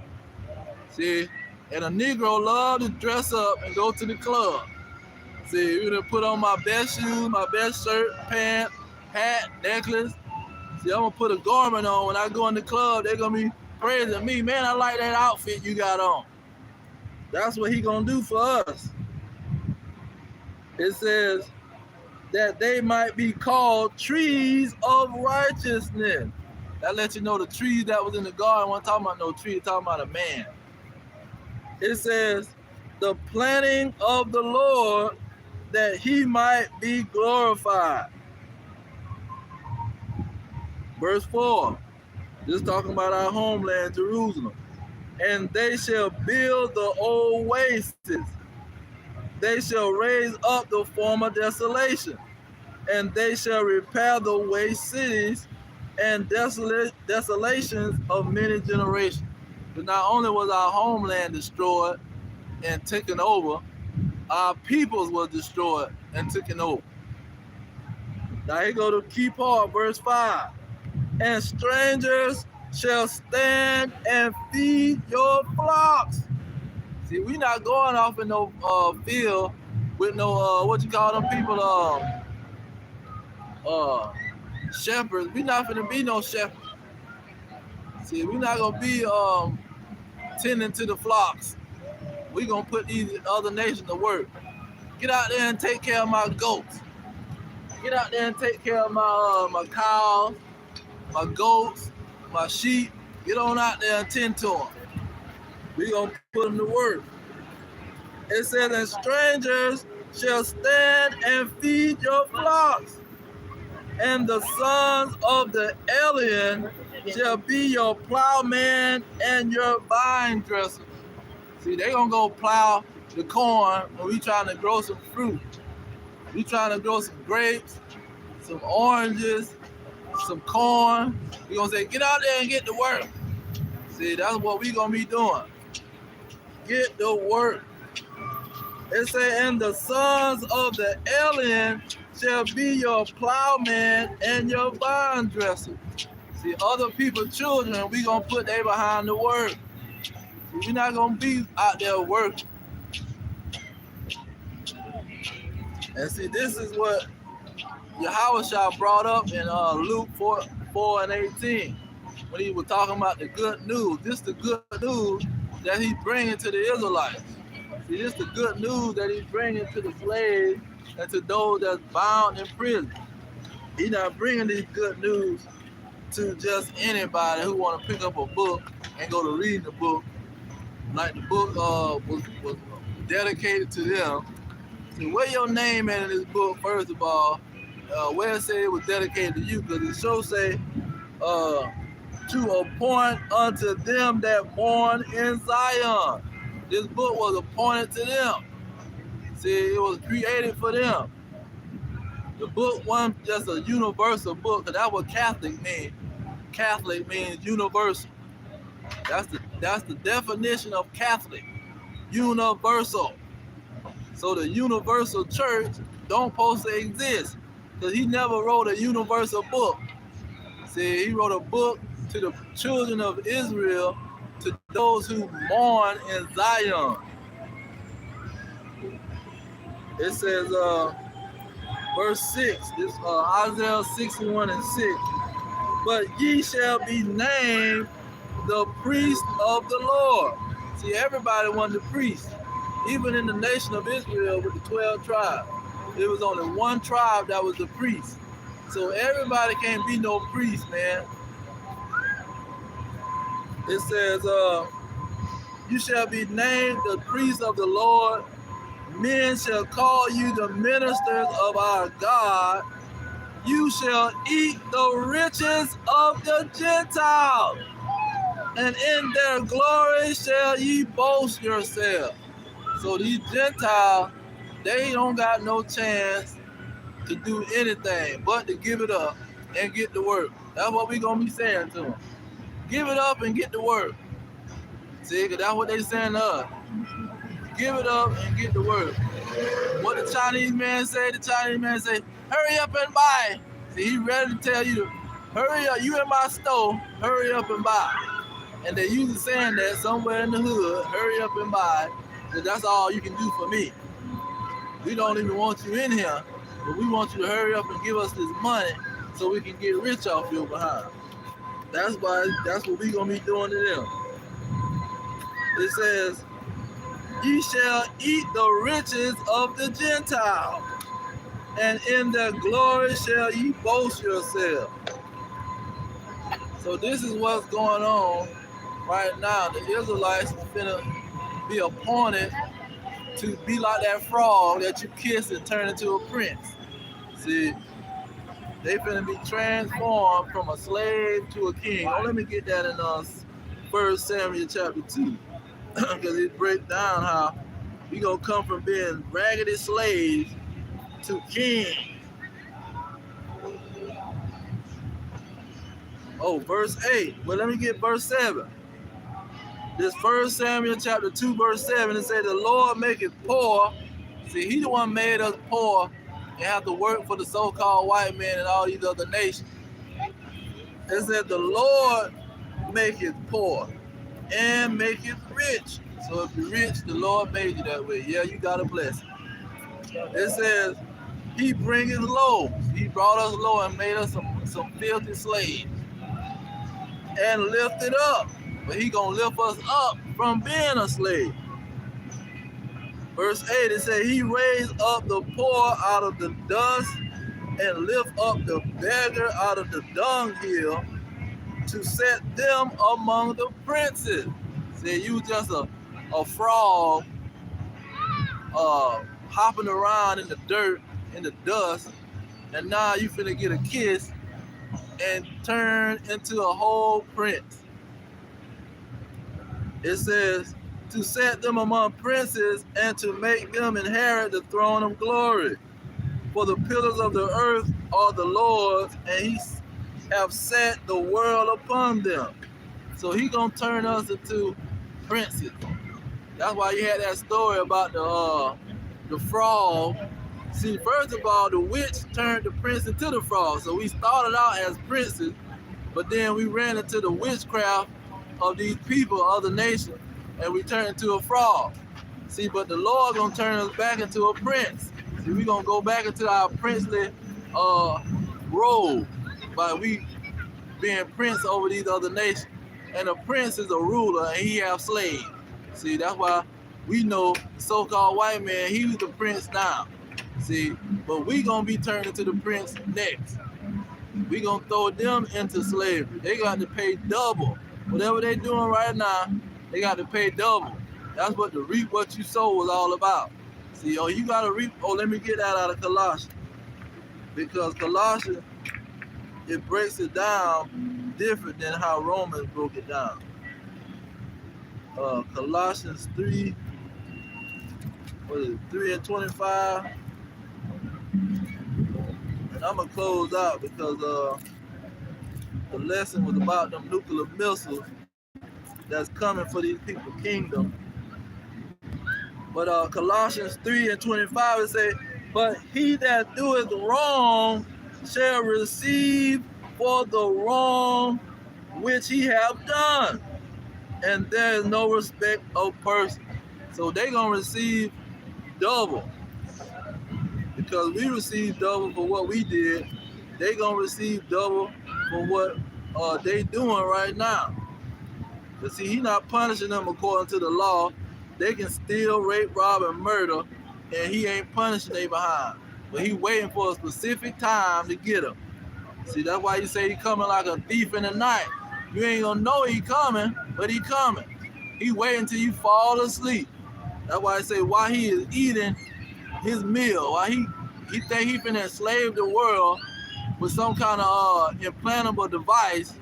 See? And a Negro love to dress up and go to the club. See, you done put on my best shoes, my best shirt, pants, hat, necklace. See, I'm going to put a garment on. When I go in the club, they're going to be praising me. Man, I like that outfit you got on. That's what he going to do for us. It says that they might be called trees of righteousness. That lets you know the trees that was in the garden wasn't talking about no tree, talking about a man. It says, the planting of the Lord, that he might be glorified. Verse 4, this is talking about our homeland, Jerusalem. And they shall build the old wastes. They shall raise up the former desolation. And they shall repair the waste cities and desolations of many generations. But not only was our homeland destroyed and taken over, our peoples were destroyed and taken over. Now here go the key part, verse 5. And strangers shall stand and feed your flocks. See, we not going off in no field with no, what you call them people, shepherds. We not finna be no shepherds. See, we not gonna be tending to the flocks. We gonna put these other nations to work. Get out there and take care of my goats. Get out there and take care of my cows, my goats, my sheep. Get on out there and tend to them. We gonna put them to work. It says, and strangers shall stand and feed your flocks, and the sons of the alien shall be your plowman and your vine dresser. See, they gonna go plow the corn when we trying to grow some fruit. We trying to grow some grapes, some oranges, some corn. We gonna say, get out there and get to work. See, that's what we gonna be doing. Get to work. It say, and the sons of the alien shall be your plowman and your vine dresser. See, other people's children, we gonna put they behind the work. See, we not gonna be out there working. And see, this is what Yahushua brought up in Luke 4 and 18, when he was talking about the good news. This is the good news that he's bringing to the Israelites. See, this is the good news that he's bringing to the slaves and to those that's bound in prison. He's not bringing this good news to just anybody who want to pick up a book and go to read the book, like the book was dedicated to them. See, where your name at in this book, first of all, where it say it was dedicated to you, because it sure say, to appoint unto them that mourn in Zion. This book was appointed to them. See, it was created for them. The book wasn't just a universal book, because that's what Catholic means. Catholic means universal. That's the definition of Catholic. Universal. So the universal church don't supposed to exist. Because he never wrote a universal book. See, he wrote a book to the children of Israel, to those who mourn in Zion. It says, verse 6, this Isaiah 61 and 6. But ye shall be named the priest of the Lord. See, everybody wanted a priest. Even in the nation of Israel with the 12 tribes, there was only one tribe that was the priest. So everybody can't be no priest, man. It says, you shall be named the priest of the Lord. Men shall call you the ministers of our God. You shall eat the riches of the Gentiles, and in their glory shall ye boast yourselves. So these Gentiles, they don't got no chance to do anything but to give it up and get to work. That's what we gonna be saying to them. Give it up and get to work. See, cause that's what they saying to us. Give it up and get to work. What the Chinese man say? The Chinese man say, hurry up and buy. See, he ready to tell you to hurry up. You in my store, hurry up and buy. And they usually saying that somewhere in the hood, hurry up and buy. Cause that's all you can do for me. We don't even want you in here, but we want you to hurry up and give us this money so we can get rich off your behind. That's what we gonna be doing to them. It says, ye shall eat the riches of the Gentiles, and in their glory shall ye boast yourselves. So this is what's going on right now. The Israelites are finna be appointed to be like that frog that you kiss and turn into a prince. See, they finna be transformed from a slave to a king. Oh, let me get that in 1 Samuel chapter 2. Because it breaks down how we gonna come from being raggedy slaves to king. Oh, verse 8. Well, let me get verse 7. This 1 Samuel chapter 2, verse 7, it says, the Lord maketh poor. See, he the one made us poor and have to work for the so-called white man and all these other nations. It said, the Lord maketh poor and maketh rich. So if you're rich, the Lord made you that way. Yeah, you got a blessing. It says, he bringeth low. He brought us low and made us some filthy slaves. And lifted up. But he gonna lift us up from being a slave. Verse 8, it says, he raised up the poor out of the dust and lift up the beggar out of the dunghill to set them among the princes. See, you just a frog hopping around in the dirt, in the dust, and now you finna get a kiss and turn into a whole prince. It says, to set them among princes and to make them inherit the throne of glory. For the pillars of the earth are the Lord's, and he have set the world upon them. So he gonna turn us into princes. That's why you had that story about the frog. See, first of all, the witch turned the prince into the frog. So we started out as princes, but then we ran into the witchcraft of these people, other nations, and we turned into a frog. See, but the Lord gonna turn us back into a prince. See, we gonna go back into our princely role by we being prince over these other nations. And a prince is a ruler, and he have slaves. See, that's why we know the so-called white man, he was the prince now. See, but we gonna be turned into the prince next. We gonna throw them into slavery. They got to pay double. Whatever they doing right now, they got to pay double. That's what the reap what you sow was all about. See, you gotta reap. Let me get that out of Colossians. Because Colossians, it breaks it down different than how Romans broke it down. Colossians 3, 3 and 25. And I'm gonna close out because The lesson was about them nuclear missiles that's coming for these people's kingdom. But Colossians 3 and 25 it say, but he that doeth wrong shall receive for the wrong which he have done. And there is no respect of person. So they gonna receive double. Because we received double for what we did. They gonna receive double for what they doing right now. But see, he not punishing them according to the law. They can steal, rape, rob, and murder, and he ain't punishing they behind. But he waiting for a specific time to get them. See, that's why you say he coming like a thief in the night. You ain't gonna know he coming, but he coming. He waiting till you fall asleep. That's why I say while he is eating his meal, while he think he finna enslave the world with some kind of implantable device,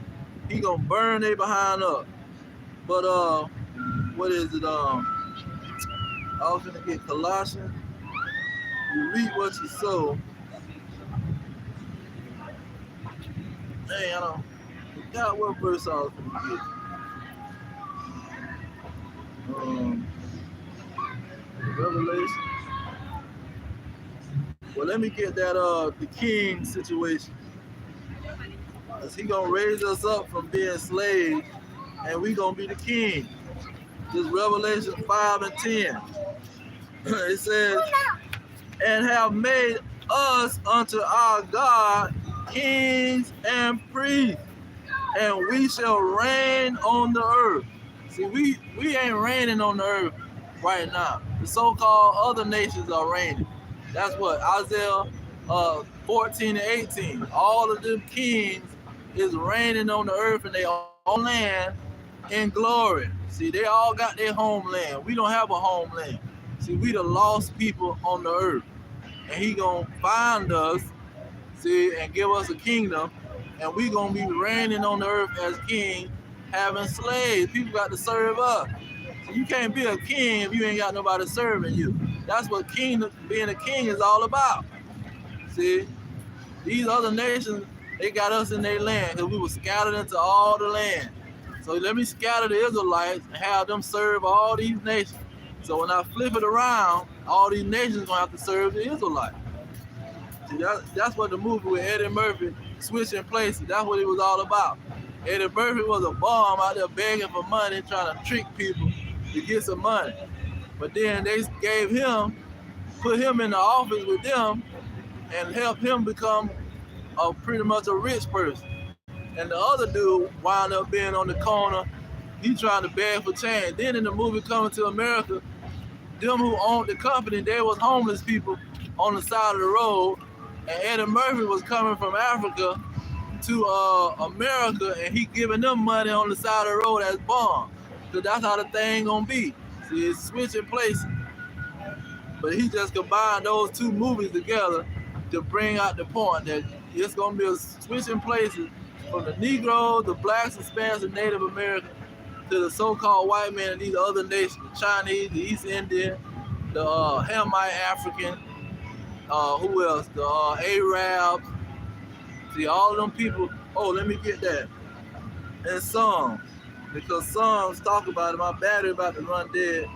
he gonna burn they behind up. But what is it? I was gonna get Colossians. You reap what you sow. Dang, I don't forgot what verse I was gonna get. Revelation. Well, let me get that the king situation. Cause he gonna raise us up from being slaves, and we gonna be the king. This Revelation 5 and 10. It says, and have made us unto our God kings and priests, and we shall reign on the earth. See, we ain't reigning on the earth right now. The so-called other nations are reigning. That's what Isaiah 14 and 18. All of them kings is reigning on the earth in their own land in glory. See, they all got their homeland. We don't have a homeland. See, we the lost people on the earth. And he gonna find us, see, and give us a kingdom, and we gonna be reigning on the earth as king, having slaves. People got to serve us. So you can't be a king if you ain't got nobody serving you. That's what being a king is all about. See, these other nations, they got us in their land because we were scattered into all the land. So let me scatter the Israelites and have them serve all these nations. So when I flip it around, all these nations gonna have to serve the Israelites. See, that's what the movie with Eddie Murphy, Switching Places, that's what it was all about. Eddie Murphy was a bum out there begging for money, trying to trick people to get some money. But then they put him in the office with them and helped him become pretty much a rich person. And the other dude wound up being on the corner. He trying to beg for change. Then in the movie Coming to America, them who owned the company, they was homeless people on the side of the road. And Eddie Murphy was coming from Africa to America, and he giving them money on the side of the road as bond. So that's how the thing gonna be. See, it's switching places. But he just combined those two movies together to bring out the point that it's gonna be a switching places from the Negroes, the blacks, Hispanics, and Native Americans to the so-called white men and these other nations, the Chinese, the East Indian, the Hamite African, who else? The Arabs. See, all of them people, let me get that. And Psalms, because Psalms talk about it. My battery about to run dead.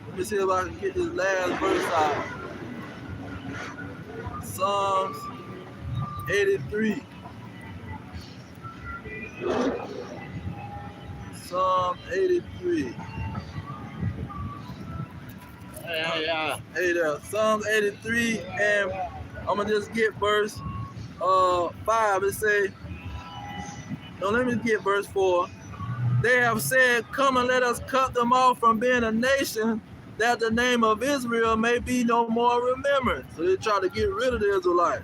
Let me see if I can get this last verse out. Psalms 83. Psalm 83. Hey there. Psalms 83, and I'm gonna just get verse 5. It say, no, let me get verse 4. They have said, come and let us cut them off from being a nation, that the name of Israel may be no more remembered. So they try to get rid of the Israelites.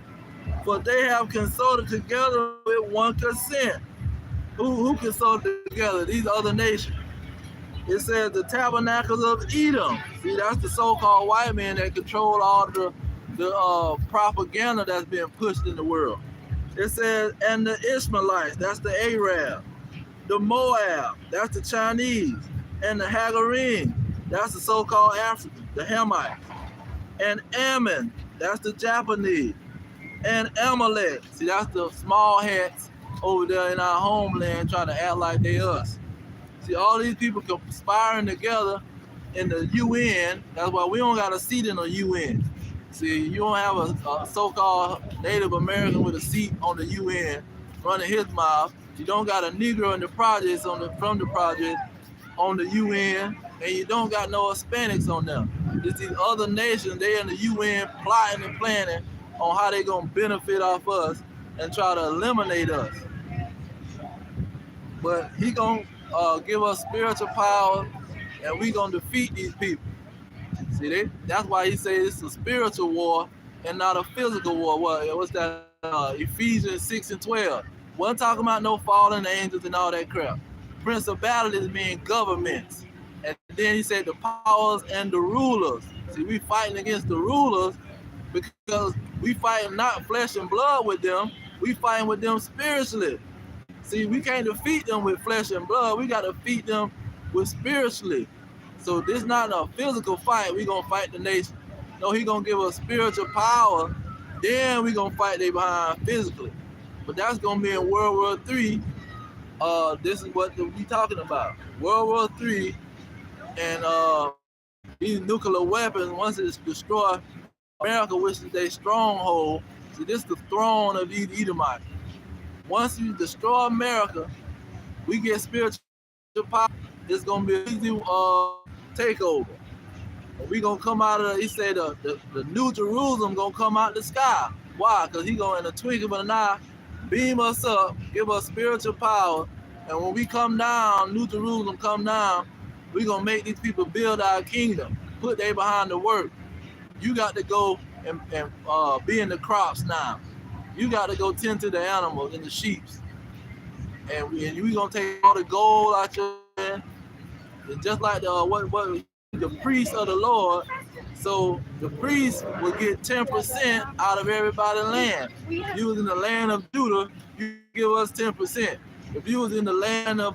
For they have consulted together with one consent. Who consulted together? These other nations. It says the tabernacles of Edom. See, that's the so-called white man that control all the propaganda that's being pushed in the world. It says, and the Ishmaelites, that's the Arab. The Moab, that's the Chinese. And the Hagarim, that's the so-called Africans, the Hamites. And Ammon, that's the Japanese. And Amalek, see, that's the small hats over there in our homeland trying to act like they us. See, all these people conspiring together in the UN. That's why we don't got a seat in the UN. See, you don't have a so-called Native American with a seat on the UN running his mouth. You don't got a Negro in the projects from the project on the UN, and you don't got no Hispanics on them. It's these other nations, they in the UN plotting and planning on how they gonna benefit off us and try to eliminate us. But he gonna give us spiritual power, and we gonna defeat these people. See, that's why he says it's a spiritual war and not a physical war. What's that? Ephesians 6 and 12. Wasn't talking about no fallen angels and all that crap. Principalities mean governments. And then he said the powers and the rulers. See, we fighting against the rulers because we fighting not flesh and blood with them. We fighting with them spiritually. See, we can't defeat them with flesh and blood. We got to defeat them with spiritually. So this not a physical fight. We gonna fight the nation. No, he gonna give us spiritual power. Then we gonna fight they behind physically. But that's gonna be in World War III. This is what we talking about. World War III, and these nuclear weapons. Once it's destroyed America, which is their stronghold. See, this is the throne of these Edomites. Once you destroy America, we get spiritual power. It's gonna be an easy takeover. We gonna come out of he said the new Jerusalem gonna come out the sky. Why? Because he gonna in a twinkle of an eye beam us up, give us spiritual power, and when we come down, New Jerusalem come down, we gonna make these people build our kingdom, put they behind the work. You got to go and be in the crops now. You got to go tend to the animals and the sheep, and we gonna take all the gold out your hand. And just like the priest of the Lord, so the priest will get 10% out of everybody's land. If you was in the land of Judah, you give us 10%. If you was in the land of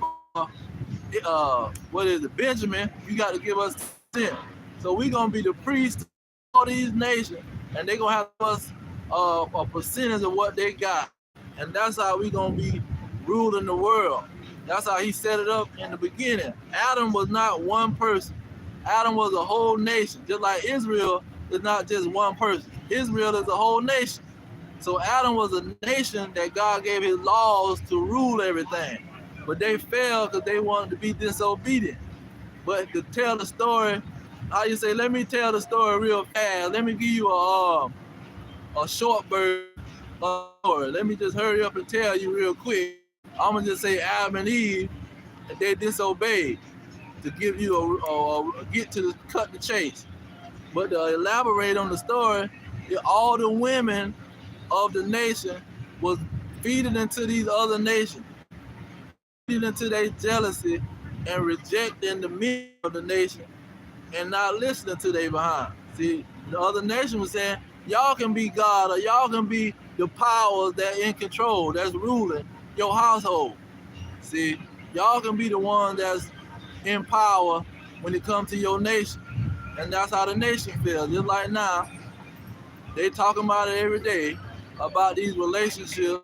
Benjamin, you got to give us 10%. So we gonna be the priest of all these nations, and they gonna have us a percentage of what they got, and that's how we gonna be ruling the world. That's how he set it up in the beginning. Adam was not one person. Adam was a whole nation. Just like Israel is not just one person. Israel is a whole nation. So Adam was a nation that God gave his laws to rule everything. But they failed because they wanted to be disobedient. But to tell the story, how you say, let me tell the story real fast. Let me give you a short bird story. Let me just hurry up and tell you real quick. I'm gonna just say Adam and Eve, and they disobeyed to give you cut the chase. But to elaborate on the story, all the women of the nation was feeding into these other nations, feeding into their jealousy and rejecting the men of the nation and not listening to their behind. See, the other nation was saying, y'all can be God, or y'all can be the powers that in control, that's ruling your household. See, y'all can be the one that's in power when it comes to your nation. And that's how the nation feels. Just like now, they talking about it every day, about these relationships.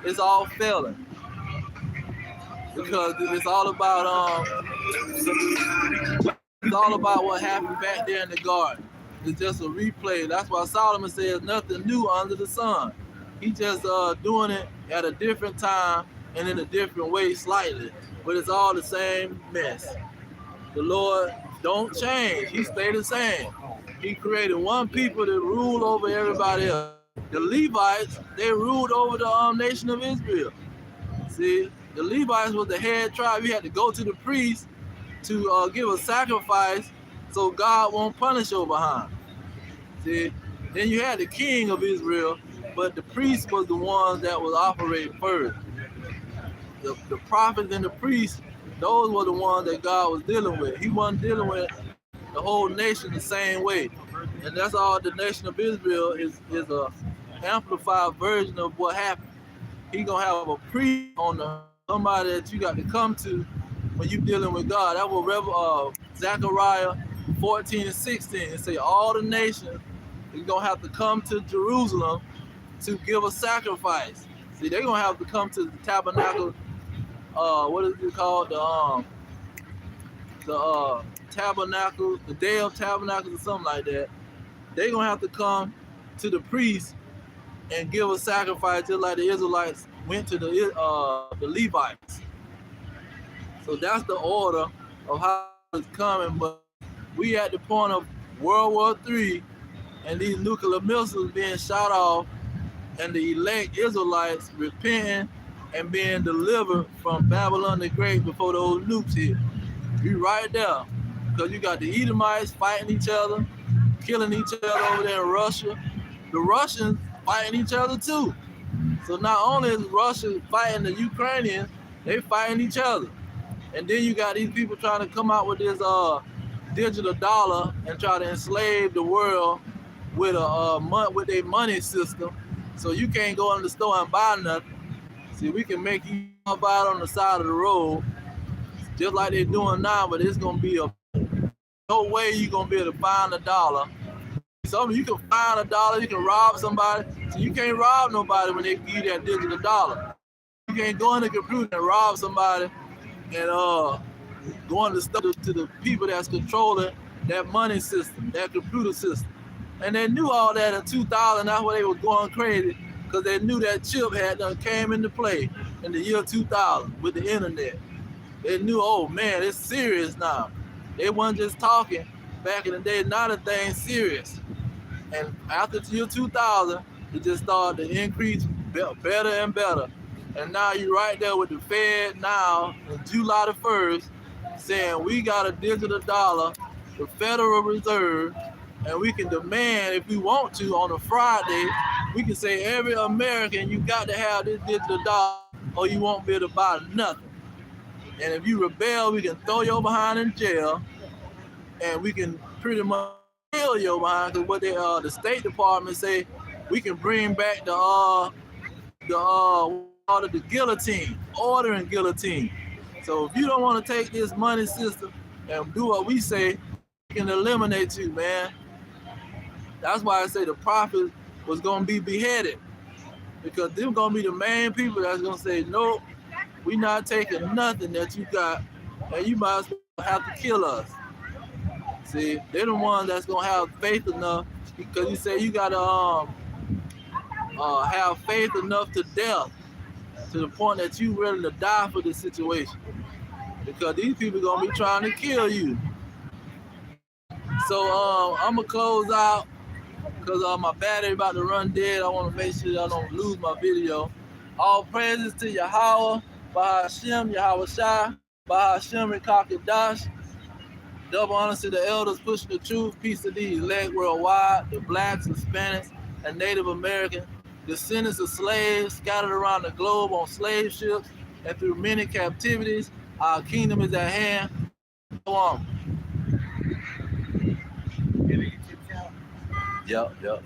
It's all failing. Because it's all about what happened back there in the garden. It's just a replay. That's why Solomon says nothing new under the sun. He just doing it at a different time and in a different way slightly, but it's all the same mess. The Lord don't change. He stay the same. He created one people to rule over everybody else. The Levites, they ruled over the nation of Israel. See, the Levites was the head tribe. You had to go to the priest to give a sacrifice so God won't punish your behind. See, then you had the king of Israel, but the priest was the one that was operating first. The prophets and the priests, those were the ones that God was dealing with. He wasn't dealing with the whole nation the same way. And that's all the nation of Israel is a amplified version of what happened. He gonna have a priest on somebody that you got to come to when you dealing with God. That was Zechariah 14 and 16. It say all the nations is gonna have to come to Jerusalem to give a sacrifice. See, they're gonna have to come to the tabernacle. What is it called? The tabernacle, the day of tabernacles or something like that. They're gonna have to come to the priest and give a sacrifice just like the Israelites went to the Levites. So that's the order of how it's coming. But we at the point of World War III and these nuclear missiles being shot off and the elect Israelites repenting and being delivered from Babylon the Great before those nukes hit. We right there. Because you got the Edomites fighting each other, killing each other over there in Russia. The Russians fighting each other too. So not only is Russia fighting the Ukrainians, they fighting each other. And then you got these people trying to come out with this digital dollar and try to enslave the world with with their money system. So you can't go in the store and buy nothing. See, we can make you buy it on the side of the road, just like they're doing now, but it's gonna be no way you're gonna be able to find a dollar. So you can find a dollar, you can rob somebody. So you can't rob nobody when they give you that digital dollar. You can't go in the computer and rob somebody and go on to the people that's controlling that money system, that computer system. And they knew all that in 2000. That's why they were going crazy, because they knew that chip had done came into play in the year 2000 with the internet. They knew, oh man, it's serious now. They weren't just talking back in the day. Now the thing's serious. And after the year 2000, it just started to increase better and better. And now you're right there with the Fed now, on July the 1st, saying we got a digital dollar, the Federal Reserve, and we can demand, if we want to, on a Friday, we can say every American, you got to have this digital dollar or you won't be able to buy nothing. And if you rebel, we can throw your behind in jail, and we can pretty much kill your behind, because what the State Department say, we can bring back the guillotine, ordering guillotine. So if you don't want to take this money system and do what we say, we can eliminate you, man. That's why I say the prophet was gonna be beheaded, because they're gonna be the main people that's gonna say, nope, we not taking nothing that you got, and you might as well have to kill us. See, they're the ones that's gonna have faith enough, because you say you gotta have faith enough to death, to the point that you ready to die for this situation, because these people gonna be trying to kill you. So I'm gonna close out, because my battery about to run dead. I want to make sure I don't lose my video. All praises to Yahweh, Bahashem, Yahweh Shai, Bahashem, Kakadash. Double honors to the elders pushing the truth. Peace to these elect worldwide, the blacks, Hispanics, and Native Americans, descendants of slaves scattered around the globe on slave ships and through many captivities. Our kingdom is at hand. Go on. Yep.